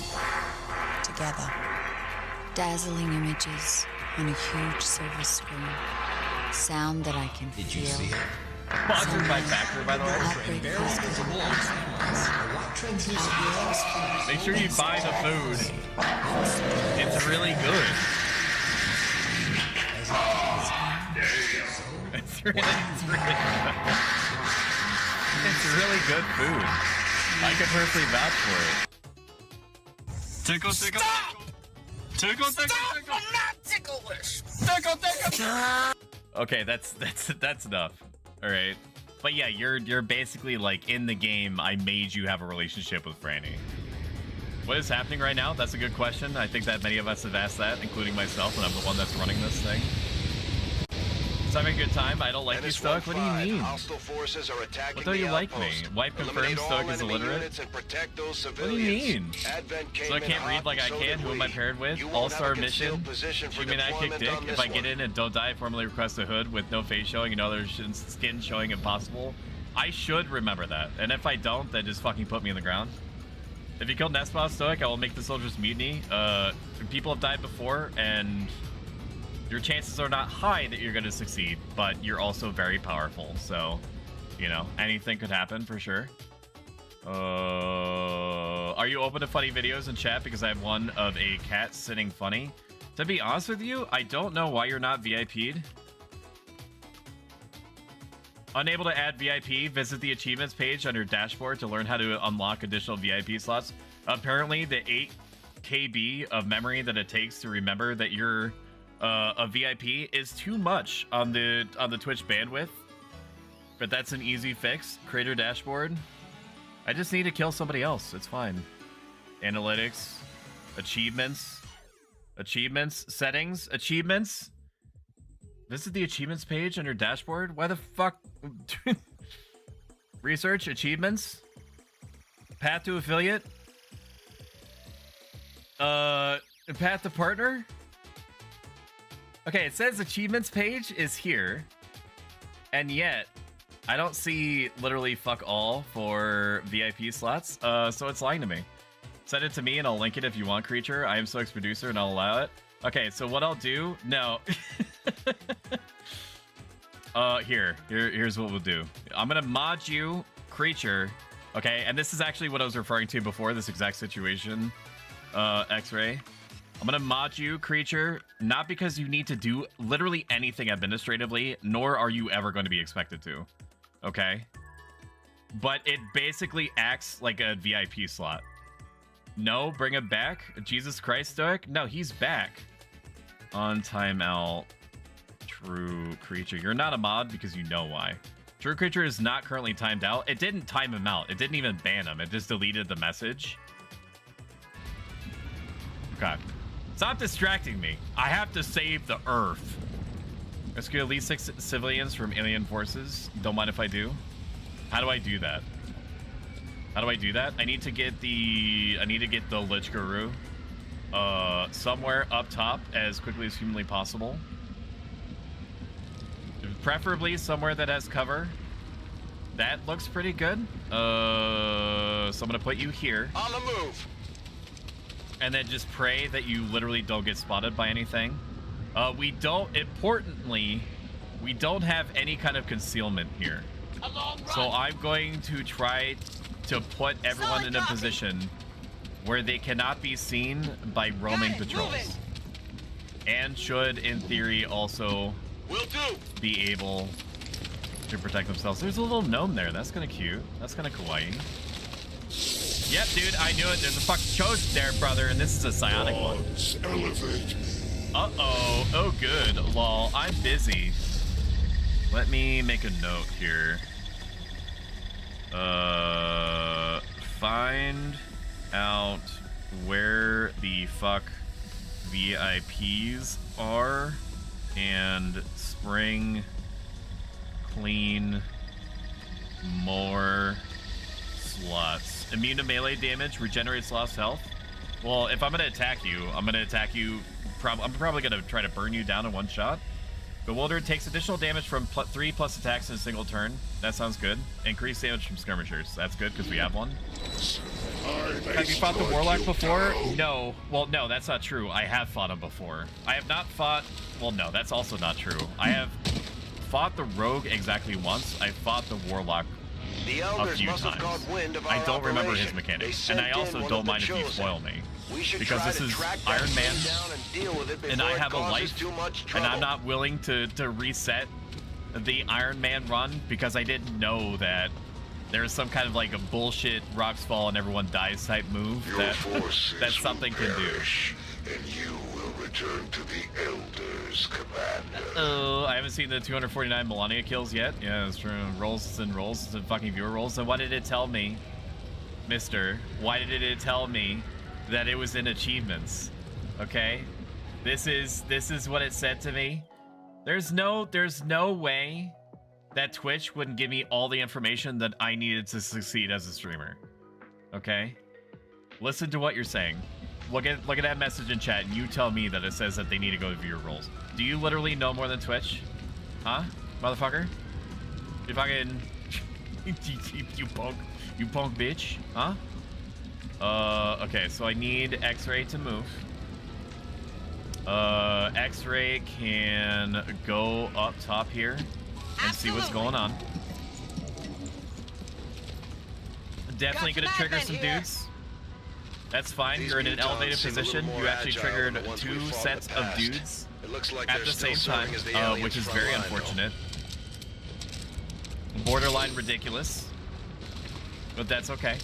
Together. Dazzling images on a huge silver screen. Sound that I can feel. Did you see it? Sponsored by Factor, by the way. Make sure you buy the food. It's really good. It's really good food. I could personally vouch for it. Tickle. I'm not ticklish. Tickle. Okay, that's enough. All right, but yeah, you're basically like in the game. I made you have a relationship with Franny. What is happening right now? That's a good question. I think that many of us have asked that, including myself, and I'm the one that's running this thing. It's having a good time. I don't like you, Stoic. What do you mean? What don't you like me? Wife confirms Stoic is illiterate. What do you mean? So I can't read like I can? Who am I paired with? All-star mission? You mean I kick dick? If I get in and don't die, I formally request a hood with no face showing and other skin showing impossible. I should remember that. And if I don't, then just fucking put me in the ground. If you kill Nespot Stoic, I will make the soldiers mutiny. People have died before, and your chances are not high that you're going to succeed, but you're also very powerful. So, you know, anything could happen for sure. Are you open to funny videos in chat? Because I have one of a cat sitting funny. To be honest with you, I don't know why you're not VIP'd. Unable to add VIP, visit the achievements page under dashboard to learn how to unlock additional VIP slots. Apparently, the 8 KB of memory that it takes to remember that you're a VIP is too much on the Twitch bandwidth, but that's an easy fix. Creator dashboard. I just need to kill somebody else. It's fine. Analytics, achievements, settings, achievements. Visit the achievements page under dashboard. Why the fuck? Research, achievements, path to affiliate, path to partner. Okay, it says achievements page is here, and yet I don't see literally fuck all for VIP slots, so it's lying to me. Send it to me and I'll link it if you want, creature. I am Stoic's producer and I'll allow it. Okay, so what I'll do... No. Here's what we'll do. I'm gonna mod you, creature, okay? And this is actually what I was referring to before, this exact situation, X-Ray. I'm gonna mod you, creature, not because you need to do literally anything administratively, nor are you ever going to be expected to, okay? But it basically acts like a VIP slot. No, bring him back. Jesus Christ, Stoic? No, he's back. On timeout. True creature. You're not a mod because you know why. True creature is not currently timed out. It didn't time him out. It didn't even ban him. It just deleted the message. Okay. Stop distracting me. I have to save the Earth. Rescue at least 6 civilians from alien forces. Don't mind if I do. How do I do that? How do I do that? I need to get the Lich Guru somewhere up top as quickly as humanly possible. Preferably somewhere that has cover. That looks pretty good. So I'm gonna put you here. On the move. And then just pray that you literally don't get spotted by anything. Importantly, we don't have any kind of concealment here. So I'm going to try to put everyone in a position where they cannot be seen by roaming patrols. And should, in theory, also be able to protect themselves. There's a little gnome there. That's kind of cute. That's kind of kawaii. Yep, dude, I knew it. There's a fucking chosen there, brother, and this is a psionic one. Uh-oh. Oh, good. Lol, I'm busy. Let me make a note here. Find out where the fuck VIPs are and spring clean more slots. Immune to melee damage, regenerates lost health. Well, if I'm gonna attack you, I'm probably gonna try to burn you down in one shot. Bewildered takes additional damage from 3+ attacks in a single turn. That sounds good. Increased damage from skirmishers. That's good because we have one. Have you fought the Warlock before? No. Well, no, that's not true. I have fought him before. I have not fought... Well, no, that's also not true. I have fought the Rogue exactly once. I fought the Warlock a few times. I don't remember his mechanics. And I also don't mind if you spoil me. Because this is Iron Man, and I have a life, and I'm not willing to reset the Iron Man run because I didn't know that there's some kind of like a bullshit rocks fall and everyone dies type move that something can do. And you will return to the Elders, Commander. Oh, I haven't seen the 249 Melania kills yet. Yeah, it's true. Rolls and fucking viewer rolls. And what did it tell me, mister? Why did it tell me that it was in achievements? Okay, this is what it said to me. There's no way that Twitch wouldn't give me all the information that I needed to succeed as a streamer. Okay, listen to what you're saying. Look at that message in chat and you tell me that it says that they need to go to viewer roles. Do you literally know more than Twitch? Huh, motherfucker? You fucking you punk bitch, huh? Okay, so I need X-Ray to move. X-Ray can go up top here and see what's going on. Definitely gonna trigger some dudes. That's fine, you're in an elevated position. You actually triggered 2 sets of dudes at the same time, which is very unfortunate. Borderline ridiculous. But that's okay.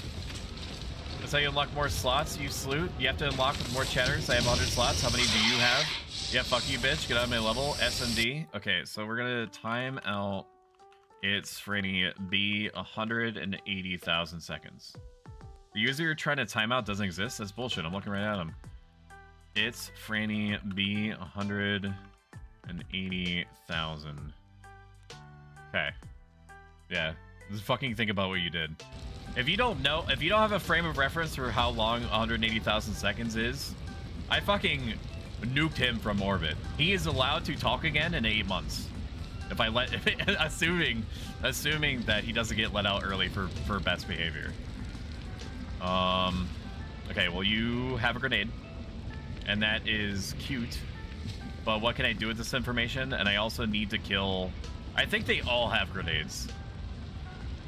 That's how you unlock more slots, you sloot. You have to unlock with more chatters. I have 100 slots. How many do you have? Yeah, fuck you, bitch. Get out of my level. S&D. Okay, so we're gonna time out. It's Franny B 180,000 seconds. The user you're trying to time out doesn't exist? That's bullshit. I'm looking right at him. It's Franny B 180,000. Okay. Yeah. Just fucking think about what you did. If you don't know, if you don't have a frame of reference for how long 180,000 seconds is, I fucking nuked him from orbit. He is allowed to talk again in 8 months. If I let, assuming that he doesn't get let out early for best behavior. Okay, well, you have a grenade, and that is cute. But what can I do with this information? And I also need to kill. I think they all have grenades.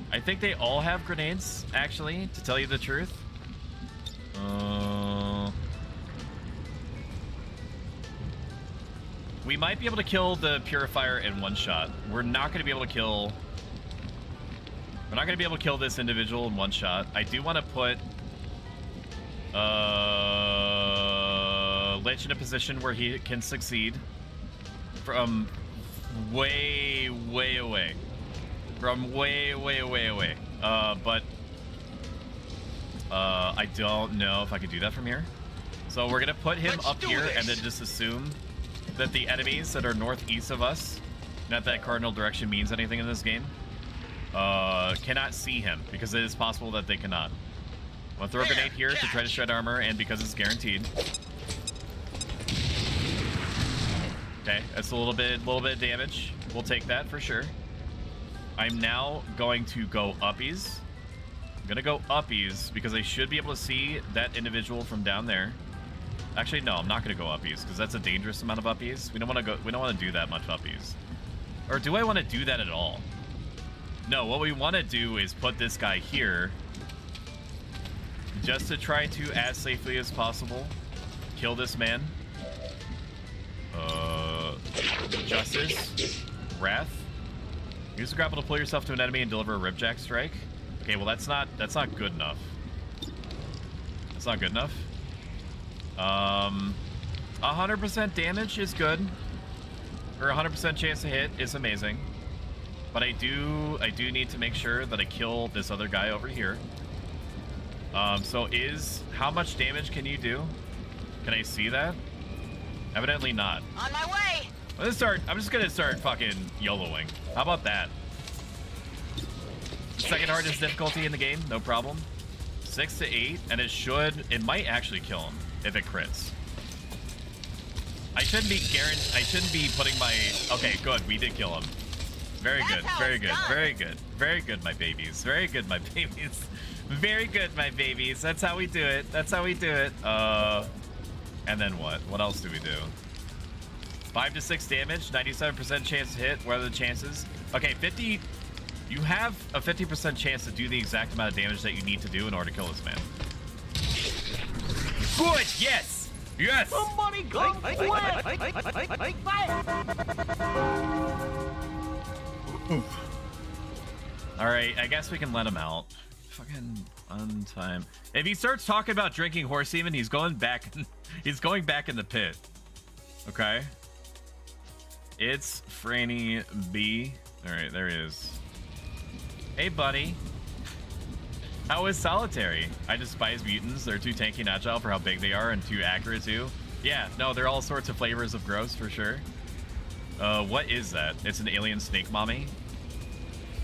I think they all have grenades, actually, to tell you the truth. We might be able to kill the Purifier in one shot. We're not going to be able to kill... We're not going to be able to kill this individual in one shot. I do want to put... Lich in a position where he can succeed. From way, way away. From way, way, way away. But I don't know if I could do that from here. So we're gonna put him up here and then just assume that the enemies that are northeast of us, not that cardinal direction means anything in this game, cannot see him, because it is possible that they cannot. I'm gonna throw a grenade here to try to shred armor, and because it's guaranteed. Okay, that's a little bit of damage. We'll take that for sure. I'm now going to go uppies. I'm gonna go uppies because I should be able to see that individual from down there. Actually, no, I'm not gonna go uppies because that's a dangerous amount of uppies. We don't want to go. We don't want to do that much uppies. Or do I want to do that at all? No, what we want to do is put this guy here just to try to, as safely as possible, kill this man. Justice. Wrath. Use the grapple to pull yourself to an enemy and deliver a ripjack strike. Okay, well that's not good enough. That's not good enough. 100% damage is good. Or 100% chance to hit is amazing. But I do need to make sure that I kill this other guy over here. So how much damage can you do? Can I see that? Evidently not. On my way. I'm just gonna start fucking YOLOing. How about that? Second hardest difficulty in the game, no problem. 6 to 8, and it might actually kill him if it crits. I shouldn't be putting my, okay, good, we did kill him. Very good, very good, very good. Very good, my babies. Very good, my babies. Very good, my babies. That's how we do it. That's how we do it. And then what? What else do we do? 5 to 6 damage, 97% chance to hit. What are the chances? Okay, 50. You have a 50% chance to do the exact amount of damage that you need to do in order to kill this man. Good, yes! Yes! Somebody go! Alright, I guess we can let him out. Fucking untime. If he starts talking about drinking horse semen, he's going back in the pit. Okay? It's Franny B. Alright, there he is. Hey, buddy. How is Solitary? I despise mutants. They're too tanky and agile for how big they are and too accurate, too. Yeah, no, they're all sorts of flavors of gross, for sure. What is that? It's an alien snake mommy.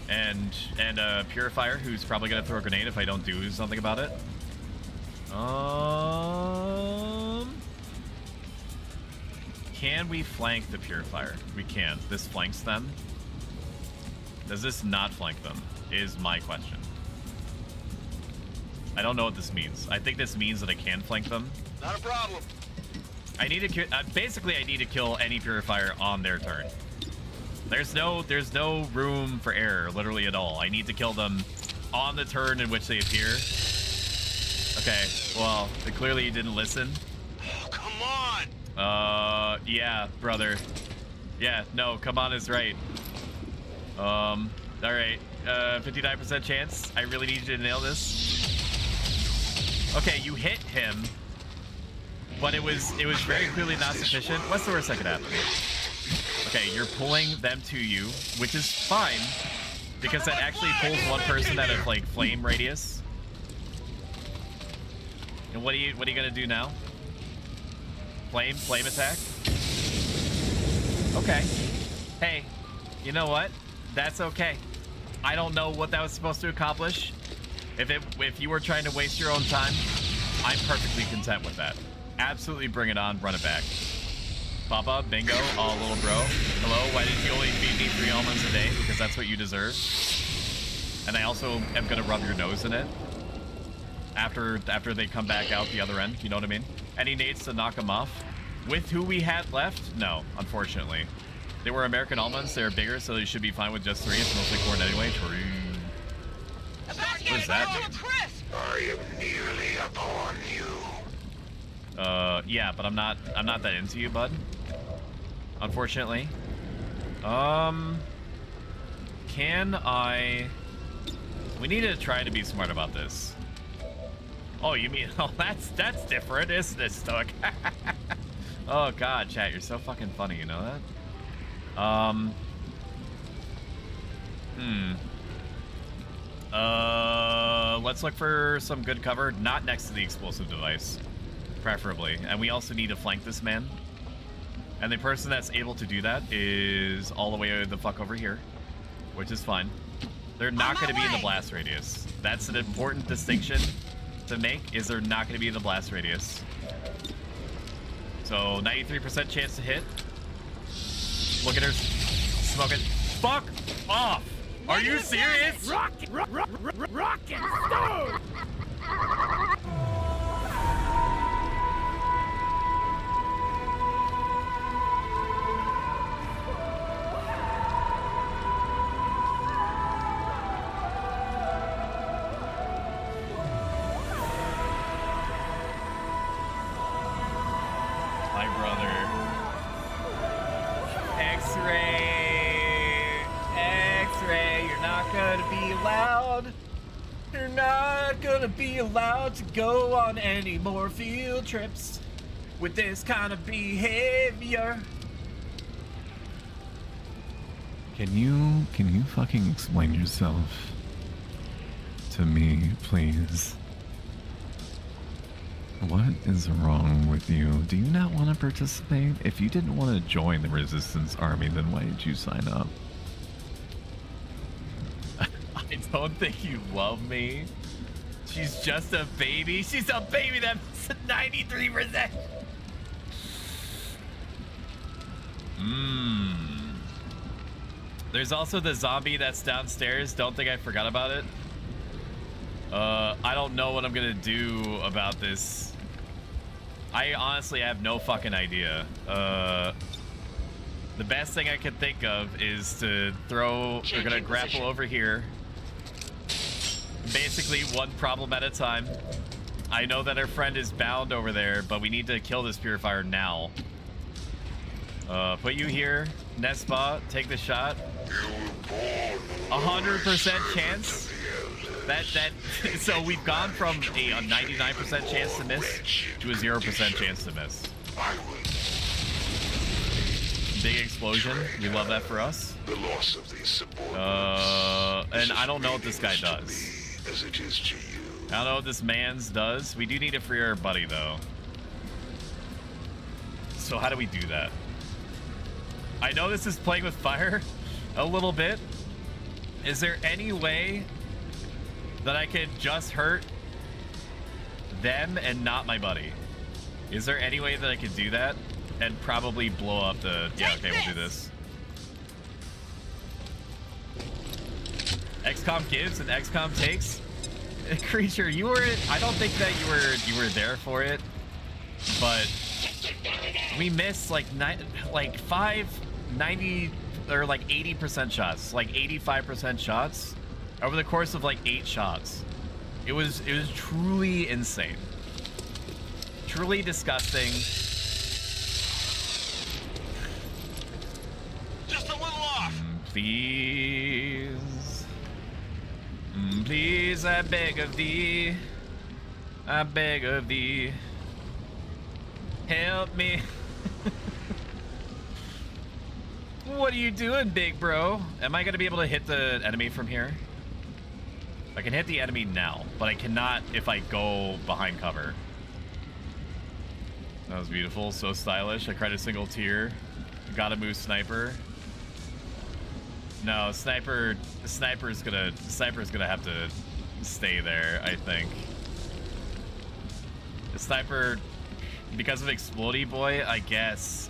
And a purifier who's probably gonna throw a grenade if I don't do something about it. Can we flank the purifier? We can. This flanks them. Does this not flank them? Is my question. I don't know what this means. I think this means that I can flank them. Not a problem. I need to basically I need to kill any purifier on their turn. There's no room for error, literally at all. I need to kill them on the turn in which they appear. Okay, well, clearly you didn't listen. Oh, come on. Yeah, brother. Yeah, no, come on is right. All right, 59% chance. I really need you to nail this. Okay, you hit him, but it was very clearly not sufficient. What's the worst that could happen? Okay, you're pulling them to you, which is fine, because that actually pulls one person out of like flame radius. And what are you gonna do now? Flame attack? Okay. Hey, you know what? That's okay. I don't know what that was supposed to accomplish. If you were trying to waste your own time, I'm perfectly content with that. Absolutely bring it on, run it back. Papa, bingo, oh, little bro. Hello, why did you only feed me 3 almonds a day? Because that's what you deserve. And I also am gonna rub your nose in it. After they come back out the other end, you know what I mean? Any nades to knock them off? With who we had left? No, unfortunately. They were American almonds, they're bigger, so they should be fine with just 3. It's mostly corn anyway. True. What does that mean? I am nearly upon you. Yeah, but I'm not that into you, bud. Unfortunately. Can I... We need to try to be smart about this. Oh, you mean... Oh, that's different, isn't it, Stoic? Oh, God, chat, you're so fucking funny, you know that? Let's look for some good cover, not next to the explosive device, preferably. And we also need to flank this man. And the person that's able to do that is all the way the fuck over here, which is fine. They're not going to be in the blast radius. That's an important distinction to make, is they're not going to be in the blast radius. So 93% chance to hit. Look at her smoking. Fuck off! Are you serious? Rocket stone! My brother. X-ray. X-ray. You're not gonna be allowed. You're not gonna be allowed to go on any more field trips with this kind of behavior. Can you fucking explain yourself to me, please? What is wrong with you? Do you not want to participate? If you didn't want to join the Resistance Army, then why did you sign up? I don't think you love me. She's just a baby. She's a baby. That's 93%. There's also the zombie that's downstairs. Don't think I forgot about it. I don't know what I'm gonna do about this. I honestly have no fucking idea. The best thing I can think of is to throw... We're gonna grapple over here. Basically, one problem at a time. I know that our friend is bound over there, but we need to kill this purifier now. Put you here. Nest spot. Take the shot. 100% chance. So we've gone from a 99% chance to miss to a 0% chance to miss. Big explosion. We love that for us. The loss of these and I don't know what this guy does. As it is to you. I don't know what this man's does. We do need to free our buddy though. So how do we do that? I know this is playing with fire a little bit. Is there any way that I could just hurt them and not my buddy? Is there any way that I could do that and probably blow up the... Yeah, okay, we'll do this. XCOM gives and XCOM takes. Creature, you were... I don't think that you were there for it, but we missed like 90 or like 80% shots, like 85% shots over the course of like 8 shots. It was truly insane. Truly disgusting. Just a little off. Please. Please, I beg of thee. I beg of thee. Help me. What are you doing, big bro? Am I gonna be able to hit the enemy from here? I can hit the enemy now, but I cannot if I go behind cover. That was beautiful, so stylish. I cried a single tear. Gotta move sniper. No, sniper's gonna have to stay there, I think. The sniper, because of Explodey Boy, I guess.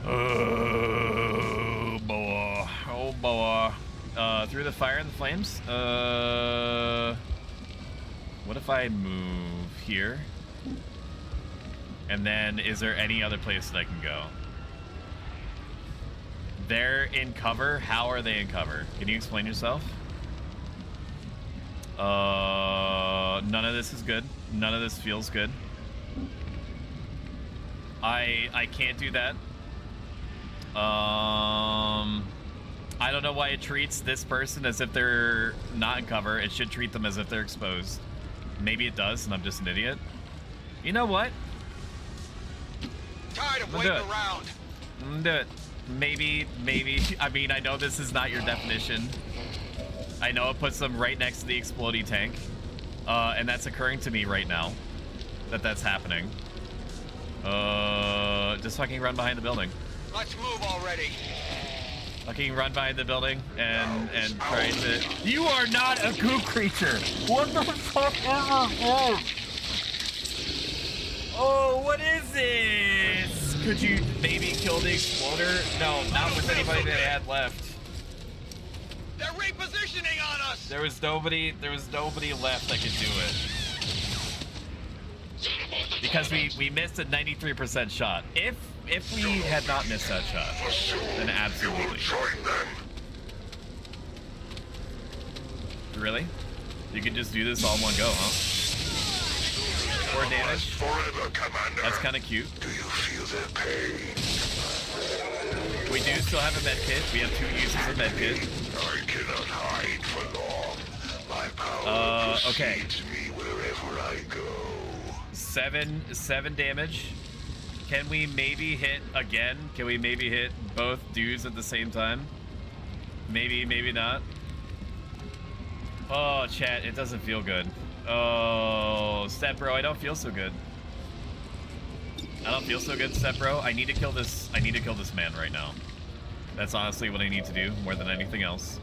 Oh boy, oh boy. Through the fire and the flames. What if I move here? And then, is there any other place that I can go? They're in cover? How are they in cover? Can you explain yourself? None of this is good. None of this feels good. I can't do that. I don't know why it treats this person as if they're not in cover. It should treat them as if they're exposed. Maybe it does, and I'm just an idiot. You know what? Tired of waiting around. Do it. Maybe. I mean, I know this is not your definition. I know it puts them right next to the exploding tank. And that's occurring to me right now. That's happening. Just fucking run behind the building. Let's move already. Fucking run behind the building and try to... You are not a goo creature! What the fuck is this? Oh, what is this? Could you maybe kill the exploder? No, not with anybody that I had left. They're repositioning on us. There was nobody left that could do it. Because we missed a 93% shot. If we had not missed that shot, then absolutely. Really? You can just do this all in one go, huh? 4 damage? That's kind of cute. Do you feel their pain? We do still have a med kit. We have 2 uses of med kit. I cannot hide for long. My power precedes me wherever I go. 7 damage. Can we maybe hit again? Can we maybe hit both dudes at the same time? Maybe, maybe not. Oh, chat, it doesn't feel good. Oh, Step Bro, I don't feel so good. I don't feel so good, Step Bro. I need to kill this man right now. That's honestly what I need to do more than anything else.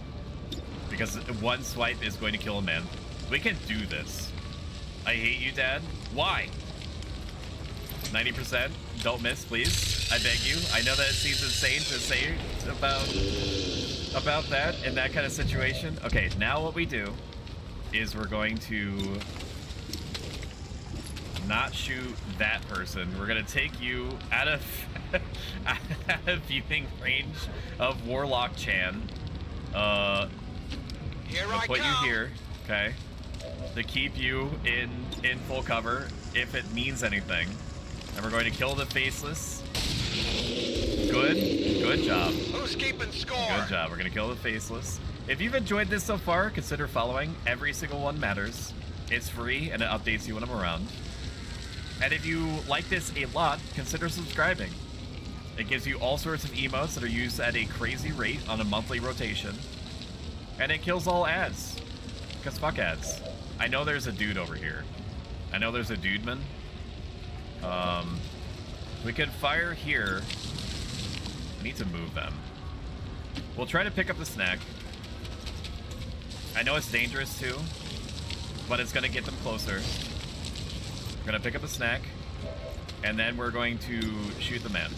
Because 1 swipe is going to kill a man. We can do this. I hate you, Dad. Why? 90%. Don't miss, please. I beg you. I know that it seems insane to say about that in that kind of situation. Okay, now what we do is we're going to not shoot that person. We're gonna take you out of out of viewing range of Warlock Chan. I'll put you here, okay, to keep you in full cover if it means anything. And we're going to kill the Faceless. Good job. Who's keeping score? Good job. We're gonna kill the Faceless. If you've enjoyed this so far, consider following. Every single one matters. It's free and it updates you when I'm around. And if you like this a lot, consider subscribing. It gives you all sorts of emotes that are used at a crazy rate on a monthly rotation. And it kills all ads. Because fuck ads. I know there's a dude over here. I know there's a dudeman. We could fire here. I need to move them. We'll try to pick up the snack. I know it's dangerous too, but it's gonna get them closer. We're gonna pick up the snack, and then we're going to shoot the man.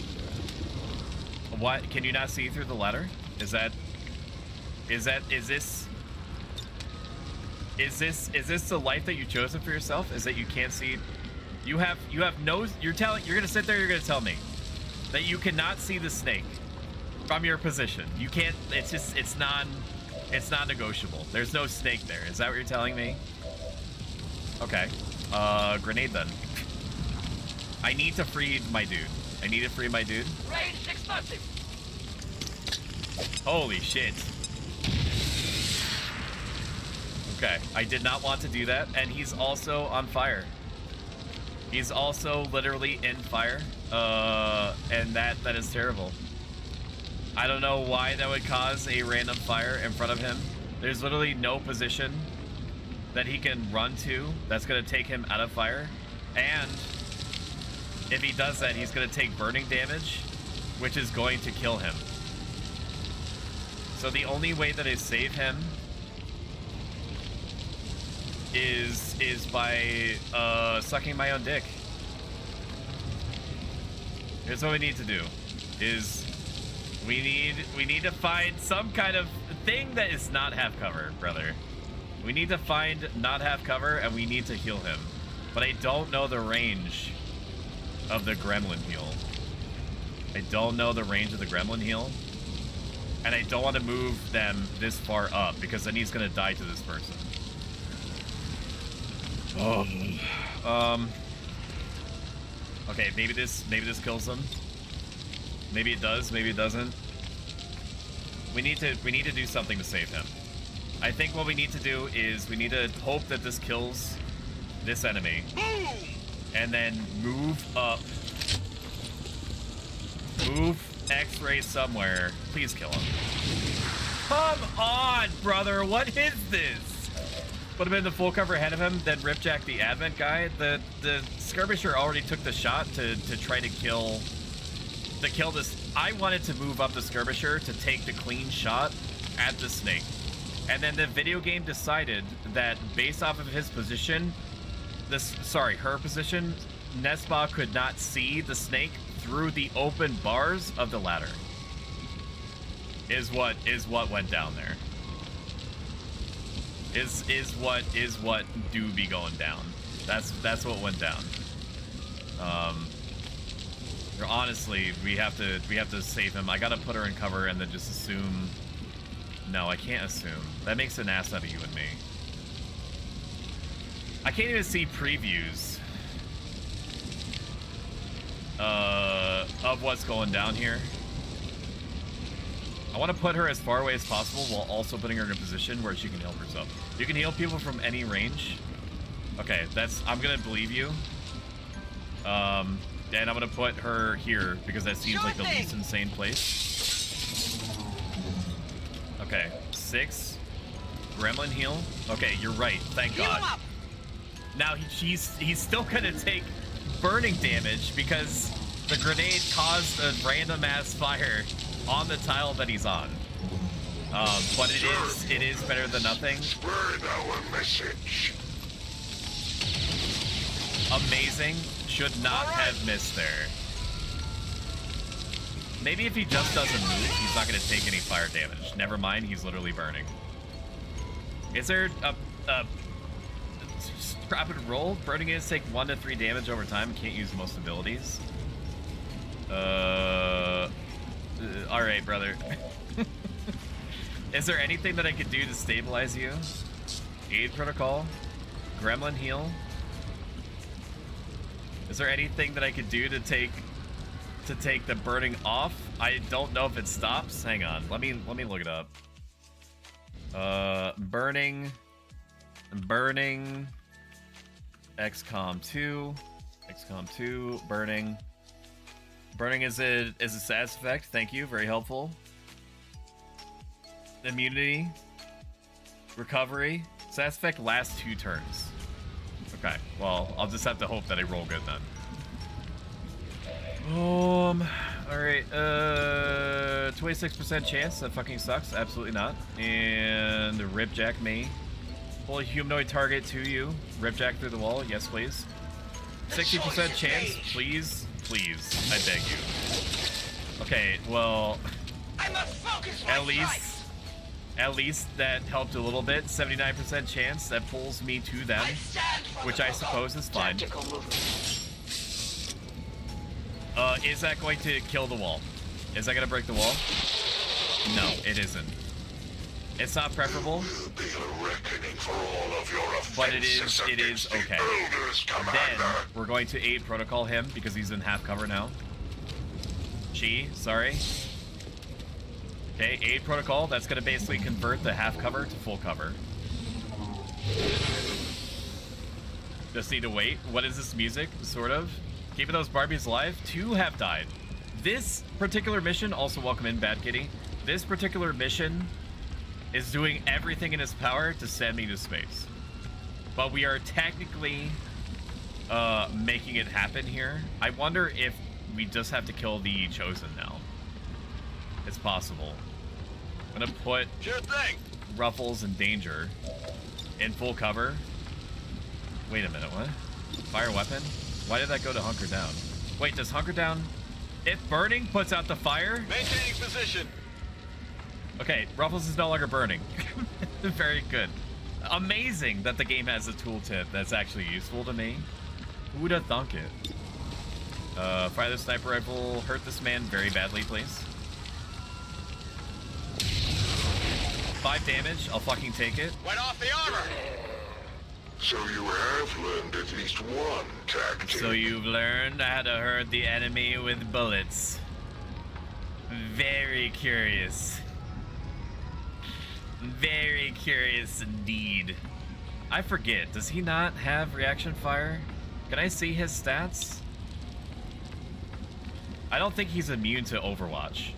What? Can you not see through the ladder? Is this the life that you've chosen for yourself? Is that you can't see? You have no. You're gonna sit there. You're gonna tell me that you cannot see the snake from your position. You can't. It's non-negotiable. There's no snake there. Is that what you're telling me? Okay. Grenade then. I need to free my dude. Range explosive. Holy shit. Okay, I did not want to do that, and he's also on fire. He's also literally in fire, and that is terrible. I don't know why that would cause a random fire in front of him. There's literally no position that he can run to that's gonna take him out of fire. And if he does that, he's gonna take burning damage, which is going to kill him. So the only way that I save him is by sucking my own dick. Here's what we need to do. We need to find some kind of thing that is not half cover, brother. We need to find not half cover, and we need to heal him. But I don't know the range of the gremlin heal. And I don't want to move them this far up, because then he's gonna die to this person. Okay, maybe this kills him. Maybe it does, maybe it doesn't. We need to do something to save him. I think what we need to do is we need to hope that this kills this enemy. Boom! And then move up. Move X-ray somewhere. Please kill him. Come on, brother. What is this? Would have been the full cover ahead of him, then Ripjack the Advent guy. The skirmisher already took the shot to try to kill this. I wanted to move up the skirmisher to take the clean shot at the snake. And then the video game decided that based off of his position, her position, Nespa could not see the snake through the open bars of the ladder. Is what went down there. is what do be going down. That's what went down. Honestly, we have to save him. I gotta put her in cover and then just assume. No, I can't assume. That makes an ass out of you and me. I can't even see previews of what's going down here. I want to put her as far away as possible while also putting her in a position where she can heal herself. You can heal people from any range. Okay, I'm gonna believe you. And I'm gonna put her here because that seems like the least insane place. Okay, 6. Gremlin heal. Okay, you're right. Thank God. Now he's still gonna take burning damage because the grenade caused a random ass fire on the tile that he's on. But it is better than nothing. Amazing. Should not have missed there. Maybe if he just doesn't move, he's not going to take any fire damage. Never mind, he's literally burning. Is there a rapid roll? Burning is take 1 to 3 damage over time. Can't use most abilities. Alright, brother. Is there anything that I could do to stabilize you? Aid protocol? Gremlin heal? Is there anything that I could do to take the burning off? I don't know if it stops. Hang on. Let me look it up. Burning XCOM 2. XCOM 2 burning. Burning is a status effect. Thank you. Very helpful. Immunity. Recovery. Status effect lasts 2 turns. Okay. Well, I'll just have to hope that I roll good then. Alright. 26% chance. That fucking sucks. Absolutely not. And Ripjack me. Pull a humanoid target to you. Ripjack through the wall. Yes, please. 60% chance. Please. Please. I beg you. Okay, well... At least that helped a little bit. 79% chance. That pulls me to them. Which I suppose is fine. Is that going to kill the wall? Is that going to break the wall? No, it isn't. It's not preferable. But it is okay. Then we're going to aid protocol him because he's in half cover now. Sorry. Okay, aid protocol. That's going to basically convert the half cover to full cover. Just need to wait. What is this music? Sort of. Keeping those Barbies alive. 2 have died. This particular mission, also welcome in, Bad Kitty. This particular mission is doing everything in its power to send me to space. But we are technically making it happen here. I wonder if we just have to kill the Chosen now. It's possible. I'm gonna put Ruffles in danger. In full cover. Wait a minute, what? Fire weapon? Why did that go to hunker down? Wait, does hunker down... If burning puts out the fire? Maintaining position. Okay, Ruffles is no longer burning. Very good. Amazing that the game has a tooltip that's actually useful to me. Who'd have thunk it? Fire the sniper rifle. Hurt this man very badly, please. 5 damage. I'll fucking take it. Went off the armor. So you have learned at least one tactic. So you've learned how to hurt the enemy with bullets. Very curious. Very curious indeed. I forget. Does he not have reaction fire? Can I see his stats? I don't think he's immune to Overwatch.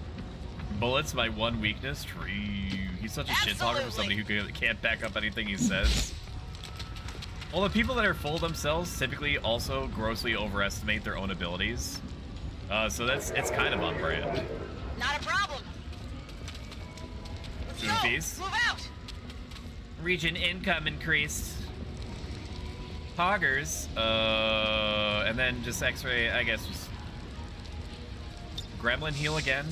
Bullets, my one weakness. Tree. He's such a shit talker for somebody who can't back up anything he says. Well, the people that are full themselves typically also grossly overestimate their own abilities. So it's kind of on brand. Not a problem. Goofies. Move out. Region income increased. Poggers. And then just X-ray, I guess just Gremlin heal again.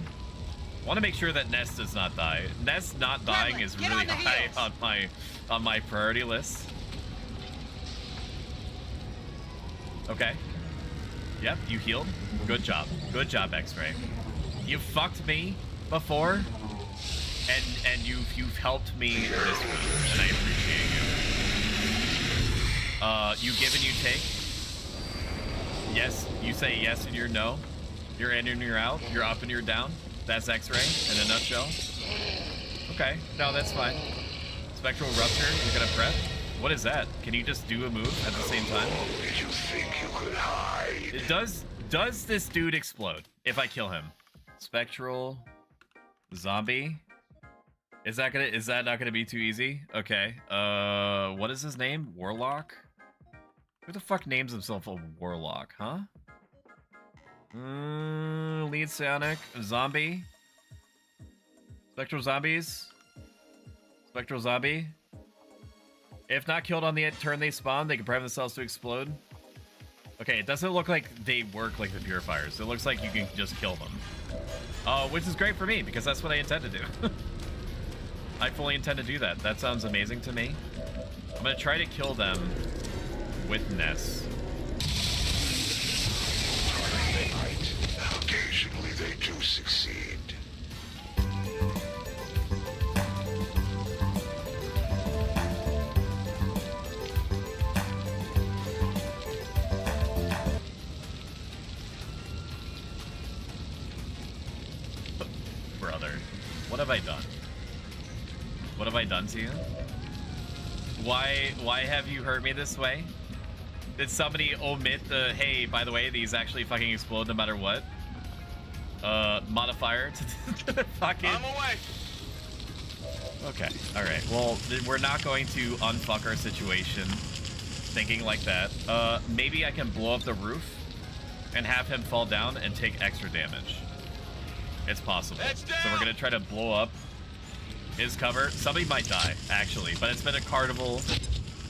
I want to make sure that Ness does not die. Ness not dying is really high on my priority list. Okay. Yep, you healed. Good job. Good job, X-Ray. You fucked me before, and you've helped me this week, and I appreciate you. You give and you take. Yes, you say yes and you're no. You're in and you're out. You're up and you're down. That's X-Ray in a nutshell. Okay, no, that's fine. Spectral Rupture, you're gonna prep. What is that? Can you just do a move at the same time? Did you think you could hide? It does this dude explode if I kill him? Spectral Zombie? Is that not gonna be too easy? Okay. What is his name? Warlock? Who the fuck names himself a Warlock, huh? Lead Psionic, Zombie. Spectral Zombies. Spectral Zombie. If not killed on the turn they spawn, they can prime themselves to explode. Okay, it doesn't look like they work like the Purifiers. It looks like you can just kill them. Which is great for me, because that's what I intend to do. I fully intend to do that. That sounds amazing to me. I'm gonna try to kill them with Ness. Occasionally they do succeed. Brother, what have I done? What have I done to you? Why have you hurt me this way? Did somebody omit the, hey, by the way, these actually fucking explode no matter what? Modifier to fucking... I'm away. Okay, alright. Well, we're not going to unfuck our situation thinking like that. Maybe I can blow up the roof and have him fall down and take extra damage. It's possible. So we're gonna try to blow up his cover. Somebody might die, actually, but it's been a carnival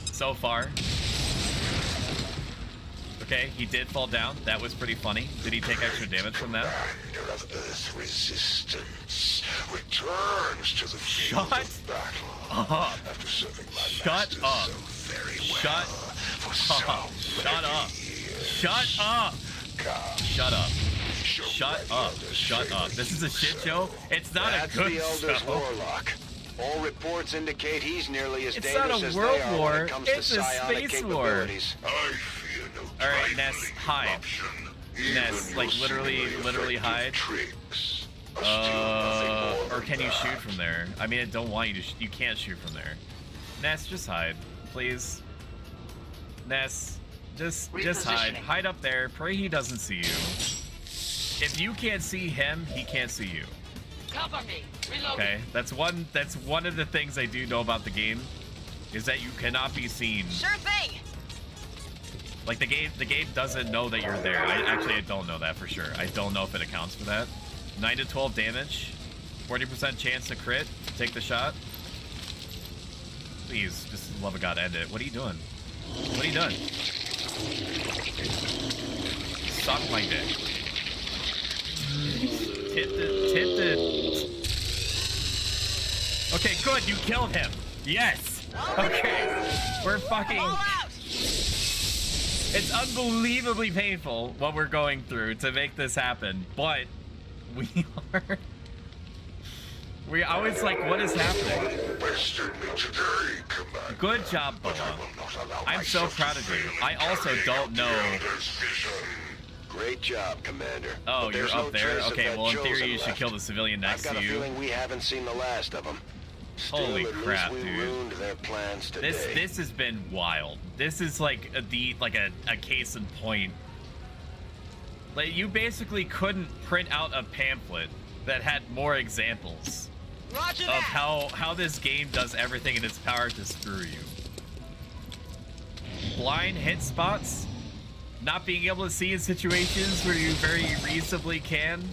so far. Okay, he did fall down. That was pretty funny. Did he take extra damage from that? Commander of Earth resistance returns to the field of battle up. after serving my Shut masters up. so very well Shut for up. so Shut many up. years. Shut up. Shut up. Show Shut right up. under Shut up. straight This is a shit show. It's not That's a good the Elder's show. Warlock. All reports indicate he's nearly as It's dangerous not a as world they are war, when it comes it's to a psionic space war. capabilities. I fear no Alright, Ness, hide. Ness, like literally hide. Tricks. Or can you shoot from there? I mean, I don't want you to. You can't shoot from there. Ness, just hide, please. Ness, just hide. Hide up there. Pray he doesn't see you. If you can't see him, he can't see you. Cover me. Reload. Okay, that's one of the things I do know about the game, is that you cannot be seen. Sure thing. Like the game doesn't know that you're there. I don't know that for sure. I don't know if it accounts for that. 9 to 12 damage, 40% chance to crit. Take the shot. Please, just love of God, end it. What are you doing? What are you doing? Suck my dick. Tip the. Okay, good. You killed him. Yes. Okay. We're fucking. It's unbelievably painful what we're going through to make this happen, but we are. I was like, what is happening? Good job, Boa. I'm so proud of you. I also don't know. Great job, Commander. Oh, But you're there's up no there? trace of Okay, that well, in theory, Chosen you should left. kill the civilian next I've got to a you. feeling we haven't seen the last of them. Still, Holy at least crap, we dude. ruined their plans today. This has been wild. This is like a case in point. Like, you basically couldn't print out a pamphlet that had more examples Roger of that. how this game does everything in its power to screw you. Blind hit spots, not being able to see in situations where you very reasonably can.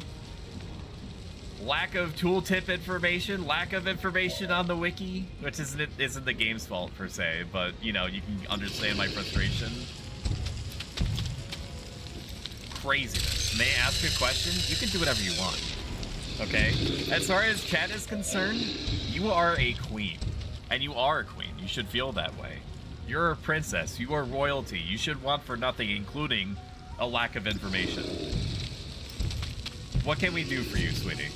Lack of tooltip information, lack of information on the wiki, which isn't the game's fault per se, but you know, you can understand my frustration. Craziness. May I ask a question? You can do whatever you want. okay? As far as chat is concerned, you are a queen. And you are a queen. You should feel that way. You're a princess. You are royalty. You should want for nothing, including a lack of information. What can we do for you, sweetie?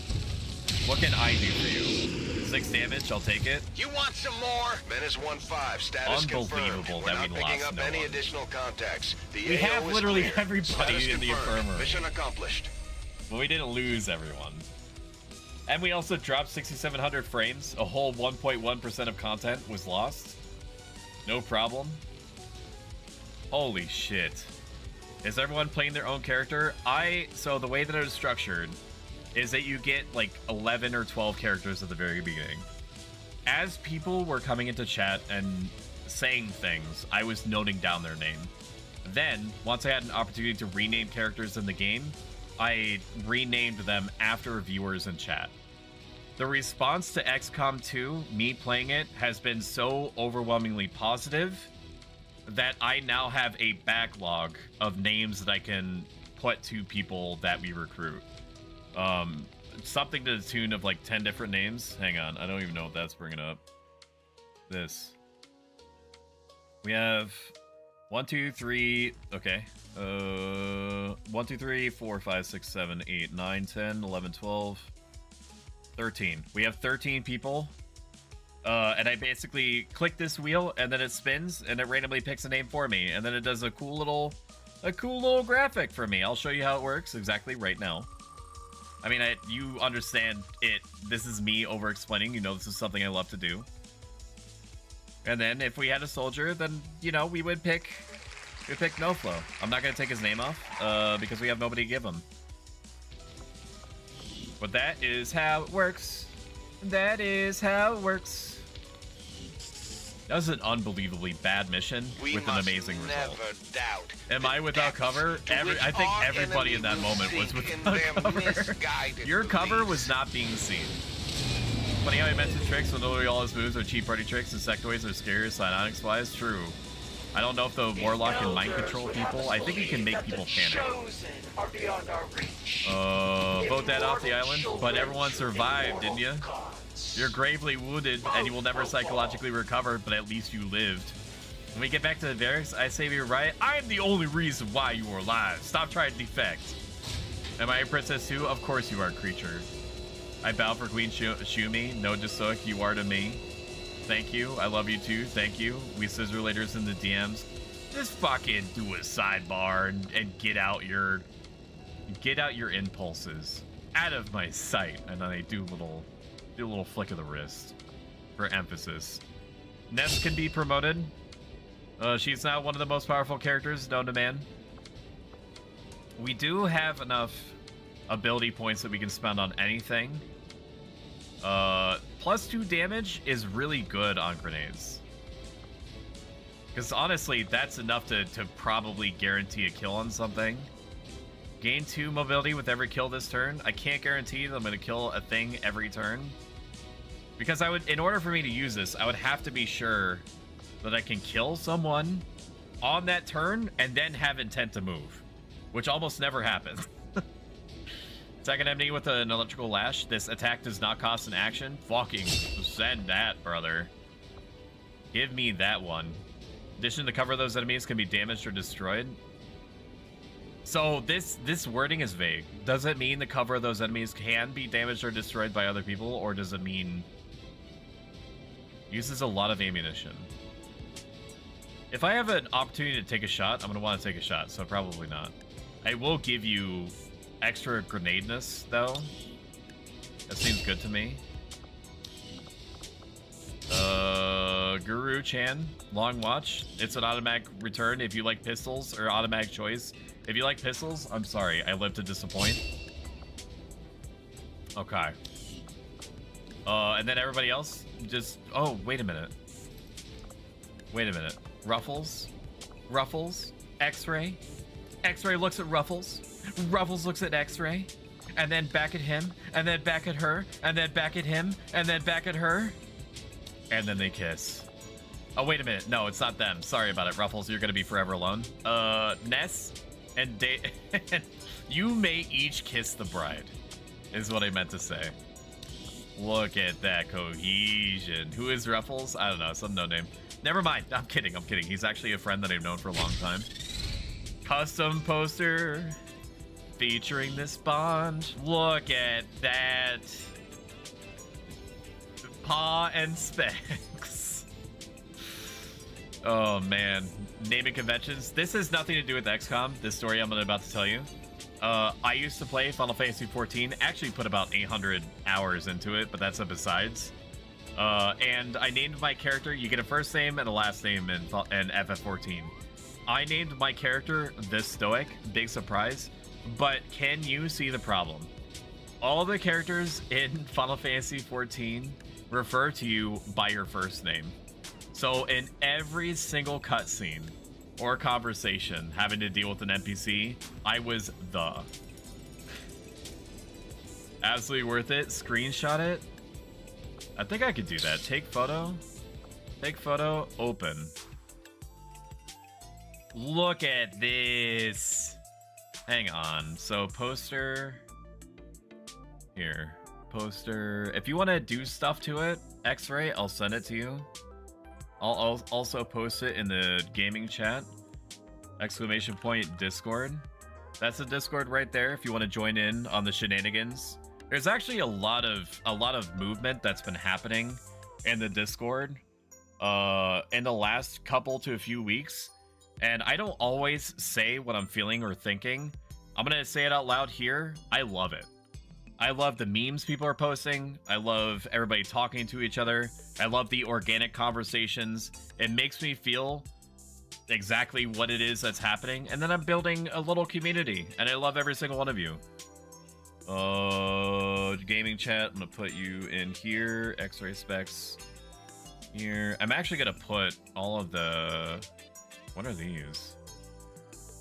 What can I do for you? 6 damage, I'll take it. You want some more? Menace 1-5, status Unbelievable confirmed. that We're we not picking lost up no any one. additional contacts. The We AO have is literally clear. everybody Status in the confirmed. infirmary. Mission accomplished. But we didn't lose everyone. And we also dropped 6,700 frames. A whole 1.1% of content was lost. No problem. Holy shit. Is everyone playing their own character? So the way that it was structured is that you get like 11 or 12 characters at the very beginning. As people were coming into chat and saying things, I was noting down their name. Then, once I had an opportunity to rename characters in the game, I renamed them after viewers in chat. The response to XCOM 2, me playing it, has been so overwhelmingly positive that I now have a backlog of names that I can put to people that we recruit. Something to the tune of like 10 different names. Hang on, I don't even know what that's bringing up. This. We have 1, 2, 3. Okay. 1, 2, 3, 4, 5, 6, 7, 8, 9, 10, 11, 12, 13. We have 13 people. And I basically click this wheel and then it spins and it randomly picks a name for me. And then it does a cool little graphic for me. I'll show you how it works exactly right now. I mean, you understand it. This is me over-explaining. You know, this is something I love to do. And then if we had a soldier, then, you know, we would pick NoFlow. I'm not going to take his name off because we have nobody to give him. But that is how it works. That is how it works. That was an unbelievably bad mission with an amazing result. Am I without cover? I think everybody in that moment was without cover. Your cover was not being seen. Funny how he mentioned tricks when literally all his moves are cheap party tricks and sectoids are scarier psionics wise. True. I don't know if the warlock can mind control people. I think he can make people panic. Vote that off the island, but everyone survived, didn't you? You're gravely wounded and you will never psychologically recover, but at least you lived. When we get back to the barracks, I say you're right. I am the only reason why you are alive. Stop trying to defect. Am I a princess too? Of course you are, creature. I bow for Queen Shumi. No Stoic, you are to me. Thank you. I love you too. Thank you. We scissor laters in the DMs. Just fucking do a sidebar and get out your impulses out of my sight. And then I do a little flick of the wrist for emphasis. Ness can be promoted. She's now one of the most powerful characters known to man. We do have enough ability points that we can spend on anything. +2 damage is really good on grenades. Because honestly, that's enough to probably guarantee a kill on something. Gain 2 mobility with every kill this turn. I can't guarantee that I'm going to kill a thing every turn. Because in order for me to use this, I would have to be sure that I can kill someone on that turn and then have intent to move. Which almost never happens. Second enemy with an electrical lash. This attack does not cost an action. Fucking send that, brother. Give me that one. In addition to cover those enemies can be damaged or destroyed. So this wording is vague. Does it mean the cover of those enemies can be damaged or destroyed by other people, or does it mean uses a lot of ammunition? If I have an opportunity to take a shot, I'm going to want to take a shot, so probably not. I will give you extra grenade-ness, though. That seems good to me. Guru-chan, long watch. It's an automatic return if you like pistols, or automatic choice. If you like pistols, I'm sorry, I live to disappoint. Okay. And then everybody else, just... Oh, wait a minute. Wait a minute. Ruffles? Ruffles? X-Ray? X-Ray looks at Ruffles. Ruffles looks at X-Ray. And then back at him. And then back at her. And then back at him. And then back at her. And then they kiss. Oh, wait a minute. No, it's not them. Sorry about it, Ruffles. You're going to be forever alone. Ness and you may each kiss the bride. is what I meant to say. Look at that cohesion. Who is Ruffles? I don't know, some no name. Never mind. I'm kidding. He's actually a friend that I've known for a long time. Custom poster featuring this Bond. Look at that. Paw and Specs. Oh man. Naming conventions. This has nothing to do with XCOM, this story I'm about to tell you. I used to play Final Fantasy XIV, actually put about 800 hours into it, but that's a besides. And I named my character, you get a first name and a last name in FF14. I named my character the Stoic, big surprise, but can you see the problem? All the characters in Final Fantasy XIV refer to you by your first name. So in every single cutscene or conversation having to deal with an NPC, I was the. Absolutely worth it. Screenshot it. I think I could do that. Take photo. Take photo. Open. Look at this. Hang on. So poster. Here. Poster. If you want to do stuff to it, X-Ray, I'll send it to you. I'll also post it in the gaming chat. Exclamation point Discord. That's the Discord right there if you want to join in on the shenanigans. There's actually a lot of movement that's been happening in the Discord in the last couple to a few weeks. And I don't always say what I'm feeling or thinking. I'm gonna say it out loud here. I love it. I love the memes people are posting. I love everybody talking to each other. I love the organic conversations. It makes me feel exactly what it is that's happening. And then I'm building a little community. And I love every single one of you. Gaming chat. I'm going to put you in here. X-ray specs here. I'm actually going to put all of the... What are these?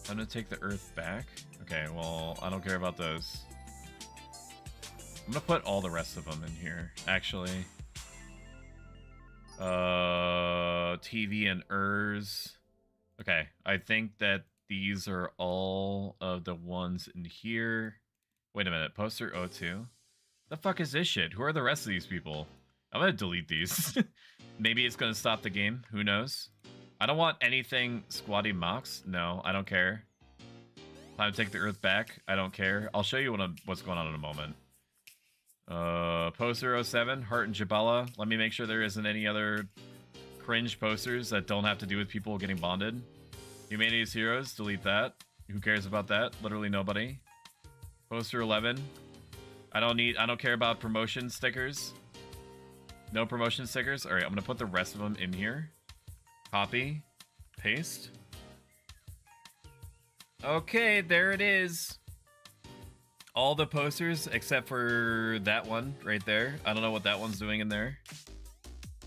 I'm going to take the Earth back. Okay, well, I don't care about those. I'm gonna put all the rest of them in here, actually. TV and ERS. Okay, I think that these are all of the ones in here. Wait a minute, poster 02. The fuck is this shit? Who are the rest of these people? I'm gonna delete these. Maybe it's gonna stop the game, who knows? I don't want anything Squatty Mox. No, I don't care. Time to take the Earth back. I don't care. I'll show you what's going on in a moment. Poster 07, Heart and Jabala. Let me make sure there isn't any other cringe posters that don't have to do with people getting bonded. Humanity's Heroes, delete that. Who cares about that? Literally nobody. Poster 11. I don't care about promotion stickers. No promotion stickers. Alright, I'm gonna put the rest of them in here. Copy. Paste. Okay, there it is. All the posters except for that one right there. I don't know what that one's doing in there.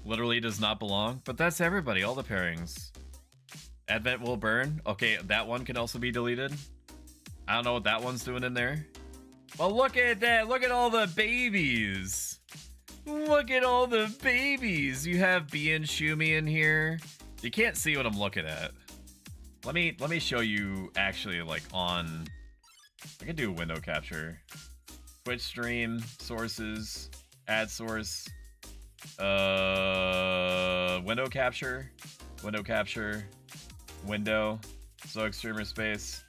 Literally does not belong. But that's everybody, all the pairings. Advent will burn. Okay, that one can also be deleted. I don't know what that one's doing in there. Well, look at that. Look at all the babies. Look at all the babies. You have Bee and Shumi in here. You can't see what I'm looking at. Let me show you actually like on... I can do window capture. Twitch stream, sources, ad source, window capture, window, Stoic streamer space.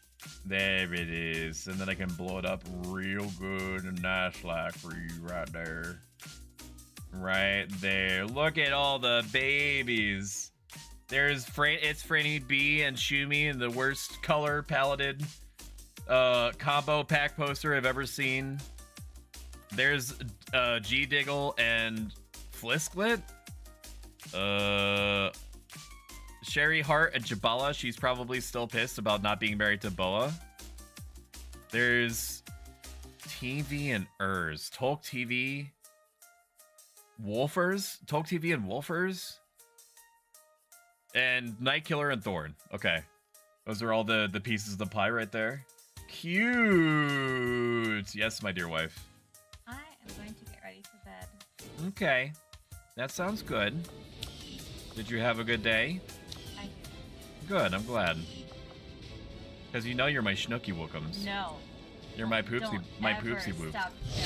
There it is. And then I can blow it up real good and nice like for you right there. Right there. Look at all the babies. There's it's Franny B and Shumi in the worst color paletted combo pack poster I've ever seen. There's G Diggle and Flisklet. Sherry Hart and Jabala. She's probably still pissed about not being married to Boa. There's TV and ERS. Tolk TV. Wolfers. Tolk TV and Wolfers. And Nightkiller and Thorn. Okay. Those are all the pieces of the pie right there. Cute. Yes, my dear wife. I am going to get ready for bed. Okay. That sounds good. Did you have a good day? I did. Good, I'm glad. Because you know you're my Schnooky Wookums. No. You're my poopsie, Don't my ever poopsie woop. Stop. No.